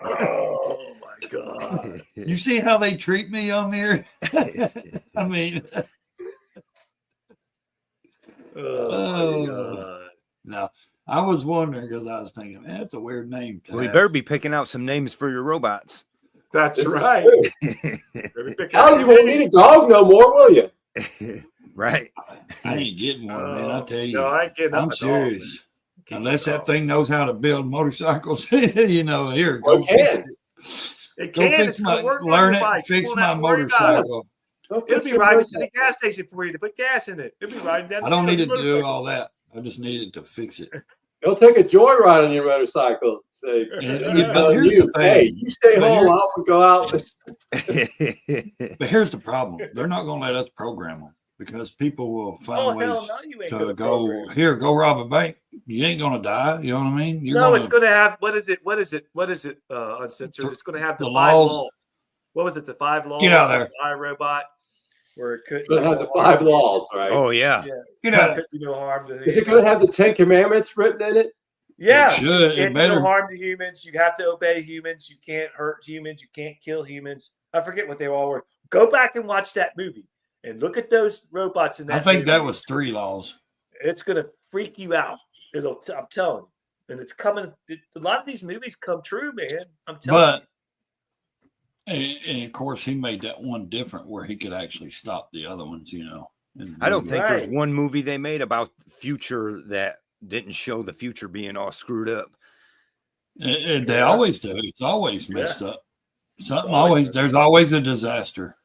Oh my god. You see how they treat me on here? I mean, Oh my god. no, I was wondering because I was thinking, man, that's a weird name. to Well, you have. better be picking out some names for your robots. That's This is right. true. Hell, you won't need a dog no more, will you? Right. I ain't getting one, man. I tell you, No, I ain't getting up I'm a dog. serious. Keep Unless it that dog. thing knows how to build motorcycles, you know, here, Well, go it fix can. it. It Go can. fix It's gonna my, work on learn your it, bike. fix You my won't have to worry about it. motorcycle. Go It'll fix be your riding to the motorcycle. gas station for you to put gas in it. It'll be riding down. I don't need to the do all that. I just needed to fix it. Go take a joyride on your motorcycle. Say, Yeah, but here's the hey, thing. you stay But home. here- I'll go out. But here's the problem. They're not going to let us program them because people will find Oh hell ways no, you ain't to gonna go, program. here, go rob a bank. You ain't going to die. You know what I mean? You're No, gonna, it's going to have what is it? Uncensored. It's going to have the, the 5 laws. laws. What was it? The 5 laws. Get out of of iRobot, where it couldn't. It's gonna have the 5 laws, right? Oh yeah. Yeah. Get out. Couldn't do no harm to. Is it going to have the 10 Commandments written in it? Yeah, It should. you It can't do better. no harm to humans. You have to obey humans. You can't hurt humans. You can't kill humans. I forget what they all were. Go back and watch that movie and look at those robots in that. I think movie. that was 3 laws. It's gonna freak you out. I'm telling you, and it's coming. A lot of these movies come true, man. I'm telling But, and of course, he made that one different where he could actually stop the other ones, you know. in the I don't movie. think there's Right. one movie they made about the future that didn't show the future being all screwed up. And they always do. It's always messed up. Something Always always, messed there's always a disaster.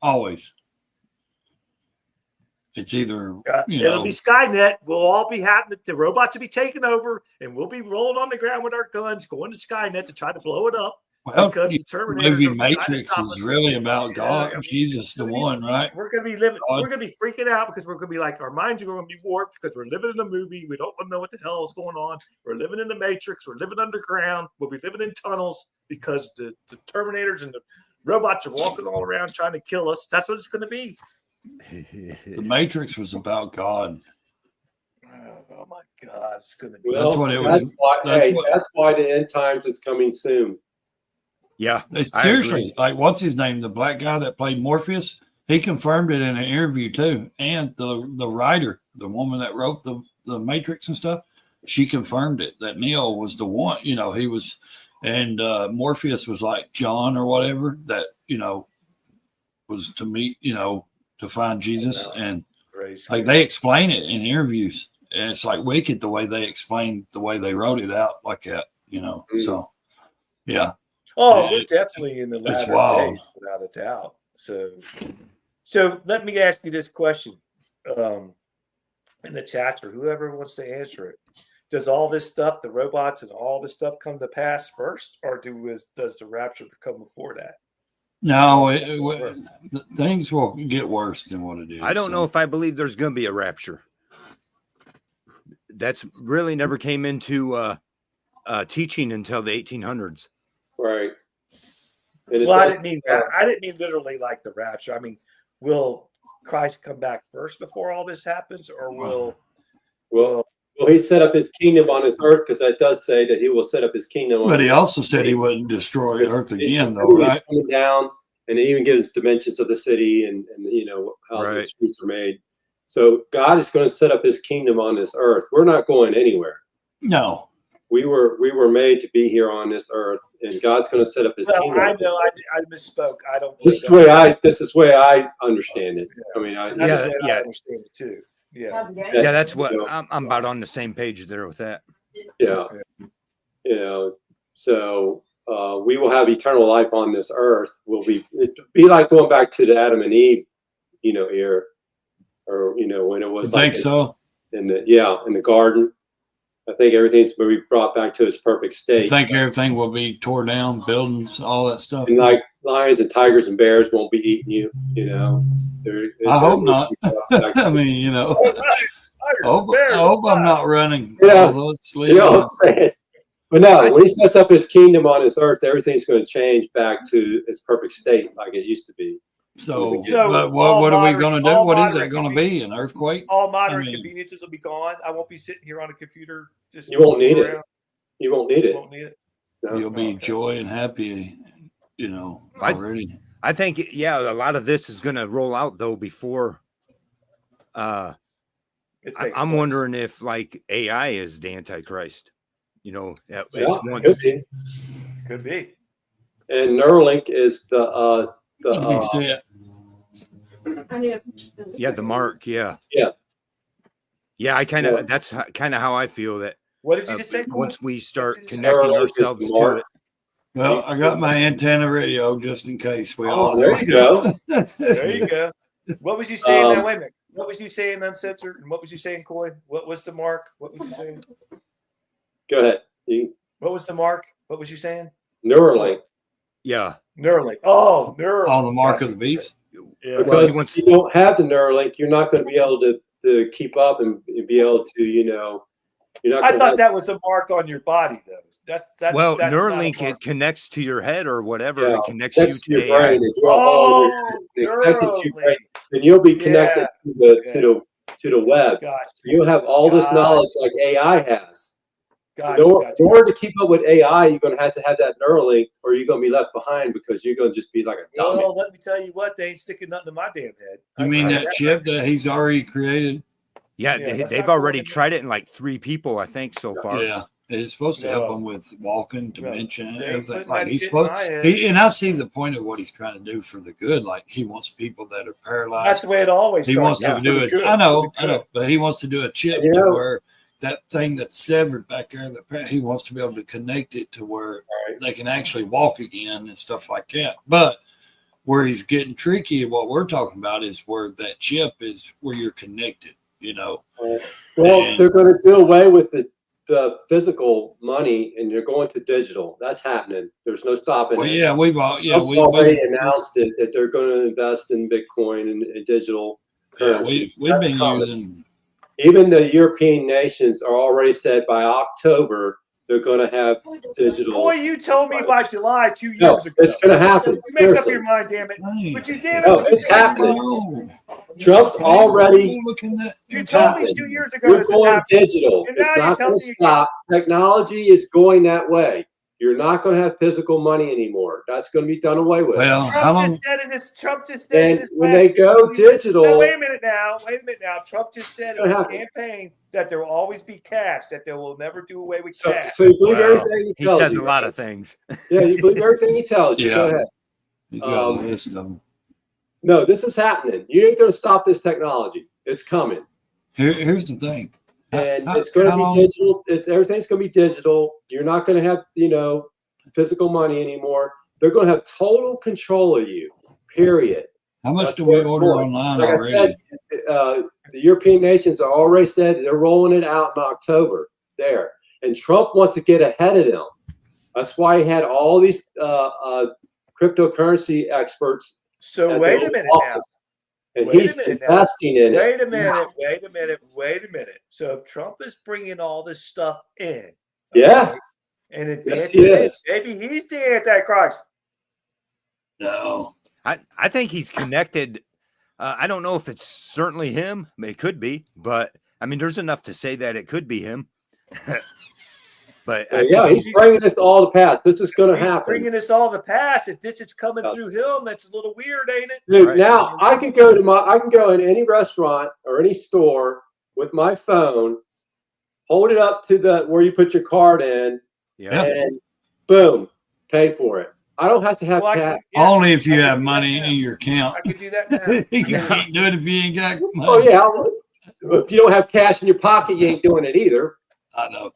Always. It's either, you. you It'll know, be Skynet. We'll all be happening. The robots will be taking over, and we'll be rolling on the ground with our guns, going to Skynet to try to blow it up. well, because the Terminator movie will try to Matrix stop is us. really about Yeah, God, I mean, Jesus, the gonna be- one, right? We're gonna be living. God. We're gonna be freaking out because we're gonna be like our minds are gonna be warped because we're living in a movie. We don't know what the hell is going on. We're living in the Matrix. We're living underground. We'll be living in tunnels because the Terminators and the robots are walking all around trying to kill us. That's what it's gonna be. The Matrix was about God. Oh my God, it's gonna be. Well, That's what it was. That's why the end times is coming soon. Yeah. It's I seriously, agree. like, what's his name? The black guy that played Morpheus. He confirmed it in an interview too. And the writer, the woman that wrote the Matrix and stuff, she confirmed it that Neo was the one. You know, he was, and Morpheus was like John or whatever that was to meet, to find Jesus, and like they explain it in interviews, and it's like wicked the way they explained the way they wrote it out like that. So yeah. Oh, It- we're definitely in the it's latter wild. days, without a doubt. So let me ask you this question, in the chat or whoever wants to answer it. Does all this stuff, the robots and all this stuff, come to pass first, or does the rapture come before that? No, things will get worse than what it is. I don't know if I believe there's going to be a rapture. That's really never came into teaching until the 1800s. Right. And it Well, I does- didn't mean that. I didn't mean literally like the rapture. I mean, will Christ come back first before all this happens, or will? Well, he set up his kingdom on his earth because that does say that he will set up his kingdom. But he also said he wouldn't destroy Earth again, though, He's right? coming down, and it even gives dimensions of the city and how the Right. streets are made. So God is going to set up his kingdom on this earth. We're not going anywhere. No. We were made to be here on this earth, and God's going to set up his Well, kingdom. I know I misspoke. I don't. This is believe the that. way I understand it. I mean, That's the way I Yeah. understand it too. Yeah. Yeah, that's what You know, I'm about on the same page there with that. Yeah. So we will have eternal life on this earth. It'd be like going back to the Adam and Eve, era, or when it was. I think so. In the garden. I think everything's going to be brought back to its perfect state. I think everything will be tore down, buildings, all that stuff. And like lions and tigers and bears won't be eating you. I hope not. I mean, I hope I'm not running. You know what I'm saying? But no, when he sets up his kingdom on this earth, everything's going to change back to its perfect state like it used to be. So what are we going to do? What is that going to be? An earthquake? All modern conveniences will be gone. I won't be sitting here on a computer. You won't need it. You won't need it. No. You'll be joy and happy, already. I think, a lot of this is going to roll out though before. I'm wondering if like AI is the Antichrist. Could be. And Neuralink is the the mark. Yeah. I that's kind of how I feel that. What did you just say? Once we start connecting ourselves to it. Well, I got my antenna radio just in case. There you go. There you go. What was you saying now? Wait a minute. What was you saying uncensored? And what was you saying, Coy? What was the mark? What was you saying? Go ahead. What was the mark? What was you saying? Neuralink. Yeah. Neuralink. Oh, Neuralink. Oh, the mark of the beast. Yeah. Because if you don't have the Neuralink, you're not going to be able to keep up and be able to, you're not. I thought that was a mark on your body, though. That's Neuralink, it connects to your head or whatever. Yeah, it connects you to your AI. brain. Connected to your brain, and you'll be connected to the web. Gotcha. So you'll have all this knowledge like AI has. Gotcha, In order to keep up with AI, you're going to have that Neuralink, or you're going to be left behind because you're going to just be like a dummy. Well, let me tell you what, they ain't sticking nothing in my damn head. You mean that chip that he's already created? Yeah, they've already tried it in like 3 people, I think, so far. Yeah, it's supposed to help him with walking, dementia, and everything. Like he's supposed, and I see the point of what he's trying to do for the good. Like he wants people that are paralyzed. That's the way it always starts. He wants to do it. I know, but he wants to do a chip to where that thing that's severed back there, he wants to be able to connect it to where they can actually walk again and stuff like that. But where he's getting tricky, what we're talking about is where that chip is, where you're connected. Well, they're going to do away with the physical money, and you're going to digital. That's happening. There's no stopping it. We've already announced it that they're going to invest in Bitcoin and digital currencies. We've been using. Even the European nations are already said by October they're going to have digital. Boy, you told me by July 2 years ago. It's going to happen. You make up your mind, damn it. But you did. No, it's happening. Trump's already. You told me 2 years ago. We're going digital. It's not going to stop. Technology is going that way. You're not going to have physical money anymore. That's going to be done away with. Well, Trump just said in his when they go digital. Now, wait a minute now. Trump just said in his campaign that there will always be cash, that they will never do away with cash. So you believe everything he tells you. He says a lot of things. Yeah, you believe everything he tells you. Yeah. Go ahead. He's got a list of them. No, this is happening. You ain't going to stop this technology. It's coming. Here's the thing. And it's going to be digital. Everything's going to be digital. You're not going to have, physical money anymore. They're going to have total control of you, period. How much do we order online already? I said, the European nations are already said they're rolling it out in October there. And Trump wants to get ahead of them. That's why he had all these cryptocurrency experts. So wait a minute now. And he's investing in it. Wait a minute. So if Trump is bringing all this stuff in, and maybe he's the Antichrist. No, I think he's connected. I don't know if it's certainly him. It could be, but I mean, there's enough to say that it could be him. But he's bringing this all to pass. This is going to happen. Bringing this all to pass. If this is coming through him, that's a little weird, ain't it? Dude, now I can go in any restaurant or any store with my phone, hold it up to where you put your card in, and boom, pay for it. I don't have to have cash. Only if you have money in your account. I can do that now. You can't do it if you ain't got money. Oh yeah, if you don't have cash in your pocket, you ain't doing it either. I know.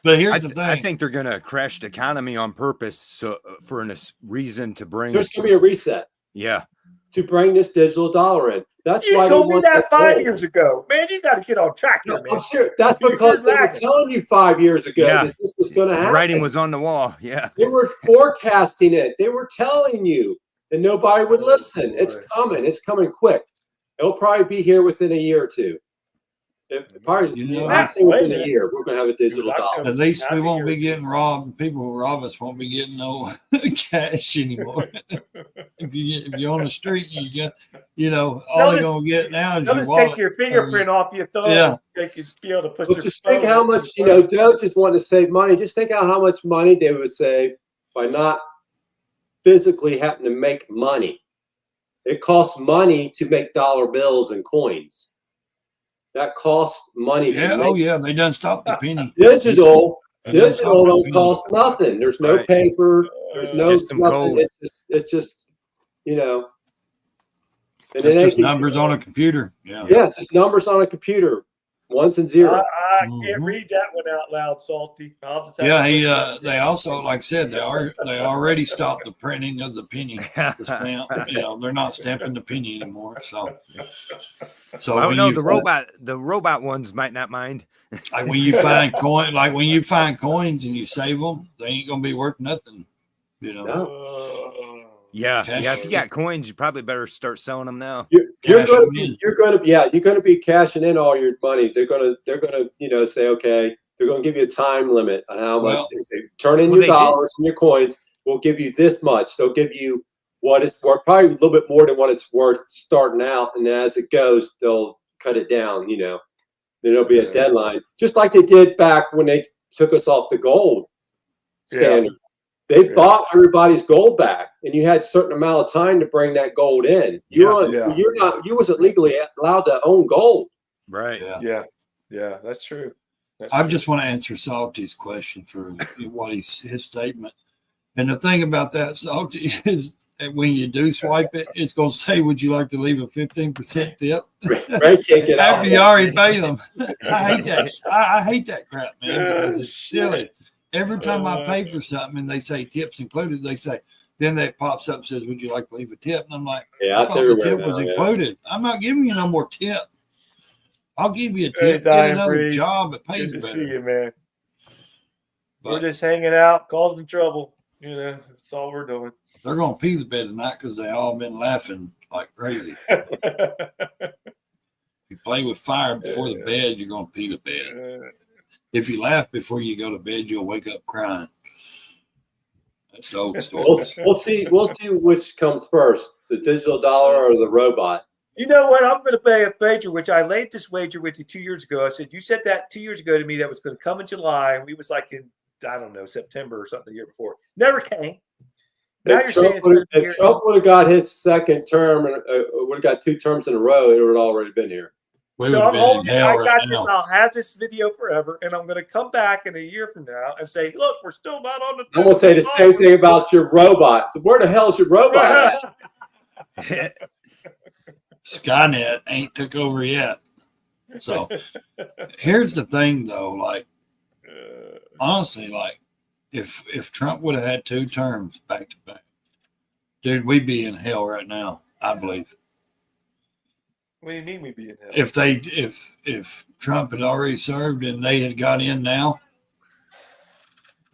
But here's the thing. I think they're going to crash the economy on purpose, so for a reason to bring. There's going to be a reset. Yeah. To bring this digital dollar in. That's you why told me that 5 gold. years ago. Man, you got to get on track here, man. I'm serious. That's because they were telling you 5 years ago that this was going to happen. The writing was on the wall. Yeah. They were forecasting it. They were telling you, and nobody would listen. It's coming. It's coming quick. It'll probably be here within a year or two. Probably maximum within a year, we're going to have a digital dollar. At least we won't be getting robbed. People who rob us won't be getting no cash anymore. if you're on the street, you get, all they're going to get now is your wallet. Take your fingerprint off your thumb. Yeah. They can be able to put But just think how much, Doge just wanting to save money. Just think how much money they would save by not physically having to make money. It costs money to make dollar bills and coins. That costs money. Yeah, they done stopped the penny. Digital don't cost nothing. There's no paper. There's no just nothing. It's just And it's just numbers on a computer. Yeah, it's just numbers on a computer, ones and zeros. I can't read that one out loud, Salty. Yeah, they also, like I said, they already stopped the printing of the penny, the stamp. They're not stamping the penny anymore. So I don't know, the robot ones might not mind. Like when you find coins and you save them, they ain't gonna be worth nothing. Yeah, if you got coins, you probably better start selling them now. You're going to be cashing in all your money. They're going to say, okay, they're going to give you a time limit on how much. They say, turn in your dollars and your coins. We'll give you this much. They'll give you what it's worth, probably a little bit more than what it's worth starting out. And as it goes, they'll cut it down. Then there'll be a deadline, just like they did back when they took us off the gold standard. They bought everybody's gold back, and you had a certain amount of time to bring that gold in. You wasn't legally allowed to own gold. Right. Yeah, that's true. I just want to answer Salty's question for what his statement. And the thing about that, Salty, is that when you do swipe it, it's going to say, "Would you like to leave a 15% tip?" After you already paid them. I hate that. I hate that crap, man, because it's silly. Every time I pay for something and they say tips included, then that pops up and says, "Would you like to leave a tip?" And I'm like, I thought the tip was included. I'm not giving you no more tip. I'll give you a tip. Get another job that pays better. Good to see you, man. We're just hanging out, causing trouble. That's all we're doing. They're going to pee the bed tonight because they all been laughing like crazy. If you play with fire before the bed, you're going to pee the bed. If you laugh before you go to bed, you'll wake up crying. So we'll see which comes first, the digital dollar or the robot. You know what? I'm going to pay a wager, which I laid this wager with you 2 years ago. I said, you said that 2 years ago to me that was going to come in July, and we was like in, I don't know, September or something the year before. Never came. Now you're saying if Trump would have got his second term and would have got 2 terms in a row, it would have already been here. So I got this. I'll have this video forever, and I'm going to come back in a year from now and say, "Look, we're still not on the." I'm going to say the same thing about your robot. Where the hell is your robot at? Skynet ain't took over yet. So here's the thing, though. Like, honestly, like if Trump would have had 2 terms back to back, dude, we'd be in hell right now. I believe. What do you mean we'd be in hell? If Trump had already served and they had got in now,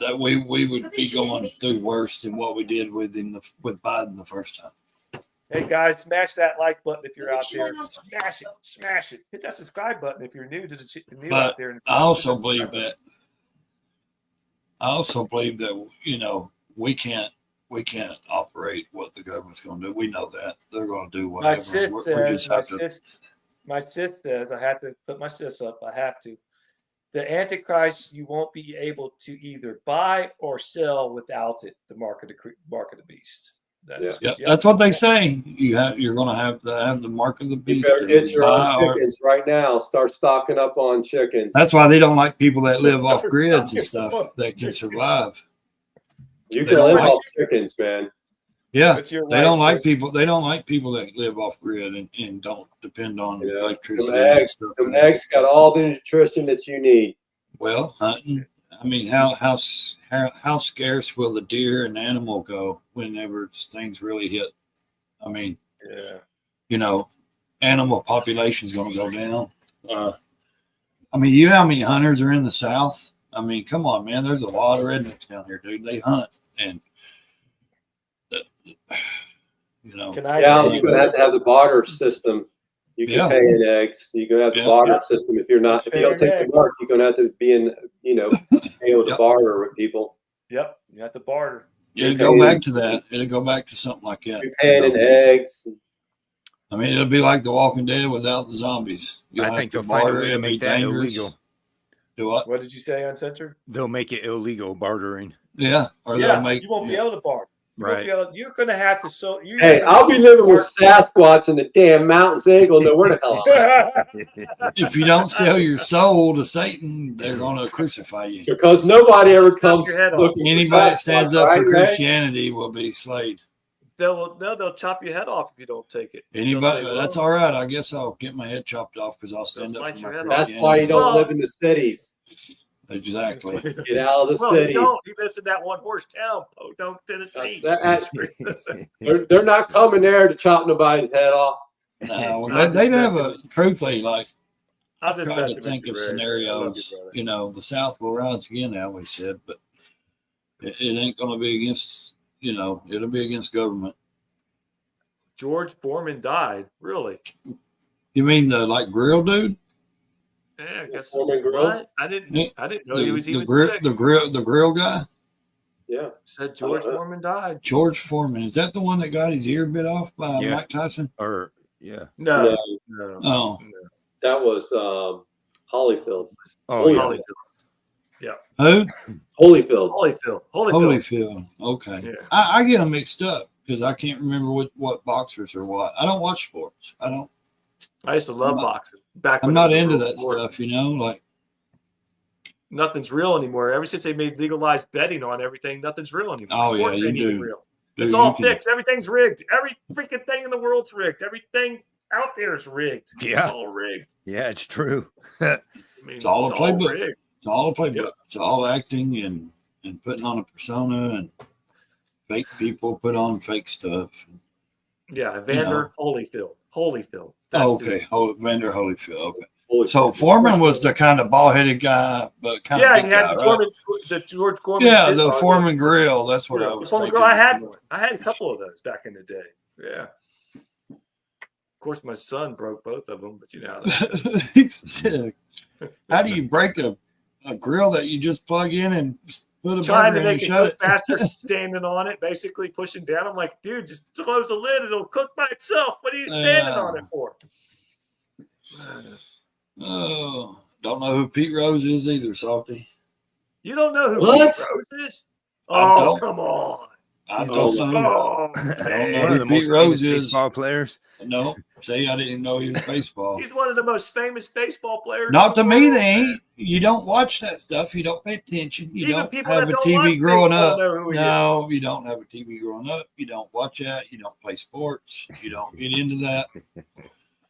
that we would be going through worse than what we did with Biden the first time. Hey guys, smash that like button if you're out there. Smash it. Hit that subscribe button if you're new to the out there. I also believe that we can't operate what the government's going to do. We know that they're going to do whatever. My sis says I have to put my sis up. I have to. The Antichrist, you won't be able to either buy or sell without it. The mark of the beast. That's what they say. You're going to have the mark of the beast. You better get your own chickens right now. Start stocking up on chickens. That's why they don't like people that live off grids and stuff that can survive. You can live off chickens, man. Yeah, But you're they right, don't like so- people. They don't like people that live off grid and don't depend on Yeah. electricity Them and eggs, stuff. them eggs got all the nutrition that you need. Well, hunting. I mean, how scarce will the deer and animal go whenever things really hit? I mean, Yeah. you know, animal population is going to go down. I mean, you know how many hunters are in the South? I mean, come on, man. There's a lot of rednecks down here, dude. They hunt, and you know, Can I? Yeah, you're gonna have to have the barter system. You can Yeah. pay in eggs. You're gonna have the Yeah. barter Yeah. system. If you don't Pay take in the eggs. mark, you're gonna have to be in, able to Yep. barter with people. Yep. You have to barter. it'll go back to that. It'll go back to something like that. You're paying in eggs. I mean, it'll be like The Walking Dead without the zombies. You'll I have think to they'll find a barter. way to It'll be make that dangerous. illegal. Do what? What did you say, Uncensored? They'll make it illegal bartering. Yeah, or Yeah, they'll make. you won't be able to barter. You won't Right. be able, you're going to have to. So you. Hey, I'll be living with Sasquatch in the damn mountains. They ain't gonna know where the hell I am. If you don't sell your soul to Satan, they're going to crucify you. Because nobody ever comes your head off. looking for Anybody that Sasquatch, stands up for right, Ray? Christianity will be slayed. They'll chop your head off if you don't take it. Anybody, They'll say, that's well, all right. I guess I'll get my head chopped off because I'll stand They'll up slice for my your head off. Christianity. That's why you don't Well- live in the cities. Exactly. Get out of the Well, he cities. don't. He lives in that one horse town, Podunk, Tennessee. They're not coming there to chop nobody's head off. No, well, I'm they'd just have messing a truthfully like I'm just trying to messing with think you, of Ray. I love scenarios. you, brother. You know, the South will rise again, they always said, but it ain't going to be against. You know, it'll be against government. George Foreman died. Really? You mean the like grill dude? Yeah, I guess. Foreman Grill? What? I didn't know he was even sick. the grill guy, Yeah. Said George Foreman died. George Foreman. Is that the one that got his ear bit off by Yeah. Mike Tyson? Or yeah. No, No, no. Oh, that was Holyfield. Oh yeah. Holyfield. who? Holyfield. Holyfield. Holyfield. Okay, Yeah. I get them mixed up because I can't remember what boxers or what. I don't watch sports. I used to love I'm not- boxing. Back I'm when not it was a into real that sport. stuff. You know, like Nothing's real anymore. Ever since they made legalized betting on everything, nothing's real anymore. Oh, yeah, Sports you ain't even do. real. dude, It's you all can- fixed. Everything's rigged. Every freaking thing in the world's rigged. Everything out there is rigged. Yeah. It's all rigged. Yeah, it's true. I mean, It's all a playbook. rigged. It's all a playbook. Yep. It's all acting and putting on a persona and fake people put on fake stuff. Yeah, Evander Holyfield. Holyfield. That Oh, dude. okay, Vander Holyfield. Okay, Holyfield. so Foreman was the kind of ball-headed guy, but kind Yeah, of he big had guy, the, right? Foreman, the George Foreman. Yeah, pit the dog. Foreman grill. That's what Yeah, I the was Foreman thinking. grill. I had a couple of those back in the day. Yeah. Of course, my son broke both of them, but you know how that goes. How do you break a grill that you just plug in and put a Trying burger to in and make it shut cook it? faster, standing on it, basically pushing down. I'm like, dude, just close the lid; it'll cook by itself. What are you standing on it for? Oh, don't know who Pete Rose is either, Salty. You don't know who What? Pete Rose is? I Oh, don't. come on! I Oh, don't know. Oh, I don't know man. One of who the Pete most Rose famous is. baseball players. No, see, I didn't even know he was baseball. He's one of the most famous baseball players. Not to in the me, world. they ain't. You don't watch that stuff. You don't pay attention. You Even don't people have that a don't TV watch growing baseball up. know who he No, you don't have a TV growing up. You don't watch that. You don't play sports. You don't get into that.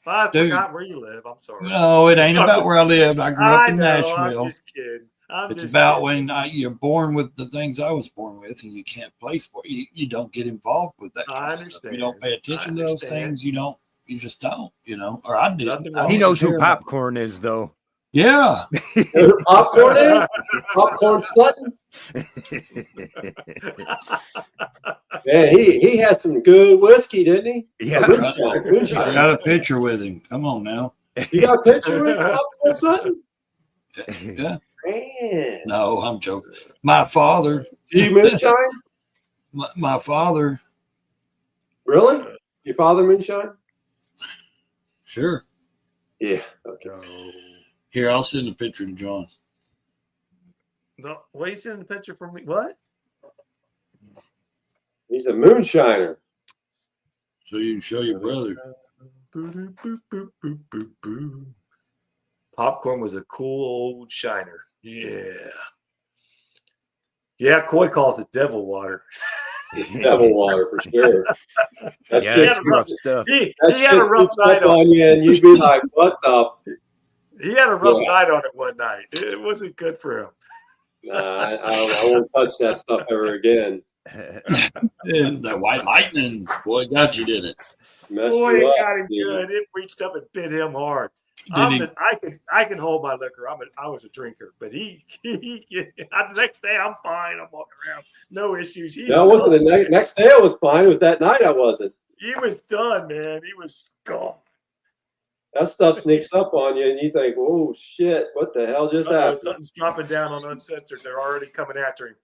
I Dude. forgot where you live. I'm sorry. No, it ain't about where I lived. I grew up I in know. Nashville. I'm just kidding. It's about when you're born with the things I was born with, and you can't play sport. You don't get involved with that. Kind I of stuff. You understand. don't pay attention I to those understand. things. You just don't. Or I didn't. Nothing I wrong. He didn't knows who care about- popcorn is, though. Yeah, Who popcorn is? Popcorn Sutton? Man, he had some good whiskey, didn't he? Yeah. Moonshine, I moonshine. got a picture with him. Come on now. You got a picture with Popcorn Sutton? Yeah. Man. No, I'm joking. My father. You moonshine? My father. Really? Your father moonshine? Sure. Yeah. Okay. Here, I'll send a picture to John. No, why are you sending the picture for me? What? He's a moonshiner. So you can show your brother. Popcorn was a cool old shiner. Yeah. Yeah, Coy calls it devil water. It's devil water for sure. That's Yeah, just it's rough stuff. He that had a shit rough creeps night up on. on you, and you'd be like, "What the?" He had a rough Yeah. night on it one night. It wasn't good for him. I won't touch that stuff ever again. Yeah, that white lightning, boy, got you, didn't it? Messed Boy, you it up, got him dude. good. It reached up and bit him hard. Did he? I can hold my liquor. I was a drinker, but the next day I'm fine. I'm walking around, no issues. He's No, it wasn't done. the next day. I was fine. It was that night I wasn't. He was done, man. He was gone. That stuff sneaks up on you, and you think, "Oh shit, what the hell just happened?" Something's dropping down on Uncensored. They're already coming after him.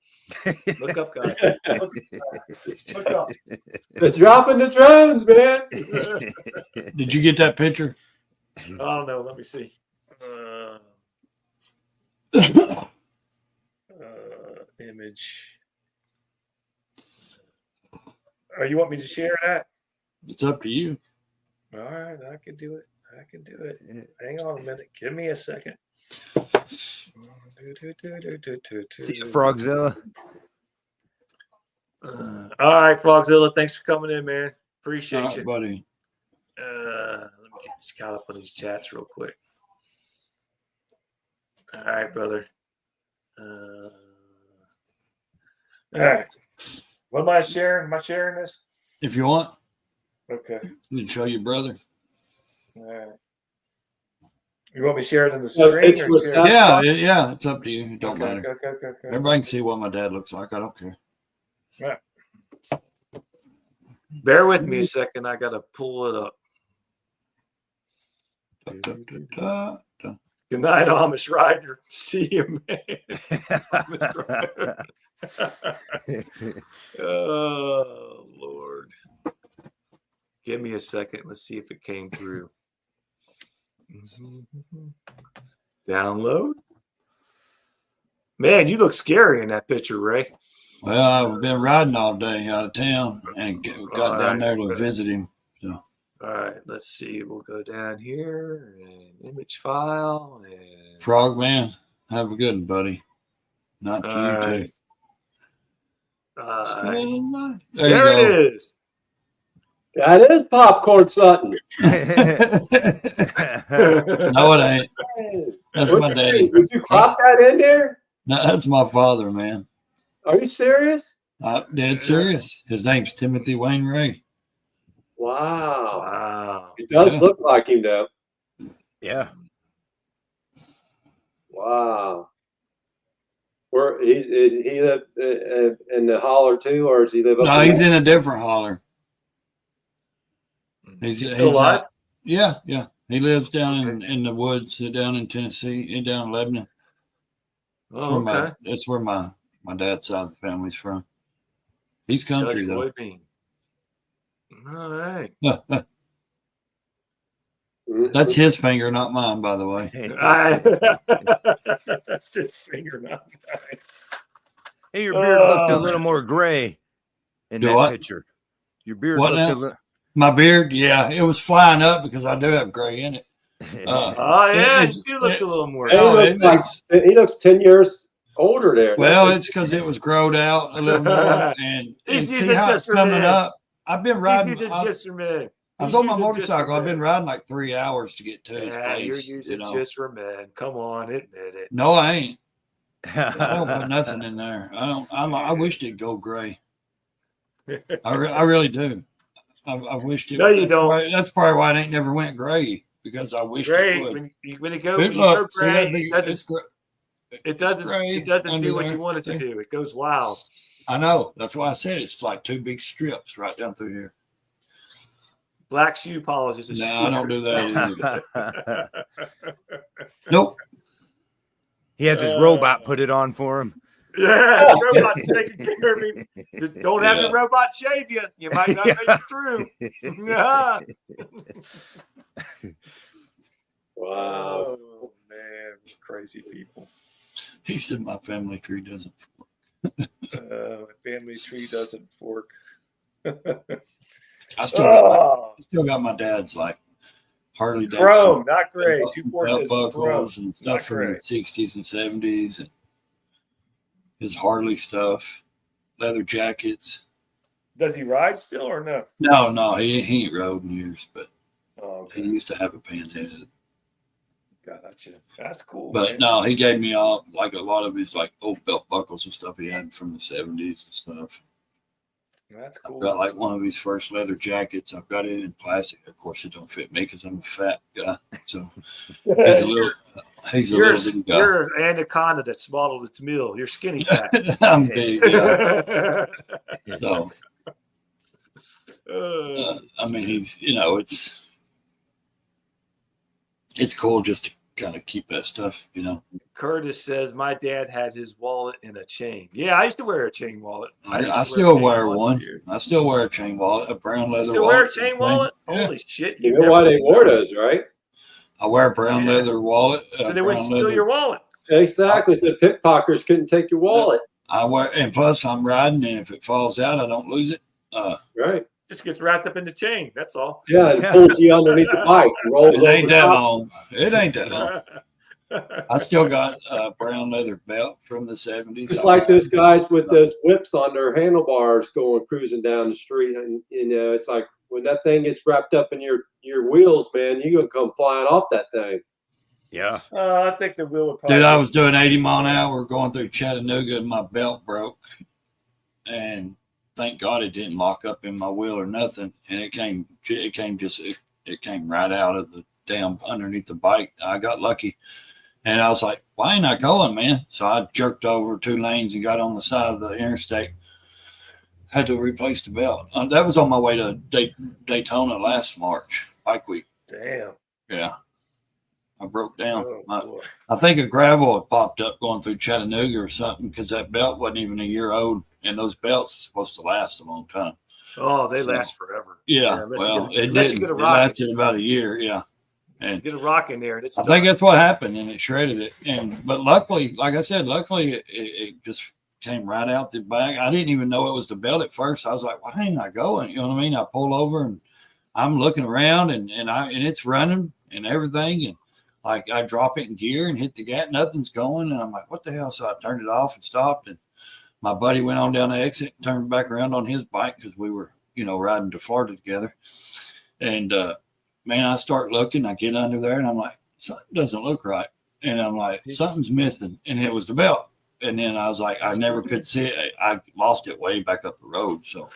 Look up, guys. Look up. They're dropping the drones, man. Did you get that picture? I don't know. Let me see. Image. Oh, you want me to share that? It's up to you. All right, I can do it. I can do it. Hang on a minute. Give me a second. See you, Frogzilla. All right, Frogzilla. Thanks for coming in, man. All Appreciate right, you. buddy. Let me get this caught up on these chats real quick. All right, brother. All right. What am I sharing? Am I sharing this? If you want, Okay. you can show your brother. All right. You want me to share it in the Yeah, screen? picture Or with share- Scott. Yeah, it's up to you. It don't Okay, matter. okay. Everybody can see what my dad looks like. I don't care. Right. Bear with me a second. I gotta pull it up. Da. Good night, Amish Rider. See you, man. Amish Rider. Oh Lord. Give me a second. Let's see if it came through. Download. Man, you look scary in that picture, Ray. Well, I've been riding all day out of town and got down there to visit him. So All right, let's see. We'll go down here and image file and Frogman, have a good one, buddy. Not to All you right. too. There it is. That is Popcorn Sutton. No, it ain't. That's my daddy. Did you crop that in there? No, that's my father, man. Are you serious? Dead serious. His name's Timothy Wayne Ray. Wow. Wow. It does Yeah. look like him, though. Yeah. Wow. Where he live in the holler too, or does he live up? No, there? he's in a different holler. He's Still alive? out- yeah. He lives down in the woods down in Tennessee, down in Lebanon. That's Oh, where okay. that's where my dad's side of the family's from. He's country Judge though. Boy Bean. All right. That's his finger, not mine, by the way. That's his finger, not mine. Hey, your beard looked a little more gray in Do that what? picture. Your beard What looked now? a little. My beard, yeah, it was flying up because I do have gray in it. Oh yeah, it's- you look a little more. He Oh, looks he looks 10 years older there. Well, it's because it was growed out a little more, and He's see using how it's just for coming men. up. I've been riding. He's using I just for men. was He's on my using just for motorcycle. I've been men. riding like 3 hours to get to his Yeah, you're place. using You know. just for men. Come on, admit it. No, I ain't. I don't put nothing in there. I don't. I wished it'd go gray. I really do. I wished it. No, you that's don't. That's probably why it ain't never went gray because I wished Gray, it would. when you But go look, see gray, that big- it's gray. it doesn't gray do under what there. you want it to See? do. It goes wild. I know. That's why I said it's like two big strips right down through here. Black shoe polish is a No, I don't do that either. Nope. He has his robot put it on for him. Yeah, the robot's taking care of me. Don't have Yeah. the robot shave you. You might not make it through. Yeah. Wow. Oh man, crazy people. He said my family tree doesn't. My family tree doesn't fork. I still got my dad's like Harley Davidson. Chrome, not gray. Two belt forces buckles and not stuff from gray. the 60s and 70s, and his Harley stuff, leather jackets. Does he ride still or no? No, he ain't rode in years, but Oh, he used to have a panhead. gotcha. That's cool. But man. no, he gave me all like a lot of his like old belt buckles and stuff he had from the 70s and stuff. That's I've cool. got like one of his first leather jackets. I've got it in plastic. Of course, it don't fit me because I'm a fat guy. So he's a little, You're bitty guy. you're an anaconda that swallowed its meal. You're skinny fat. I'm big. Yeah. So I mean, he's it's cool just to kind of keep that stuff, Curtis says my dad had his wallet in a chain. Yeah, I used to wear a chain wallet. I still wear one. I still wear a chain wallet, a brown leather Still wallet. wear a chain wallet? Yeah. Holy shit! You know why they wore those, right? I wear a brown leather wallet. So they wouldn't steal your wallet. Exactly. So pickpockets couldn't take your wallet. I wear, and plus I'm riding, and if it falls out, I don't lose it. Right. Just gets wrapped up in the chain. That's all. Yeah, it pulls you underneath the bike. And rolls It ain't over that top. long. It ain't that long. I still got a brown leather belt from the 70s. Just like those guys with those whips on their handlebars going cruising down the street, and it's like when that thing gets wrapped up in your wheels, man, you're gonna come flying off that thing. Yeah. I think the wheel would probably. Dude, I was doing 80 mile an hour going through Chattanooga, and my belt broke, and thank God it didn't lock up in my wheel or nothing, and it came right out of the damn underneath the bike. I got lucky. And I was like, why ain't I going, man? So I jerked over 2 lanes and got on the side of the interstate. Had to replace the belt. That was on my way to Daytona last March, Bike Week. Damn. Yeah. I broke down. Oh, I think a gravel had popped up going through Chattanooga or something because that belt wasn't even a year old. And those belts are supposed to last a long time. Oh, they last forever. Yeah. Well, it didn't. It lasted about a year. Yeah. And get a rock in there, and it's. I think that's what happened, and it shredded it. But luckily, like I said, it just came right out the back. I didn't even know it was the belt at first. I was like, "Why ain't I going?" You know what I mean? I pull over and I'm looking around, and it's running and everything, and like I drop it in gear and hit the gas, nothing's going, and I'm like, "What the hell?" So I turned it off and stopped, and my buddy went on down the exit, and turned back around on his bike because we were, riding to Florida together, and. Man, I start looking, I get under there, and I'm like, something doesn't look right. And I'm like, something's missing. And it was the belt. And then I was like, I never could see it. I lost it way back up the road. So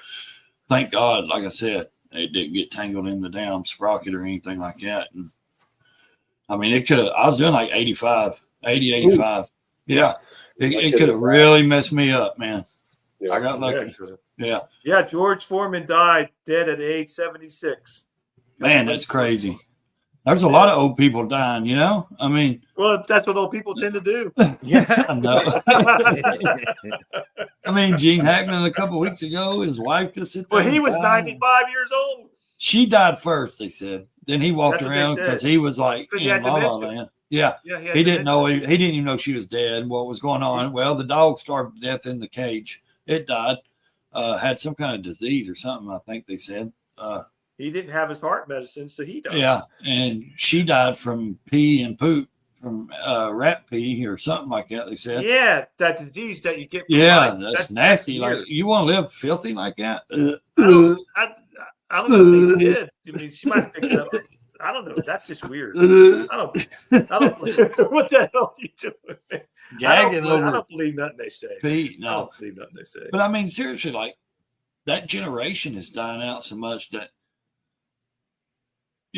thank God, like I said, it didn't get tangled in the damn sprocket or anything like that. And I mean, it could have, I was doing like 80, 85. Yeah. It could have really messed me up, man. Yeah. I got lucky. Yeah. Yeah. George Foreman died dead at age 76. Man, that's crazy. There's a lot of old people dying, I mean, well, that's what old people tend to do. Yeah, I know. I mean, Gene Hackman a couple of weeks ago, his wife just sit there. Well, he was 95 years old. She died first, they said. Then he walked around because he was like in La La Land. Yeah. He didn't know. He didn't even know she was dead. What was going on? Well, the dog starved to death in the cage. It died. Had some kind of disease or something, I think they said. He didn't have his heart medicine, so he died. Yeah, and she died from pee and poop, from rat pee or something like that, they said. Yeah, that disease that you get from that's nasty. Like, you want to live filthy like that? I don't know if they did. I mean, she might have picked it up. I don't know. That's just weird. I don't what the hell are you doing? Gagging over. I don't believe nothing they say. Pee, no. I don't believe nothing they say. But I mean, seriously, like, that generation is dying out so much that,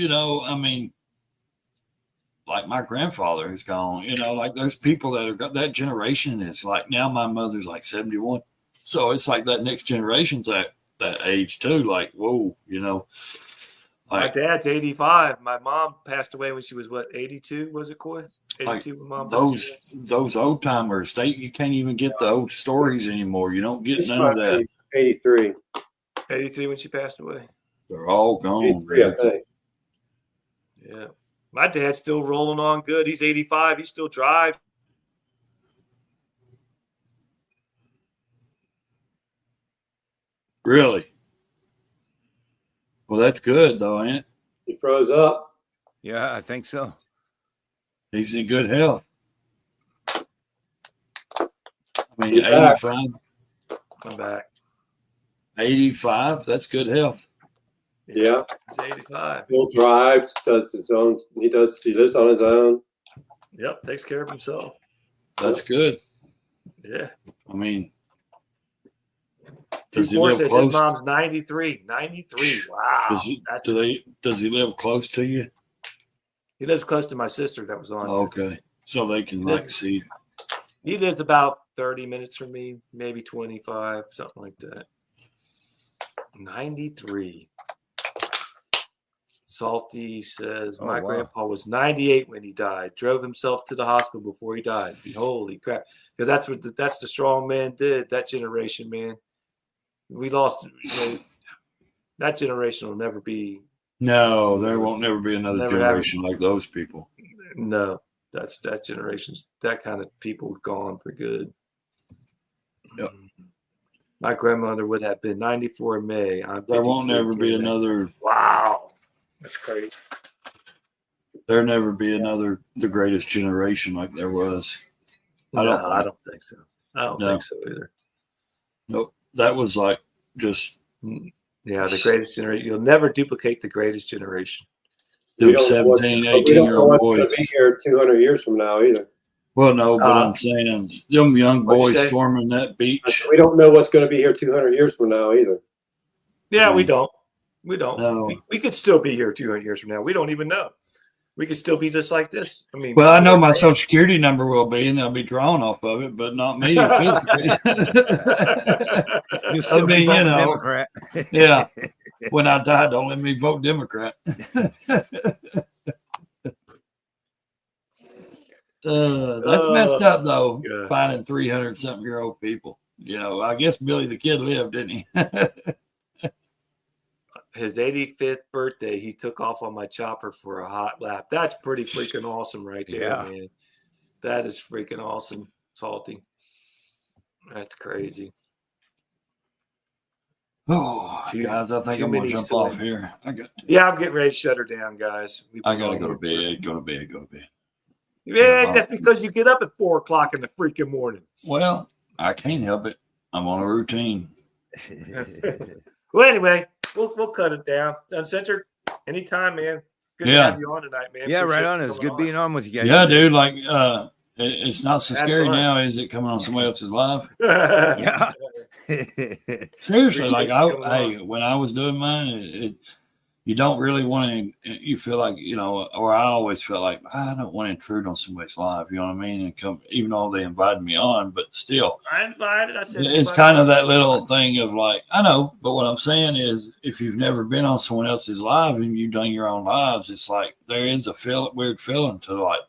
I mean, like my grandfather is gone, like those people that have got that generation is like, now my mother's like 71. So it's like that next generation's that age too. Like, whoa, my dad's 85. My mom passed away when she was 82? Was it, Coy? 82 like when mom those old timers, you can't even get the old stories anymore. You don't get none of that. 83 when she passed away. They're all gone. Yeah. My dad's still rolling on good. He's 85. He still drives. Really? Well, that's good, though, ain't it? He froze up. Yeah, I think so. He's in good health. I mean, 85. I'm back. 85. That's good health. Yeah. He's 85. Still drives, does his own. He lives on his own. Yep, takes care of himself. That's good. Yeah. I mean, Does he live close? His mom's 93. 93. Wow. Does he live close to you? He lives close to my sister that was on. Okay. So they can see. He lives about 30 minutes from me, maybe 25, something like that. 93. Salty says, my grandpa was 98 when he died. Drove himself to the hospital before he died. Holy crap. Because that's the strong man did. That generation, man. We lost. That generation will never be. No, there won't never be another generation like those people. No, that generation's that kind of people gone for good. Yep. My grandmother would have been 94 in May. There won't never be another. Wow, that's crazy. There'll never be another the greatest generation like there was. I don't think so. I don't think so either. Nope. That was like just. Yeah, the greatest generation. You'll never duplicate the greatest generation. Them 17, 18-year-old boys. Going to be here 200 years from now either. Well, no, but I'm saying them young boys storming that beach. We don't know what's going to be here 200 years from now either. Yeah, we don't. We don't. No. We could still be here 200 years from now. We don't even know. We could still be just like this. I mean, well, I know my social security number will be, and they'll be drawn off of it, but not me physically. I mean, you know, Democrat. Yeah. When I die, don't let me vote Democrat. That's messed up, though. Yeah. Finding 300-something-year-old people. You know, I guess Billy the Kid lived, didn't he? His 85th birthday, he took off on my chopper for a hot lap. That's pretty freaking awesome right there, man. That is freaking awesome, Salty. That's crazy. Oh, guys, I think I'm going to jump off here. I'm getting ready to shut her down, guys. I got to go to bed. Go to bed. Yeah, that's because you get up at 4 o'clock in the freaking morning. Well, I can't help it. I'm on a routine. Well, anyway, we'll cut it down. Uncensored, anytime, man. Good to have you on tonight, man. Yeah, right on. It's good being on with you guys. Yeah, dude. Like, it's not so scary now, is it? Coming on somebody else's live. Yeah. Seriously, like when I was doing mine, you don't really want to. You feel like, you know, or I always felt like I don't want to intrude on somebody's life. You know what I mean? And come, even though they invited me on, but still, I invited. I said it's kind of that little thing of like, I know, but what I'm saying is, if you've never been on someone else's live and you've done your own lives, it's like there is a weird feeling to like,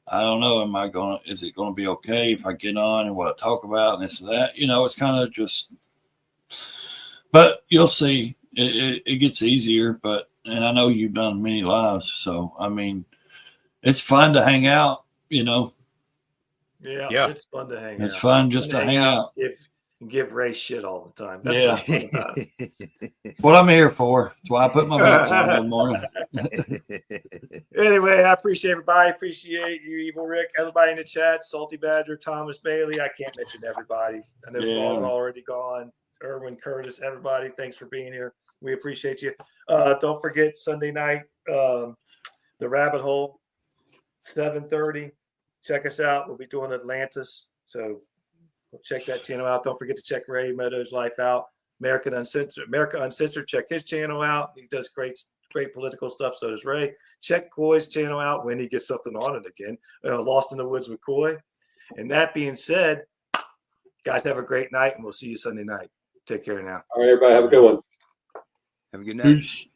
I don't know, is it going to be okay if I get on and what I talk about and this and that? You know, it's kind of just, but you'll see. It gets easier, and I know you've done many lives, so I mean, it's fun to hang out, you know. Yeah, it's fun to hang out. It's fun just to hang out. Give Ray shit all the time. That's That's what I'm here for. That's why I put my boots on every morning. Anyway, I appreciate everybody. Appreciate you, Evil Rick, everybody in the chat, Salty Badger, Thomas Bailey. I can't mention everybody. I know Paul's already gone. Erwin, Curtis, everybody, thanks for being here. We appreciate you. Don't forget Sunday night, The Rabbit Hole, 7:30. Check us out. We'll be doing Atlantis, so check that channel out. Don't forget to check Ray Meadows' life out. America Uncensored. Check his channel out. He does great political stuff. So does Ray. Check Coy's channel out when he gets something on it again. Lost in the Woods with Coy. And that being said, guys, have a great night, and we'll see you Sunday night. Take care now. All right, everybody. Have a good one. Have a good night. Peace.